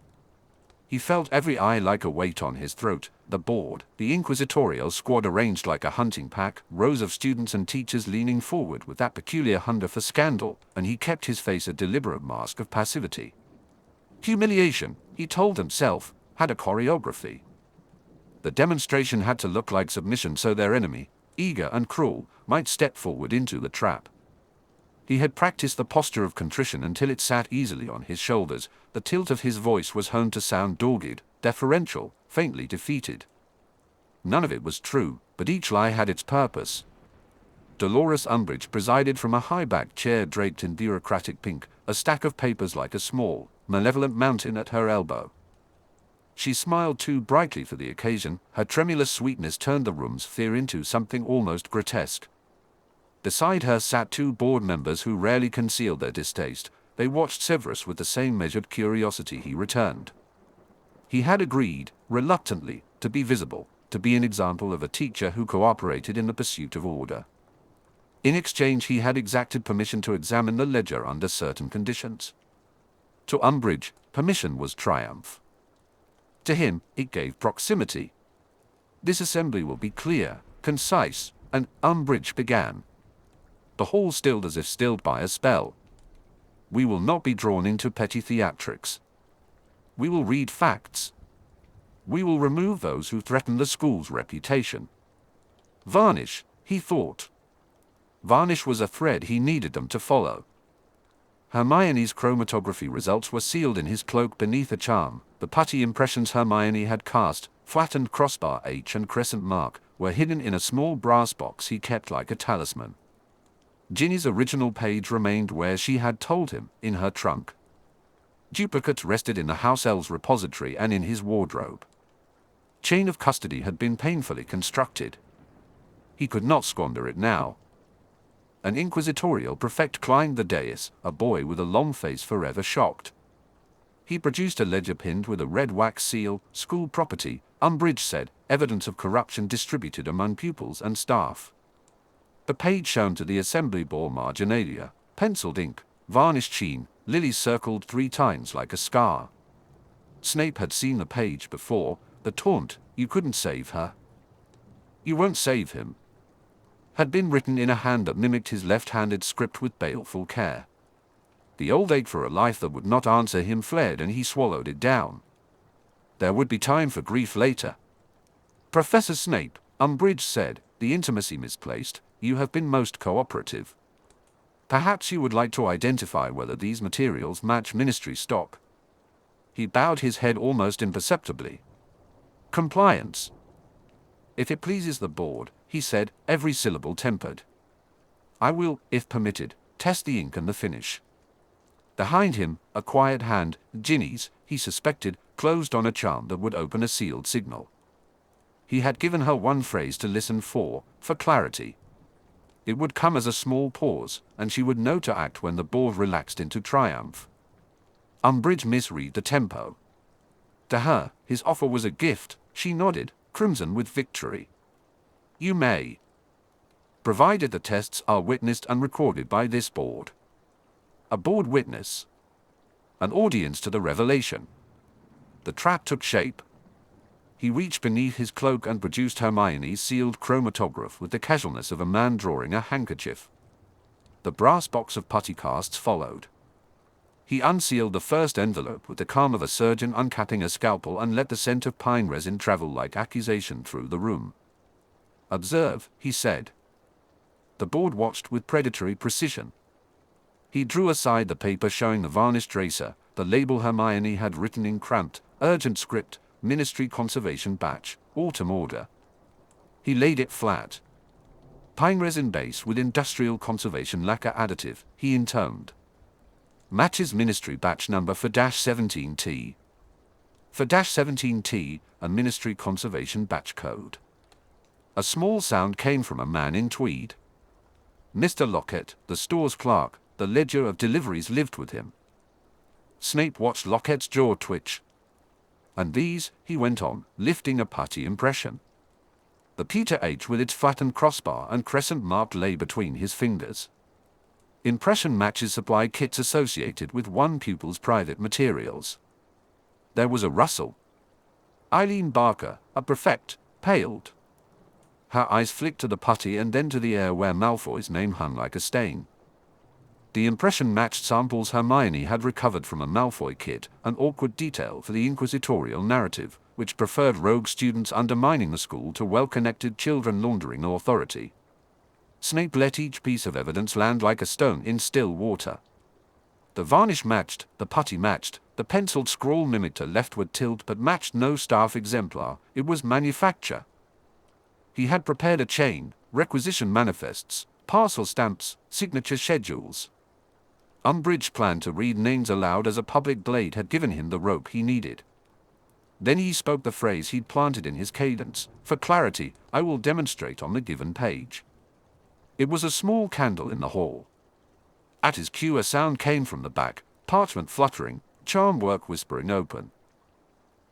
He felt every eye like a weight on his throat. The board, the inquisitorial squad arranged like a hunting pack, rows of students and teachers leaning forward with that peculiar hunger for scandal, and he kept his face a deliberate mask of passivity. Humiliation, he told himself, had a choreography. The demonstration had to look like submission so their enemy, eager and cruel, might step forward into the trap. He had practiced the posture of contrition until it sat easily on his shoulders. The tilt of his voice was honed to sound dogged, deferential, faintly defeated. None of it was true, but each lie had its purpose. Dolores Umbridge presided from a high-backed chair draped in bureaucratic pink, a stack of papers like a small, malevolent mountain at her elbow. She smiled too brightly for the occasion. Her tremulous sweetness turned the room's fear into something almost grotesque. Beside her sat two board members who rarely concealed their distaste. They watched Severus with the same measured curiosity he returned. He had agreed, reluctantly, to be visible, to be an example of a teacher who cooperated in the pursuit of order. In exchange he had exacted permission to examine the ledger under certain conditions. To Umbridge, permission was triumph. To him, it gave proximity. This assembly will be clear, concise, and Umbridge began. The hall stilled as if stilled by a spell. We will not be drawn into petty theatrics. We will read facts. We will remove those who threaten the school's reputation. Varnish, he thought. Varnish was a thread he needed them to follow. Hermione's chromatography results were sealed in his cloak beneath a charm. The putty impressions Hermione had cast, flattened crossbar H and crescent mark, were hidden in a small brass box he kept like a talisman. Ginny's original page remained where she had told him, in her trunk. Duplicates rested in the house elf's repository and in his wardrobe. Chain of custody had been painfully constructed. He could not squander it now. An inquisitorial prefect climbed the dais, a boy with a long face forever shocked. He produced a ledger pinned with a red wax seal. School property, Umbridge said, evidence of corruption distributed among pupils and staff. The page shown to the assembly bore marginalia, penciled ink, varnished sheen, lilies circled 3 times like a scar. Snape had seen the page before, the taunt, "You couldn't save her. You won't save him," had been written in a hand that mimicked his left-handed script with baleful care. The old ache for a life that would not answer him fled and he swallowed it down. There would be time for grief later. "Professor Snape," Umbridge said, the intimacy misplaced, "you have been most cooperative. Perhaps you would like to identify whether these materials match ministry stock." He bowed his head almost imperceptibly. "Compliance." "If it pleases the board," he said, every syllable tempered. "I will, if permitted, test the ink and the finish." Behind him, a quiet hand, Ginny's, he suspected, closed on a charm that would open a sealed signal. He had given her one phrase to listen for clarity. It would come as a small pause, and she would know to act when the board relaxed into triumph. Umbridge misread the tempo. To her, his offer was a gift. She nodded, crimson with victory. "You may. Provided the tests are witnessed and recorded by this board." A board witness. An audience to the revelation. The trap took shape. He reached beneath his cloak and produced Hermione's sealed chromatograph with the casualness of a man drawing a handkerchief. The brass box of putty casts followed. He unsealed the first envelope with the calm of a surgeon uncapping a scalpel and let the scent of pine resin travel like accusation through the room. "Observe," he said. The board watched with predatory precision. He drew aside the paper showing the varnished tracer, the label Hermione had written in cramped, urgent script, Ministry Conservation Batch, Autumn Order. He laid it flat. "Pine resin base with industrial conservation lacquer additive," he intoned. "Matches Ministry Batch number for -17T. For -17T, a Ministry Conservation Batch code." A small sound came from a man in tweed. Mr. Lockett, the store's clerk, the ledger of deliveries, lived with him. Snape watched Lockett's jaw twitch. "And these," he went on, lifting a putty impression. The pewter H with its flattened crossbar and crescent mark lay between his fingers. Impression matches supply kits associated with one pupil's private materials. There was a rustle. Eileen Barker, a prefect, paled. Her eyes flicked to the putty and then to the air where Malfoy's name hung like a stain. The impression matched samples Hermione had recovered from a Malfoy kit, an awkward detail for the inquisitorial narrative, which preferred rogue students undermining the school to well-connected children laundering authority. Snape let each piece of evidence land like a stone in still water. The varnish matched, the putty matched, the penciled scrawl mimicked a leftward tilt but matched no staff exemplar. It was manufacture. He had prepared a chain, requisition manifests, parcel stamps, signature schedules. Umbridge planned to read names aloud as a public blade had given him the rope he needed. Then he spoke the phrase he'd planted in his cadence. For clarity, I will demonstrate on the given page. It was a small candle in the hall. At his cue a sound came from the back, parchment fluttering, charm work whispering open.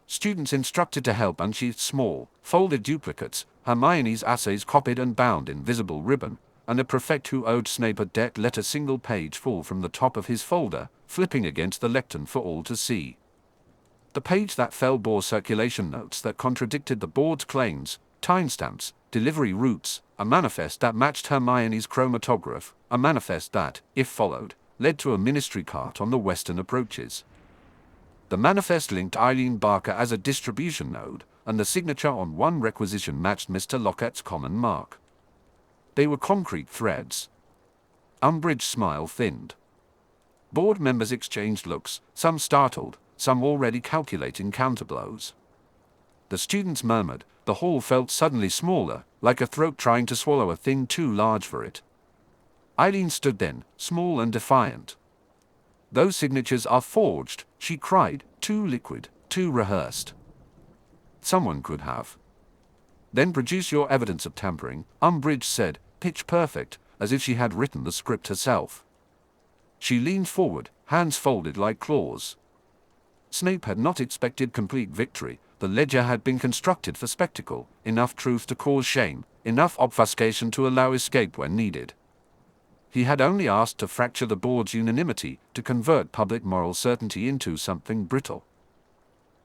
Students instructed to help unsheathed small, folded duplicates, Hermione's essays copied and bound in visible ribbon, and a prefect who owed Snape a debt let a single page fall from the top of his folder, flipping against the lectern for all to see. The page that fell bore circulation notes that contradicted the board's claims, timestamps, delivery routes, a manifest that matched Hermione's chromatograph, a manifest that, if followed, led to a ministry cart on the western approaches. The manifest linked Eileen Barker as a distribution node, and the signature on one requisition matched Mr. Locket's common mark. They were concrete threads. Umbridge's smile thinned. Board members exchanged looks, some startled, some already calculating counterblows. The students murmured. The hall felt suddenly smaller, like a throat trying to swallow a thing too large for it. Eileen stood then, small and defiant. Those signatures are forged, she cried, too liquid, too rehearsed. Someone could have. Then produce your evidence of tampering, Umbridge said, pitch perfect, as if she had written the script herself. She leaned forward, hands folded like claws. Snape had not expected complete victory. The ledger had been constructed for spectacle, enough truth to cause shame, enough obfuscation to allow escape when needed. He had only asked to fracture the board's unanimity, to convert public moral certainty into something brittle.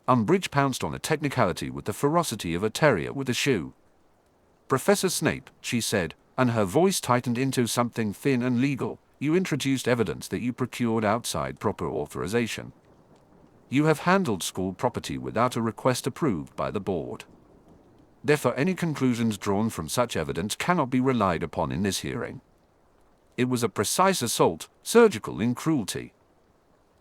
Umbridge pounced on a technicality with the ferocity of a terrier with a shoe. Professor Snape, she said, and her voice tightened into something thin and legal, you introduced evidence that you procured outside proper authorization. You have handled school property without a request approved by the board. Therefore any conclusions drawn from such evidence cannot be relied upon in this hearing. It was a precise assault, surgical in cruelty.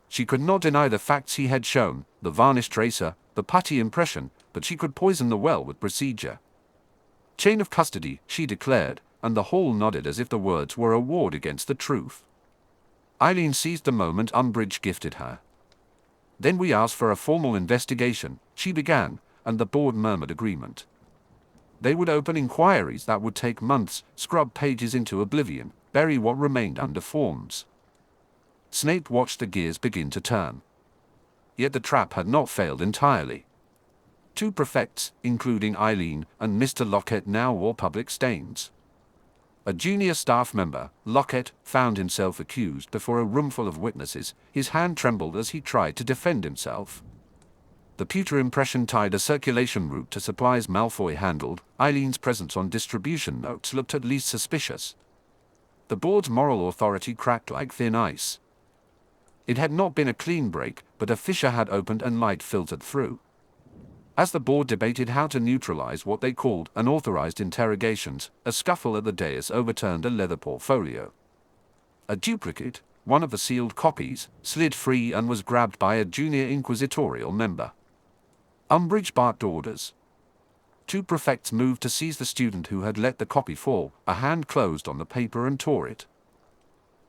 She could not deny the facts he had shown, the varnish tracer, the putty impression, but she could poison the well with procedure. Chain of custody, she declared, and the hall nodded as if the words were a ward against the truth. Eileen seized the moment Umbridge gifted her. Then we asked for a formal investigation, she began, and the board murmured agreement. They would open inquiries that would take months, scrub pages into oblivion, bury what remained under forms. Snape watched the gears begin to turn. Yet the trap had not failed entirely. 2 prefects, including Eileen and Mr. Locket, now wore public stains. A junior staff member, Locket, found himself accused before a roomful of witnesses. His hand trembled as he tried to defend himself. The pewter impression tied a circulation route to supplies Malfoy handled. Eileen's presence on distribution notes looked at least suspicious. The board's moral authority cracked like thin ice. It had not been a clean break, but a fissure had opened and light filtered through. As the board debated how to neutralize what they called unauthorized interrogations, a scuffle at the dais overturned a leather portfolio. A duplicate, one of the sealed copies, slid free and was grabbed by a junior inquisitorial member. Umbridge barked orders. 2 prefects moved to seize the student who had let the copy fall. A hand closed on the paper and tore it.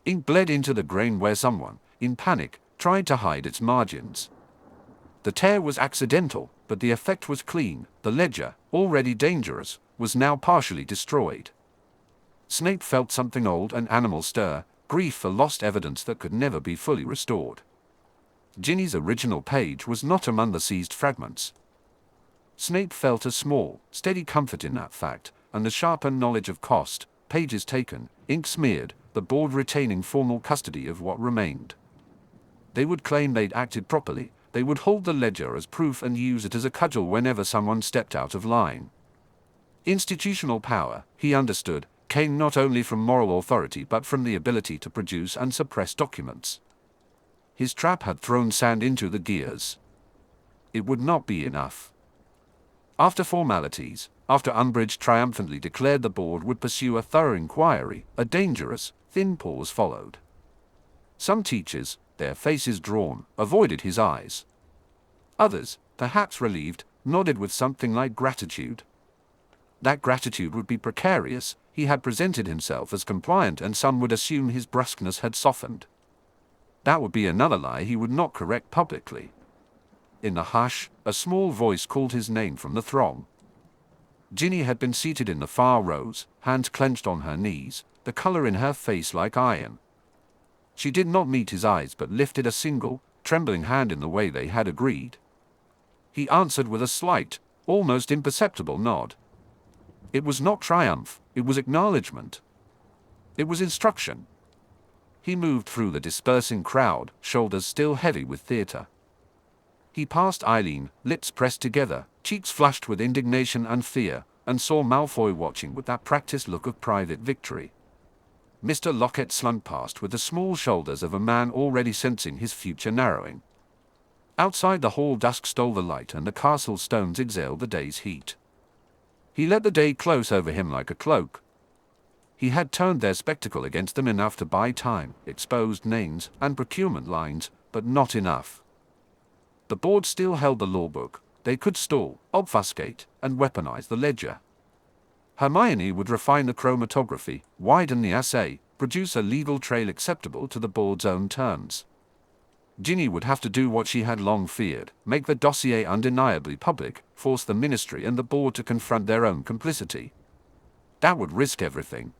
Ink bled into the grain where someone, in panic, tried to hide its margins. The tear was accidental, but the effect was clean. The ledger, already dangerous, was now partially destroyed. Snape felt something old and animal stir, grief for lost evidence that could never be fully restored. Ginny's original page was not among the seized fragments. Snape felt a small, steady comfort in that fact, and the sharpened knowledge of cost, pages taken, ink smeared, the board retaining formal custody of what remained. They would claim they'd acted properly, they would hold the ledger as proof and use it as a cudgel whenever someone stepped out of line. Institutional power, he understood, came not only from moral authority but from the ability to produce and suppress documents. His trap had thrown sand into the gears. It would not be enough. After formalities, after Umbridge triumphantly declared the board would pursue a thorough inquiry, a dangerous, thin pause followed. Some teachers, their faces drawn, avoided his eyes. Others, perhaps relieved, nodded with something like gratitude. That gratitude would be precarious. He had presented himself as compliant, and some would assume his brusqueness had softened. That would be another lie he would not correct publicly. In the hush, a small voice called his name from the throng. Ginny had been seated in the far rows, hands clenched on her knees, the color in her face like iron. She did not meet his eyes but lifted a single, trembling hand in the way they had agreed. He answered with a slight, almost imperceptible nod. It was not triumph, it was acknowledgement. It was instruction. He moved through the dispersing crowd, shoulders still heavy with theatre. He passed Eileen, lips pressed together, cheeks flushed with indignation and fear, and saw Malfoy watching with that practiced look of private victory. Mr. Lockett slunk past with the small shoulders of a man already sensing his future narrowing. Outside the hall dusk stole the light and the castle stones exhaled the day's heat. He let the day close over him like a cloak. He had turned their spectacle against them enough to buy time, exposed names and procurement lines, but not enough. The board still held the law book. They could stall, obfuscate, and weaponize the ledger. Hermione would refine the chromatography, widen the assay, produce a legal trail acceptable to the board's own terms. Ginny would have to do what she had long feared, make the dossier undeniably public, force the ministry and the board to confront their own complicity. That would risk everything.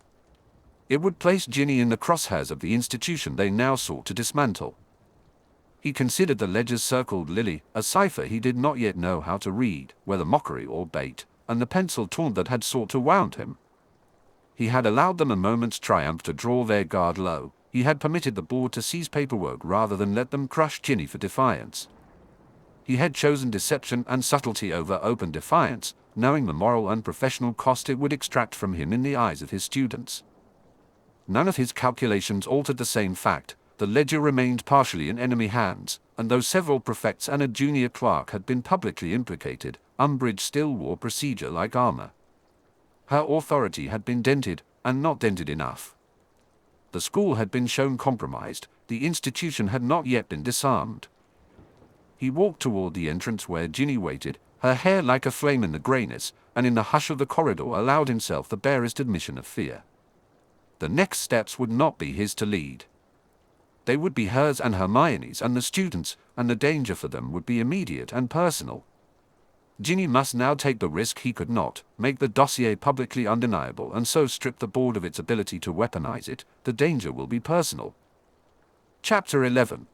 It would place Ginny in the crosshairs of the institution they now sought to dismantle. He considered the ledgers circled Lily, a cipher he did not yet know how to read, whether mockery or bait, and the pencil taunt that had sought to wound him. He had allowed them a moment's triumph to draw their guard low. He had permitted the board to seize paperwork rather than let them crush Ginny for defiance. He had chosen deception and subtlety over open defiance, knowing the moral and professional cost it would extract from him in the eyes of his students. None of his calculations altered the same fact. The ledger remained partially in enemy hands, and though several prefects and a junior clerk had been publicly implicated, Umbridge still wore procedure like armor. Her authority had been dented, and not dented enough. The school had been shown compromised, the institution had not yet been disarmed. He walked toward the entrance where Ginny waited, her hair like a flame in the grayness, and in the hush of the corridor allowed himself the barest admission of fear. The next steps would not be his to lead. They would be hers and Hermione's and the students, and the danger for them would be immediate and personal. Ginny must now take the risk he could not, make the dossier publicly undeniable and so strip the board of its ability to weaponize it. The danger will be personal. Chapter 11.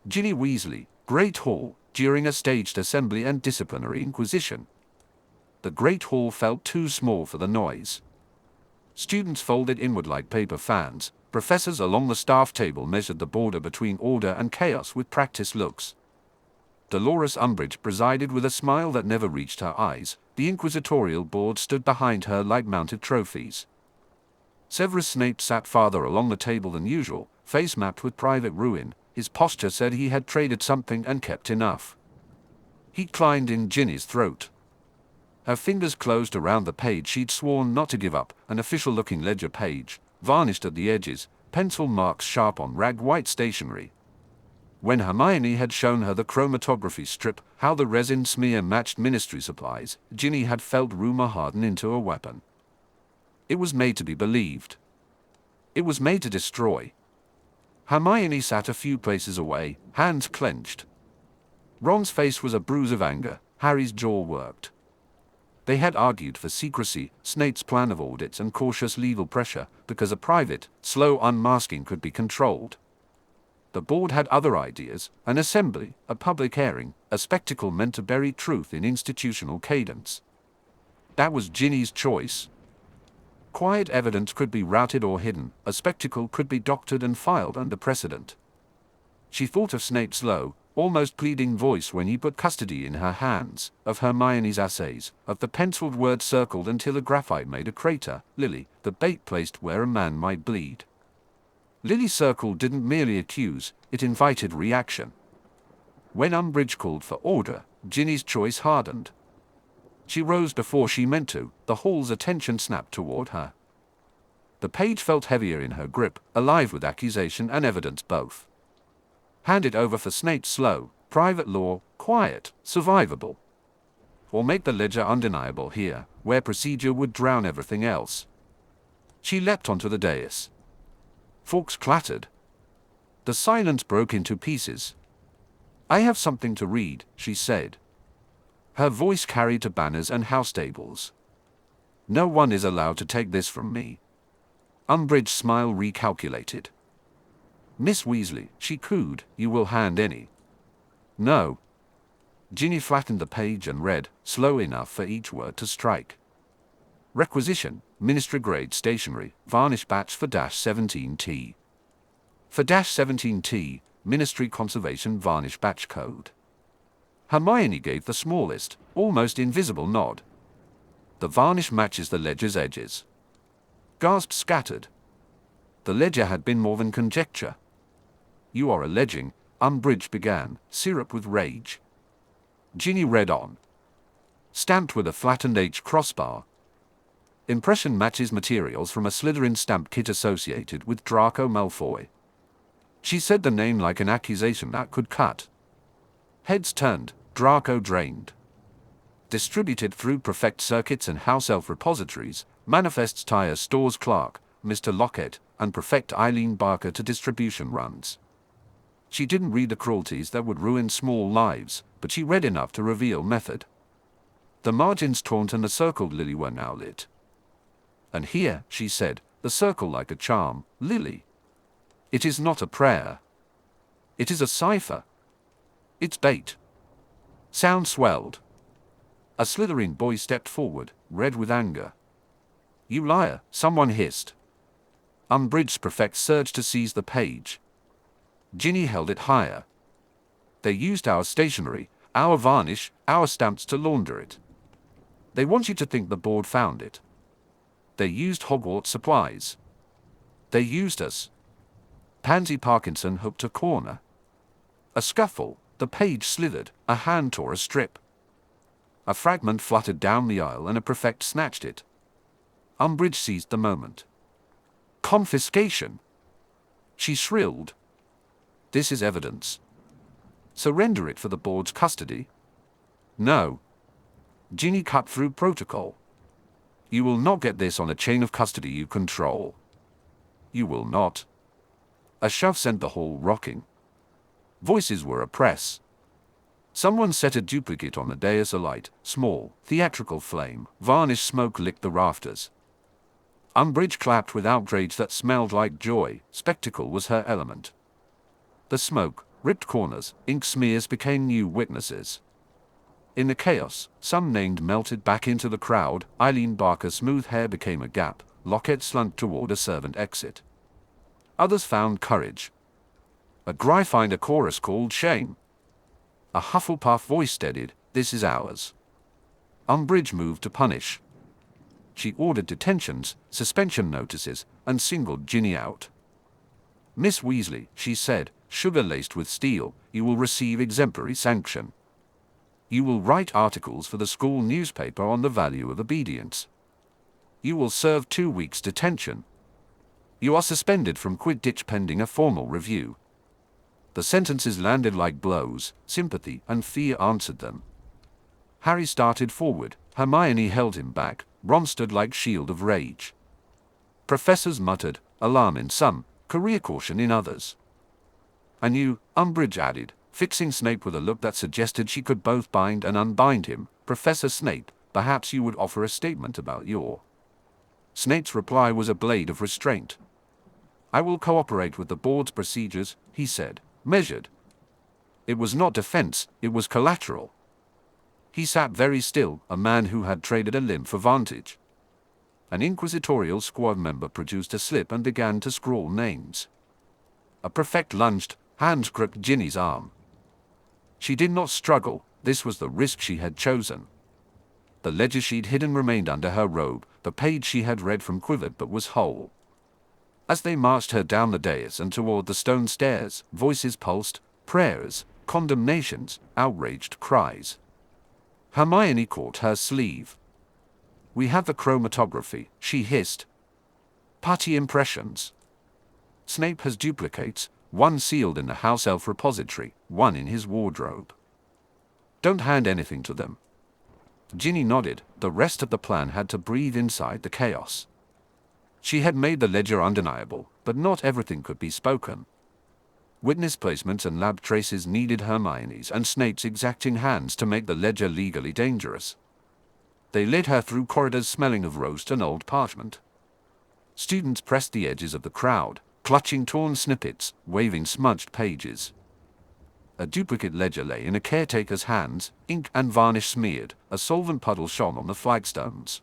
Ginny Weasley, Great Hall, during a staged assembly and disciplinary inquisition. The Great Hall felt too small for the noise. Students folded inward like paper fans. Professors along the staff table measured the border between order and chaos with practiced looks. Dolores Umbridge presided with a smile that never reached her eyes. The inquisitorial board stood behind her like mounted trophies. Severus Snape sat farther along the table than usual, face mapped with private ruin. His posture said he had traded something and kept enough. He climbed in Ginny's throat. Her fingers closed around the page she'd sworn not to give up, an official-looking ledger page, varnished at the edges, pencil marks sharp on ragged white stationery. When Hermione had shown her the chromatography strip, how the resin smear matched ministry supplies, Ginny had felt rumor harden into a weapon. It was made to be believed. It was made to destroy. Hermione sat a few places away, hands clenched. Ron's face was a bruise of anger, Harry's jaw worked. They had argued for secrecy, Snape's plan of audits and cautious legal pressure, because a private, slow unmasking could be controlled. The board had other ideas, an assembly, a public airing, a spectacle meant to bury truth in institutional cadence. That was Ginny's choice. Quiet evidence could be routed or hidden, a spectacle could be doctored and filed under precedent. She thought of Snape's low, almost pleading voice when he put custody in her hands, of Hermione's essays, of the penciled word circled until a graphite made a crater, Lily, the bait placed where a man might bleed. Lily's circle didn't merely accuse, it invited reaction. When Umbridge called for order, Ginny's choice hardened. She rose before she meant to, the hall's attention snapped toward her. The page felt heavier in her grip, alive with accusation and evidence both. Hand it over for Snape's slow, private law, quiet, survivable. Or make the ledger undeniable here, where procedure would drown everything else. She leapt onto the dais. Forks clattered. The silence broke into pieces. "I have something to read," she said. Her voice carried to banners and house tables. "No one is allowed to take this from me." Umbridge's smile recalculated. "Miss Weasley," she cooed, "you will hand any." "No." Ginny flattened the page and read, slow enough for each word to strike. "Requisition, Ministry grade stationery, varnish batch for -17T. For -17T, Ministry Conservation varnish batch code." Hermione gave the smallest, almost invisible nod. "The varnish matches the ledger's edges." Gasps scattered. The ledger had been more than conjecture. "You are alleging," Umbridge began, syrup with rage. Ginny read on. "Stamped with a flattened H crossbar. Impression matches materials from a Slytherin stamp kit associated with Draco Malfoy." She said the name like an accusation that could cut. Heads turned, Draco drained. Distributed through Prefect circuits and House Elf repositories, manifests Tyre Stores clerk, Mr. Lockett, and Prefect Eileen Barker to distribution runs. She didn't read the cruelties that would ruin small lives, but she read enough to reveal method. The margins taunt and the circled Lily were now lit. "And here," she said, "the circle like a charm, Lily. It is not a prayer. It is a cipher. It's bait." Sound swelled. A Slytherin boy stepped forward, red with anger. "You liar," someone hissed. Umbridge's prefect surged to seize the page. Ginny held it higher. "They used our stationery, our varnish, our stamps to launder it. They want you to think the board found it. They used Hogwarts supplies. They used us." Pansy Parkinson hooked a corner. A scuffle, the page slithered, a hand tore a strip. A fragment fluttered down the aisle and a prefect snatched it. Umbridge seized the moment. "Confiscation!" she shrilled. "This is evidence. Surrender it for the board's custody." "No." Ginny cut through protocol. "You will not get this on a chain of custody you control. You will not." A shove sent the hall rocking. Voices were oppressed. Someone set a duplicate on the dais alight, small, theatrical flame, varnish smoke licked the rafters. Umbridge clapped with outrage that smelled like joy, spectacle was her element. The smoke, ripped corners, ink smears became new witnesses. In the chaos, some named melted back into the crowd, Eileen Barker's smooth hair became a gap, Lockett slunk toward a servant exit. Others found courage. A Gryffindor chorus called shame. A Hufflepuff voice steadied, "This is ours." Umbridge moved to punish. She ordered detentions, suspension notices, and singled Ginny out. "Miss Weasley," she said, sugar-laced with steel, "you will receive exemplary sanction. You will write articles for the school newspaper on the value of obedience. You will serve 2 weeks detention. You are suspended from Quidditch pending a formal review." The sentences landed like blows, sympathy and fear answered them. Harry started forward, Hermione held him back, Ron stood like shield of rage. Professors muttered, alarm in some, career caution in others. "And you," Umbridge added, fixing Snape with a look that suggested she could both bind and unbind him, "Professor Snape, perhaps you would offer a statement about your—" Snape's reply was a blade of restraint. "I will cooperate with the board's procedures," he said, measured. It was not defense, it was collateral. He sat very still, a man who had traded a limb for vantage. An inquisitorial squad member produced a slip and began to scrawl names. A prefect lunged, hand gripped Ginny's arm. She did not struggle, this was the risk she had chosen. The ledger she'd hidden remained under her robe, the page she had read from quivered but was whole. As they marched her down the dais and toward the stone stairs, voices pulsed, prayers, condemnations, outraged cries. Hermione caught her sleeve. "We have the chromatography," she hissed. "Putty impressions. Snape has duplicates, one sealed in the house elf repository, one in his wardrobe. Don't hand anything to them." Ginny nodded. The rest of the plan had to breathe inside the chaos. She had made the ledger undeniable, but not everything could be spoken. Witness placements and lab traces needed Hermione's and Snape's exacting hands to make the ledger legally dangerous. They led her through corridors smelling of roast and old parchment. Students pressed the edges of the crowd, clutching torn snippets, waving smudged pages. A duplicate ledger lay in a caretaker's hands, ink and varnish smeared, a solvent puddle shone on the flagstones.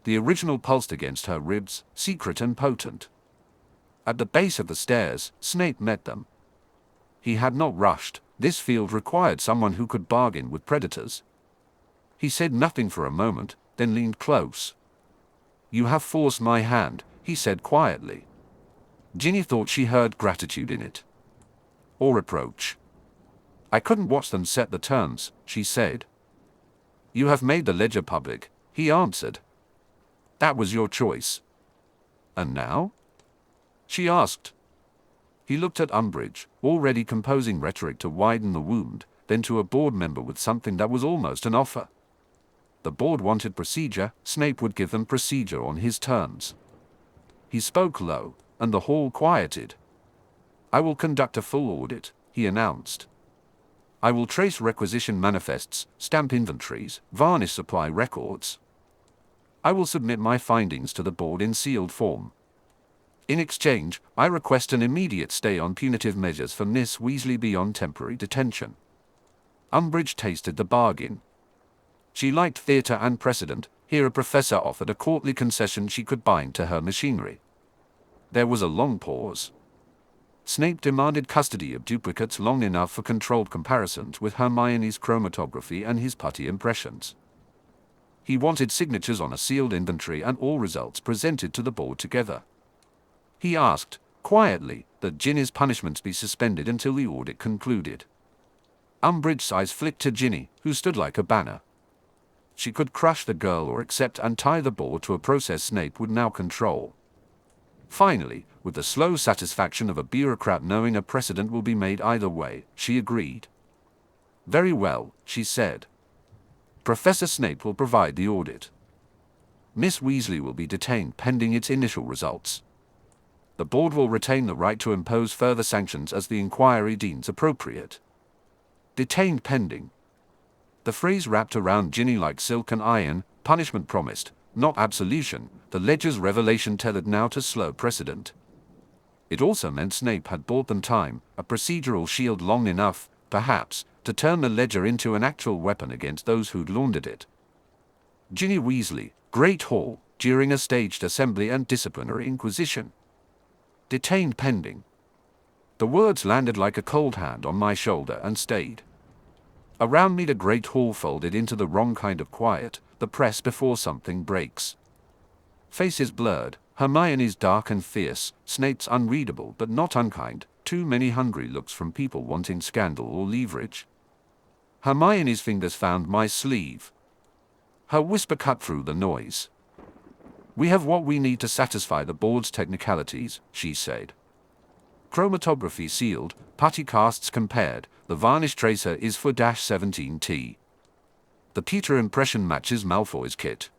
The original pulsed against her ribs, secret and potent. At the base of the stairs, Snape met them. He had not rushed. This field required someone who could bargain with predators. He said nothing for a moment, then leaned close. "You have forced my hand," he said quietly. Ginny thought she heard gratitude in it. Or reproach. "I couldn't watch them set the terms," she said. "You have made the ledger public," he answered. "That was your choice." "And now?" she asked. He looked at Umbridge, already composing rhetoric to widen the wound, then to a board member with something that was almost an offer. The board wanted procedure, Snape would give them procedure on his terms. He spoke low, and the hall quieted. "I will conduct a full audit," he announced. "I will trace requisition manifests, stamp inventories, varnish supply records. I will submit my findings to the board in sealed form. In exchange, I request an immediate stay on punitive measures for Miss Weasley beyond temporary detention." Umbridge tasted the bargain. She liked theatre and precedent. Here a professor offered a courtly concession she could bind to her machinery. There was a long pause. Snape demanded custody of duplicates long enough for controlled comparisons with Hermione's chromatography and his putty impressions. He wanted signatures on a sealed inventory and all results presented to the board together. He asked, quietly, that Ginny's punishments be suspended until the audit concluded. Umbridge's eyes flicked to Ginny, who stood like a banner. She could crush the girl or accept and tie the board to a process Snape would now control. Finally, with the slow satisfaction of a bureaucrat knowing a precedent will be made either way, she agreed. "Very well," she said. "Professor Snape will provide the audit. Miss Weasley will be detained pending its initial results. The board will retain the right to impose further sanctions as the inquiry deems appropriate." Detained pending. The phrase wrapped around Ginny like silk and iron, punishment promised, not absolution. The ledger's revelation tethered now to slow precedent. It also meant Snape had bought them time, a procedural shield long enough, perhaps, to turn the ledger into an actual weapon against those who'd laundered it. Ginny Weasley, Great Hall, during a staged assembly and disciplinary inquisition. Detained pending. The words landed like a cold hand on my shoulder and stayed. Around me the Great Hall folded into the wrong kind of quiet, the press before something breaks. Faces blurred, Hermione's dark and fierce, Snape's unreadable but not unkind, too many hungry looks from people wanting scandal or leverage. Hermione's fingers found my sleeve. Her whisper cut through the noise. "We have what we need to satisfy the board's technicalities," she said. "Chromatography sealed, putty casts compared, the varnish tracer is for -17T. The pewter impression matches Malfoy's kit.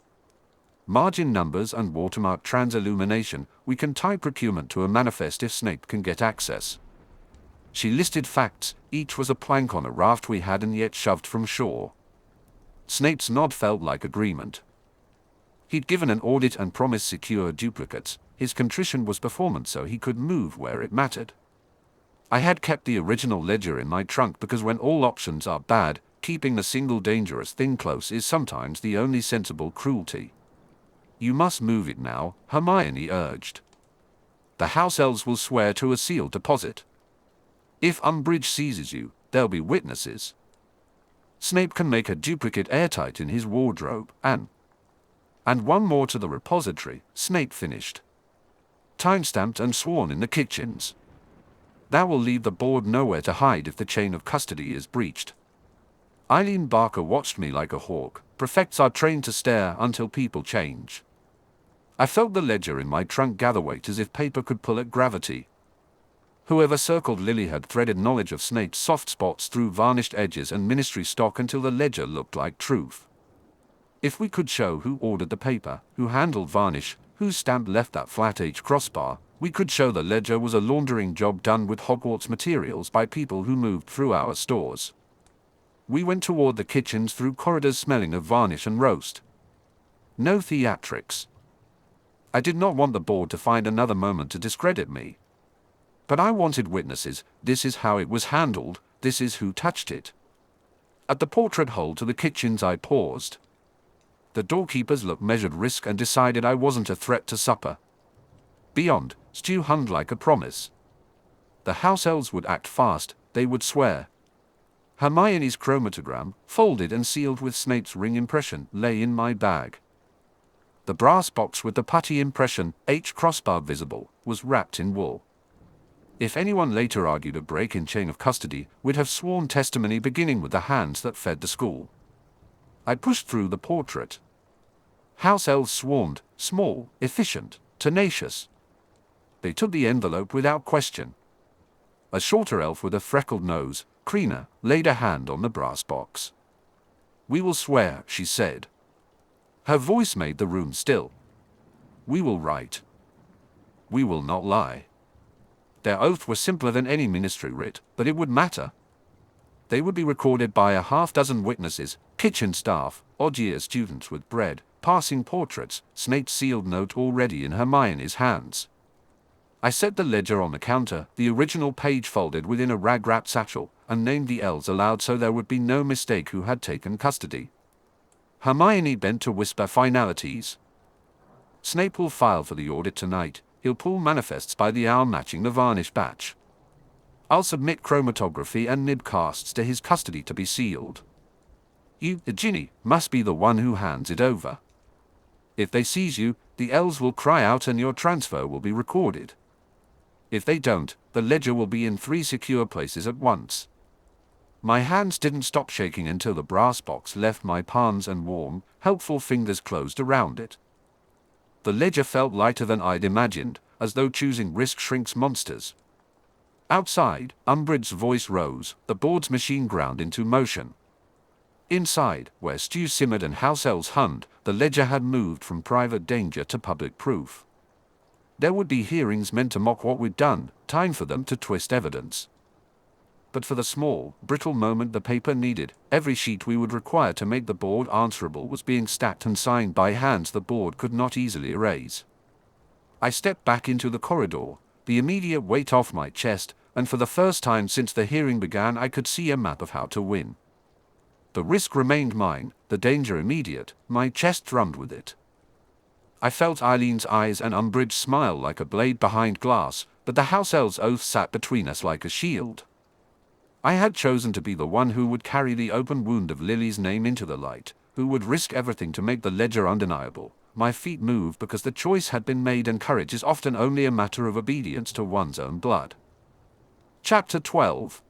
Margin numbers and watermark transillumination, we can tie procurement to a manifest if Snape can get access." She listed facts, each was a plank on a raft we hadn't yet shoved from shore. Snape's nod felt like agreement. He'd given an audit and promised secure duplicates. His contrition was performance so he could move where it mattered. I had kept the original ledger in my trunk because when all options are bad, keeping a single dangerous thing close is sometimes the only sensible cruelty. You must move it now, Hermione urged. The house elves will swear to a sealed deposit. If Umbridge seizes you, there'll be witnesses. Snape can make a duplicate airtight in his wardrobe, and one more to the repository, Snape finished. Time-stamped and sworn in the kitchens. That will leave the board nowhere to hide if the chain of custody is breached. Eileen Barker watched me like a hawk. Prefects are trained to stare until people change. I felt the ledger in my trunk gather weight as if paper could pull at gravity. Whoever circled Lily had threaded knowledge of Snape's soft spots through varnished edges and ministry stock until the ledger looked like truth. If we could show who ordered the paper, who handled varnish, whose stamp left that flat H crossbar, we could show the ledger was a laundering job done with Hogwarts materials by people who moved through our stores. We went toward the kitchens through corridors smelling of varnish and roast. No theatrics. I did not want the board to find another moment to discredit me. But I wanted witnesses. This is how it was handled, this is who touched it. At the portrait hole to the kitchens I paused. The doorkeepers looked measured risk and decided I wasn't a threat to supper. Beyond, Stu hummed like a promise. The house elves would act fast, they would swear. Hermione's chromatogram, folded and sealed with Snape's ring impression, lay in my bag. The brass box with the putty impression, H crossbar visible, was wrapped in wool. If anyone later argued a break in chain of custody, we'd have sworn testimony beginning with the hands that fed the school. I pushed through the portrait. House elves swarmed, small, efficient, tenacious. They took the envelope without question. A shorter elf with a freckled nose, Krina, laid a hand on the brass box. "We will swear," she said. Her voice made the room still. "We will write. We will not lie." Their oath was simpler than any ministry writ, but it would matter. They would be recorded by a half-dozen witnesses, kitchen staff, odd-year students with bread, passing portraits, Snape's sealed note already in Hermione's hands. I set the ledger on the counter, the original page folded within a rag-wrapped satchel, and named the elves aloud so there would be no mistake who had taken custody. Hermione bent to whisper finalities. "Snape will file for the audit tonight. He'll pull manifests by the hour matching the varnish batch. I'll submit chromatography and nib casts to his custody to be sealed. You, Ginny, must be the one who hands it over. If they seize you, the elves will cry out and your transfer will be recorded. If they don't, the ledger will be in 3 secure places at once." My hands didn't stop shaking until the brass box left my palms and warm, helpful fingers closed around it. The ledger felt lighter than I'd imagined, as though choosing risk shrinks monsters. Outside, Umbridge's voice rose, the board's machine ground into motion. Inside, where stew simmered and house elves hummed, the ledger had moved from private danger to public proof. There would be hearings meant to mock what we'd done, time for them to twist evidence. But for the small, brittle moment the paper needed, every sheet we would require to make the board answerable was being stacked and signed by hands the board could not easily erase. I stepped back into the corridor, the immediate weight off my chest, and for the first time since the hearing began I could see a map of how to win. The risk remained mine, the danger immediate, my chest thrummed with it. I felt Eileen's eyes and Umbridge's smile like a blade behind glass, but the house elf's oath sat between us like a shield. I had chosen to be the one who would carry the open wound of Lily's name into the light, who would risk everything to make the ledger undeniable. My feet moved because the choice had been made and courage is often only a matter of obedience to one's own blood. Chapter 12.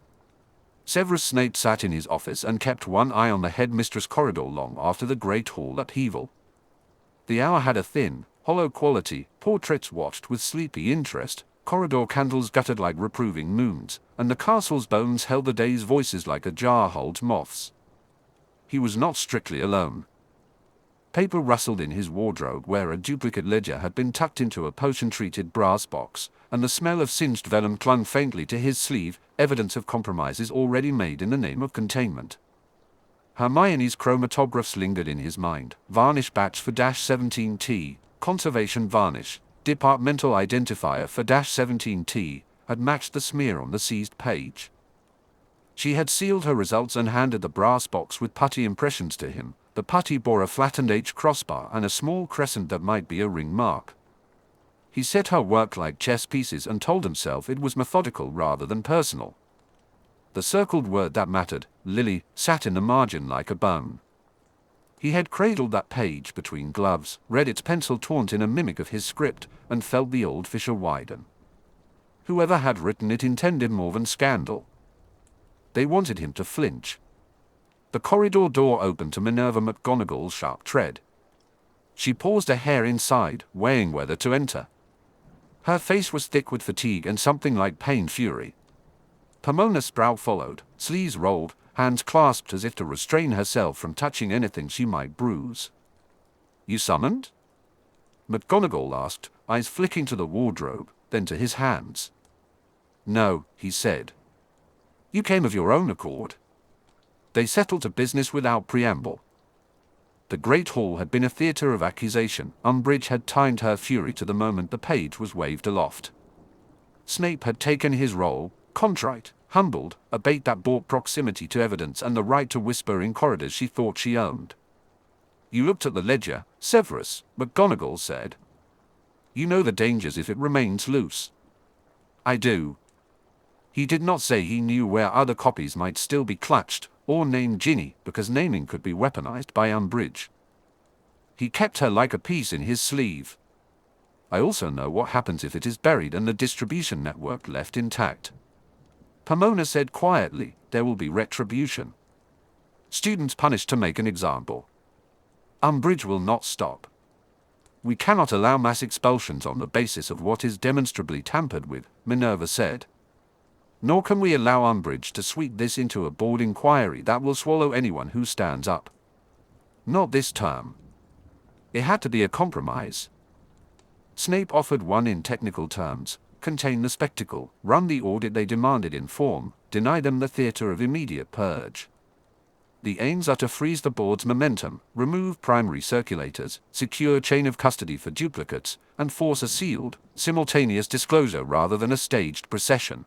Severus Snape sat in his office and kept one eye on the headmistress corridor long after the great hall upheaval. The hour had a thin, hollow quality, portraits watched with sleepy interest, corridor candles guttered like reproving moons, and the castle's bones held the day's voices like a jar holds moths. He was not strictly alone. Paper rustled in his wardrobe where a duplicate ledger had been tucked into a potion-treated brass box, and the smell of singed vellum clung faintly to his sleeve, evidence of compromises already made in the name of containment. Hermione's chromatographs lingered in his mind, varnish batch for -17T, conservation varnish, departmental identifier for -17T, had matched the smear on the seized page. She had sealed her results and handed the brass box with putty impressions to him. The putty bore a flattened H crossbar and a small crescent that might be a ring mark. He set her work like chess pieces and told himself it was methodical rather than personal. The circled word that mattered, Lily, sat in the margin like a bone. He had cradled that page between gloves, read its pencil taunt in a mimic of his script, and felt the old fissure widen. Whoever had written it intended more than scandal. They wanted him to flinch. The corridor door opened to Minerva McGonagall's sharp tread. She paused a hair inside, weighing whether to enter. Her face was thick with fatigue and something like pained fury. Pomona's brow followed, sleeves rolled, hands clasped as if to restrain herself from touching anything she might bruise. "You summoned?" McGonagall asked, eyes flicking to the wardrobe, then to his hands. "No," he said. "You came of your own accord." They settled to business without preamble. The Great Hall had been a theatre of accusation. Umbridge had timed her fury to the moment the page was waved aloft. Snape had taken his role, contrite, humbled, a bait that bought proximity to evidence and the right to whisper in corridors she thought she owned. "You looked at the ledger, Severus," McGonagall said. "You know the dangers if it remains loose." "I do." He did not say he knew where other copies might still be clutched, or named Ginny, because naming could be weaponized by Umbridge. He kept her like a piece in his sleeve. "I also know what happens if it is buried and the distribution network left intact." Pomona said quietly, "There will be retribution. Students punished to make an example. Umbridge will not stop. We cannot allow mass expulsions on the basis of what is demonstrably tampered with," Minerva said. "Nor can we allow Umbridge to sweep this into a board inquiry that will swallow anyone who stands up. Not this term." It had to be a compromise. Snape offered one in technical terms: contain the spectacle, run the audit they demanded in form, deny them the theatre of immediate purge. The aims are to freeze the board's momentum, remove primary circulators, secure chain of custody for duplicates, and force a sealed, simultaneous disclosure rather than a staged procession.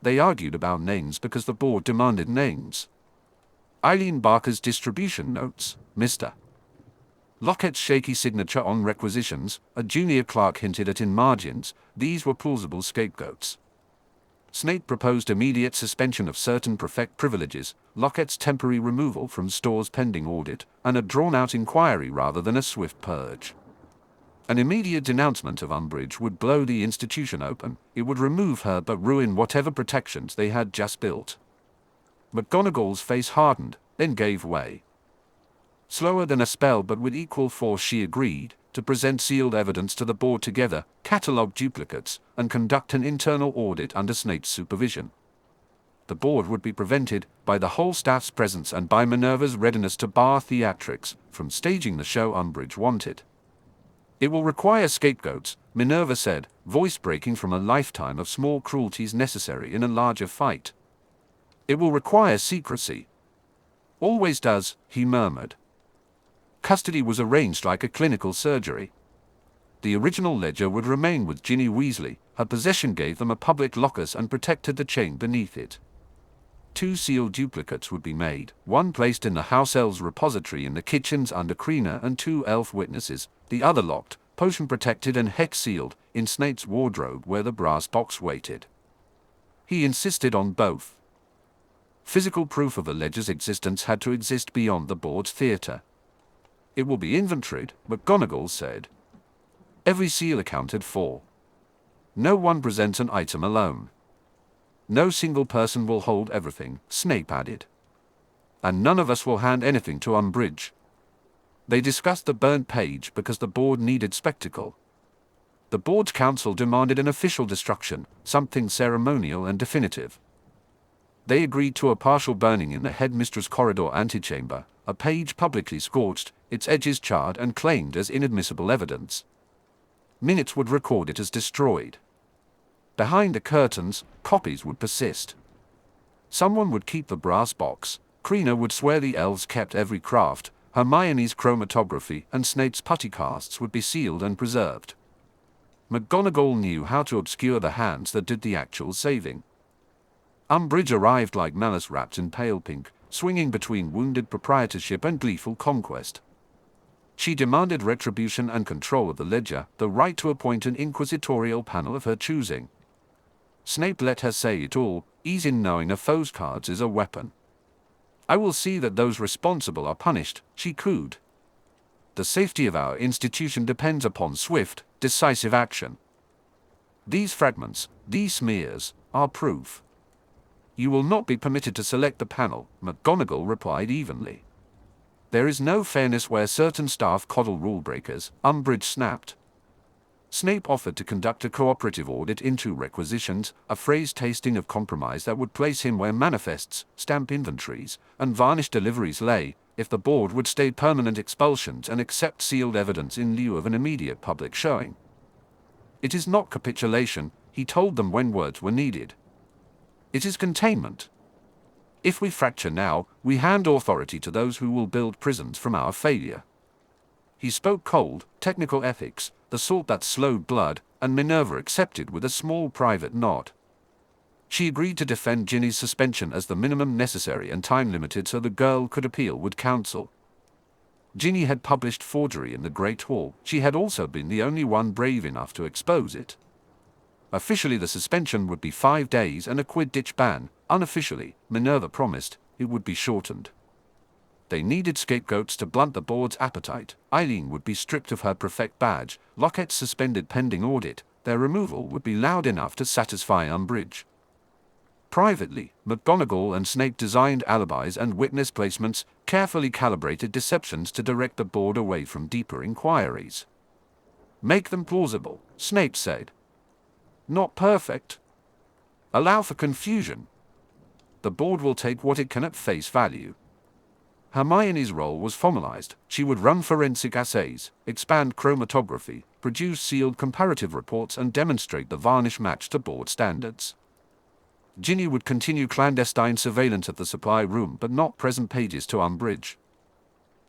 They argued about names because the board demanded names. Eileen Barker's distribution notes, Mr. Locket's shaky signature on requisitions, a junior clerk hinted at in margins, these were plausible scapegoats. Snape proposed immediate suspension of certain prefect privileges, Locket's temporary removal from stores pending audit, and a drawn-out inquiry rather than a swift purge. An immediate denouncement of Umbridge would blow the institution open. It would remove her but ruin whatever protections they had just built. McGonagall's face hardened, then gave way. Slower than a spell but with equal force she agreed to present sealed evidence to the board together, catalogue duplicates, and conduct an internal audit under Snape's supervision. The board would be prevented, by the whole staff's presence and by Minerva's readiness to bar theatrics, from staging the show Umbridge wanted. "It will require scapegoats," Minerva said, voice breaking from a lifetime of small cruelties necessary in a larger fight. "It will require secrecy." "Always does," he murmured. Custody was arranged like a clinical surgery. The original ledger would remain with Ginny Weasley. Her possession gave them a public lockers and protected the chain beneath it. 2 sealed duplicates would be made, one placed in the house elves' repository in the kitchens under Krina and 2 elf witnesses, the other locked, potion-protected and hex-sealed, in Snape's wardrobe where the brass box waited. He insisted on both. Physical proof of the ledger's existence had to exist beyond the board's theatre. "It will be inventoried," McGonagall said. "Every seal accounted for. No one presents an item alone. No single person will hold everything," Snape added. "And none of us will hand anything to Umbridge." They discussed the burnt page because the board needed spectacle. The board's council demanded an official destruction, something ceremonial and definitive. They agreed to a partial burning in the headmistress' corridor antechamber, a page publicly scorched, its edges charred and claimed as inadmissible evidence. Minutes would record it as destroyed. Behind the curtains, copies would persist. Someone would keep the brass box. Krina would swear the elves kept every craft. Hermione's chromatography and Snape's putty casts would be sealed and preserved. McGonagall knew how to obscure the hands that did the actual saving. Umbridge arrived like malice wrapped in pale pink, swinging between wounded proprietorship and gleeful conquest. She demanded retribution and control of the ledger, the right to appoint an inquisitorial panel of her choosing. Snape let her say it all, ease in knowing a foe's cards is a weapon. "I will see that those responsible are punished," she cooed. "The safety of our institution depends upon swift, decisive action. These fragments, these smears, are proof." "You will not be permitted to select the panel," McGonagall replied evenly. "There is no fairness where certain staff coddle rule breakers," Umbridge snapped. Snape offered to conduct a cooperative audit into requisitions, a phrase tasting of compromise that would place him where manifests, stamp inventories, and varnish deliveries lay, if the board would stay permanent expulsions and accept sealed evidence in lieu of an immediate public showing. "It is not capitulation," he told them when words were needed. "It is containment. If we fracture now, we hand authority to those who will build prisons from our failure." He spoke cold, technical ethics, the sort that slowed blood, and Minerva accepted with a small private nod. She agreed to defend Ginny's suspension as the minimum necessary and time-limited so the girl could appeal with counsel. Ginny had published forgery in the Great Hall. She had also been the only one brave enough to expose it. Officially the suspension would be 5 days and a Quidditch ban. Unofficially, Minerva promised, it would be shortened. They needed scapegoats to blunt the board's appetite. Eileen would be stripped of her prefect badge, Lockett suspended pending audit. Their removal would be loud enough to satisfy Umbridge. Privately, McGonagall and Snape designed alibis and witness placements, carefully calibrated deceptions to direct the board away from deeper inquiries. "Make them plausible," Snape said. "Not perfect. Allow for confusion. The board will take what it can at face value." Hermione's role was formalized. She would run forensic assays, expand chromatography, produce sealed comparative reports and demonstrate the varnish match to board standards. Ginny would continue clandestine surveillance of the supply room but not present pages to Umbridge.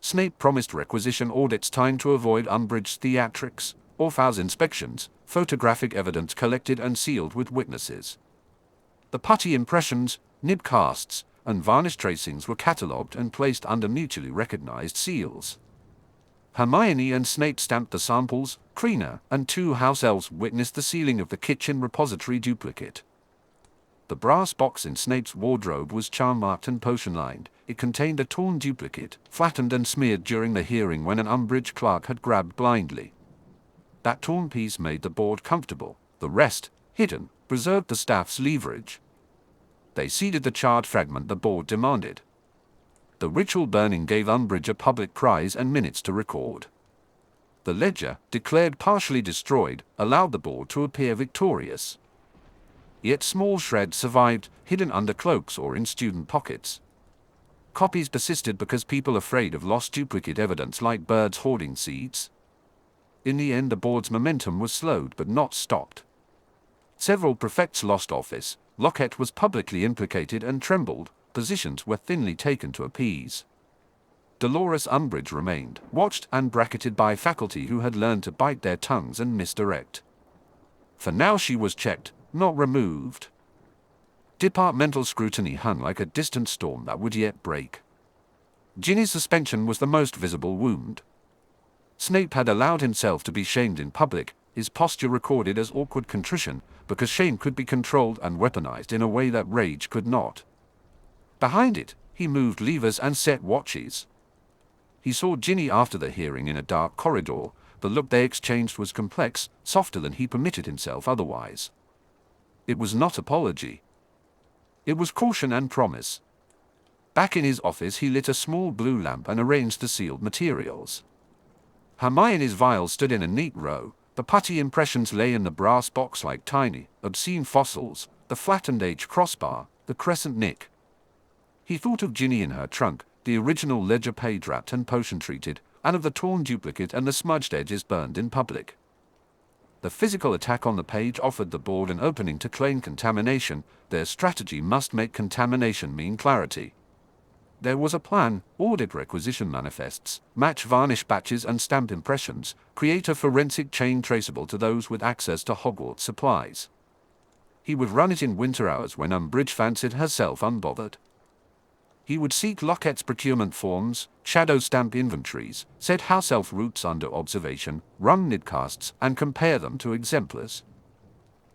Snape promised requisition audits time to avoid Umbridge's theatrics, Orphal's inspections, photographic evidence collected and sealed with witnesses. The putty impressions, nib casts, and varnish tracings were catalogued and placed under mutually recognized seals. Hermione and Snape stamped the samples. Krina and 2 house elves witnessed the sealing of the kitchen repository duplicate. The brass box in Snape's wardrobe was charm-marked and potion-lined. It contained a torn duplicate, flattened and smeared during the hearing when an Umbridge clerk had grabbed blindly. That torn piece made the board comfortable. The rest, hidden, preserved the staff's leverage. They seeded the charred fragment the board demanded. The ritual burning gave Umbridge a public prize and minutes to record. The ledger, declared partially destroyed, allowed the board to appear victorious. Yet small shreds survived, hidden under cloaks or in student pockets. Copies persisted because people afraid of lost duplicate evidence like birds hoarding seeds. In the end the board's momentum was slowed but not stopped. Several prefects lost office. Lockett was publicly implicated and trembled. Positions were thinly taken to appease. Dolores Umbridge remained, watched and bracketed by faculty who had learned to bite their tongues and misdirect. For now she was checked, not removed. Departmental scrutiny hung like a distant storm that would yet break. Ginny's suspension was the most visible wound. Snape had allowed himself to be shamed in public, his posture recorded as awkward contrition, because shame could be controlled and weaponized in a way that rage could not. Behind it, he moved levers and set watches. He saw Ginny after the hearing in a dark corridor. The look they exchanged was complex, softer than he permitted himself otherwise. It was not apology. It was caution and promise. Back in his office he lit a small blue lamp and arranged the sealed materials. Hermione's vials stood in a neat row. The putty impressions lay in the brass box like tiny, obscene fossils, the flattened H crossbar, the crescent nick. He thought of Ginny in her trunk, the original ledger page wrapped and potion treated, and of the torn duplicate and the smudged edges burned in public. The physical attack on the page offered the board an opening to claim contamination. Their strategy must make contamination mean clarity. There was a plan: audit requisition manifests, match varnish batches and stamp impressions, create a forensic chain traceable to those with access to Hogwarts supplies. He would run it in winter hours when Umbridge fancied herself unbothered. He would seek Locket's procurement forms, shadow stamp inventories, set house elf routes under observation, run nidcasts, and compare them to exemplars.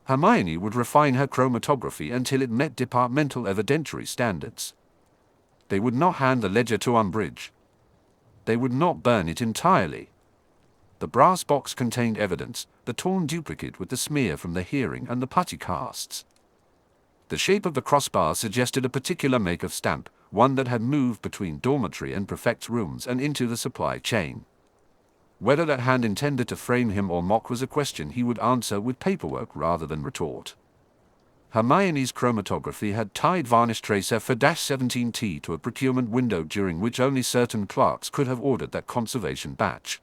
Hermione would refine her chromatography until it met departmental evidentiary standards. They would not hand the ledger to Umbridge. They would not burn it entirely. The brass box contained evidence, the torn duplicate with the smear from the hearing and the putty casts. The shape of the crossbar suggested a particular make of stamp, one that had moved between dormitory and prefect's rooms and into the supply chain. Whether that hand intended to frame him or mock was a question he would answer with paperwork rather than retort. Hermione's chromatography had tied varnish tracer for -17T to a procurement window during which only certain clerks could have ordered that conservation batch.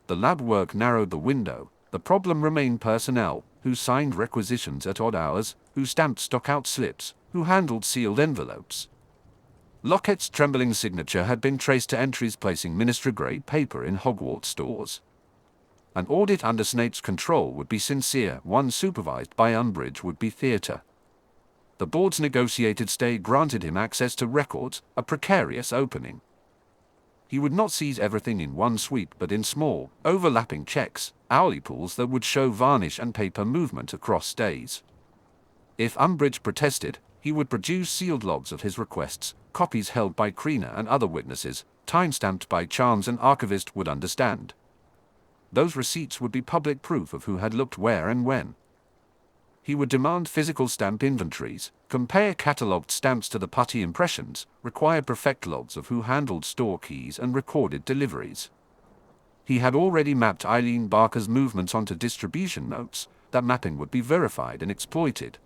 The lab work narrowed the window. The problem remained personnel, who signed requisitions at odd hours, who stamped stockout slips, who handled sealed envelopes. Locket's trembling signature had been traced to entries placing ministry-grade paper in Hogwarts stores. An audit under Snape's control would be sincere, one supervised by Umbridge would be theatre. The board's negotiated stay granted him access to records, a precarious opening. He would not seize everything in one sweep but in small, overlapping checks, hourly pools that would show varnish and paper movement across days. If Umbridge protested, he would produce sealed logs of his requests, copies held by Krina and other witnesses, time-stamped by Charms an archivist would understand. Those receipts would be public proof of who had looked where and when. He would demand physical stamp inventories, compare catalogued stamps to the putty impressions, require prefect logs of who handled store keys and recorded deliveries. He had already mapped Eileen Barker's movements onto distribution notes. That mapping would be verified and exploited.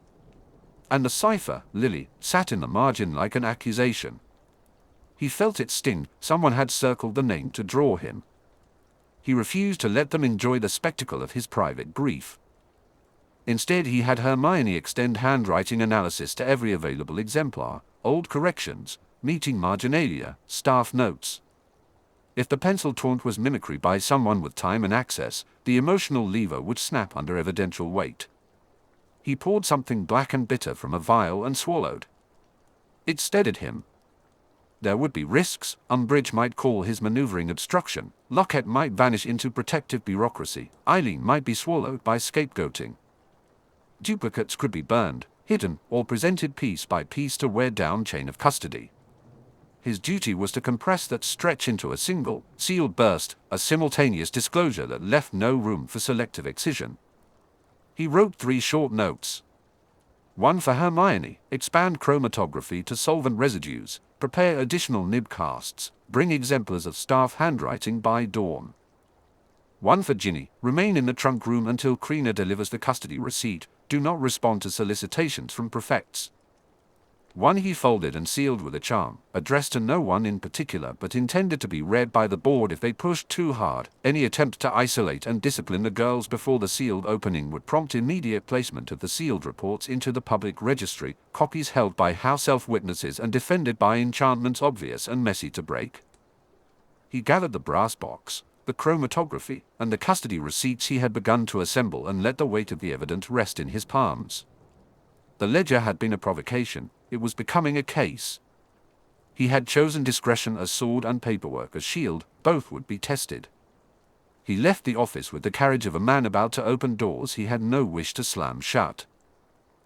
And the cipher, Lily, sat in the margin like an accusation. He felt it sting. Someone had circled the name to draw him. He refused to let them enjoy the spectacle of his private grief. Instead, he had Hermione extend handwriting analysis to every available exemplar, old corrections, meeting marginalia, staff notes. If the pencil taunt was mimicry by someone with time and access, the emotional lever would snap under evidential weight. He poured something black and bitter from a vial and swallowed. It steadied him. There would be risks. Umbridge might call his maneuvering obstruction. Locket might vanish into protective bureaucracy. Eileen might be swallowed by scapegoating. Duplicates could be burned, hidden, or presented piece by piece to wear down chain of custody. His duty was to compress that stretch into a single, sealed burst, a simultaneous disclosure that left no room for selective excision. He wrote 3 short notes. One for Hermione: expand chromatography to solvent residues, prepare additional nib casts, bring exemplars of staff handwriting by dawn. One for Ginny: remain in the trunk room until Krina delivers the custody receipt, do not respond to solicitations from prefects. One he folded and sealed with a charm, addressed to no one in particular but intended to be read by the board if they pushed too hard. Any attempt to isolate and discipline the girls before the sealed opening would prompt immediate placement of the sealed reports into the public registry, copies held by house elf witnesses and defended by enchantments obvious and messy to break. He gathered the brass box, the chromatography, and the custody receipts he had begun to assemble and let the weight of the evidence rest in his palms. The ledger had been a provocation. It was becoming a case. He had chosen discretion as sword and paperwork as shield. Both would be tested. He left the office with the carriage of a man about to open doors he had no wish to slam shut.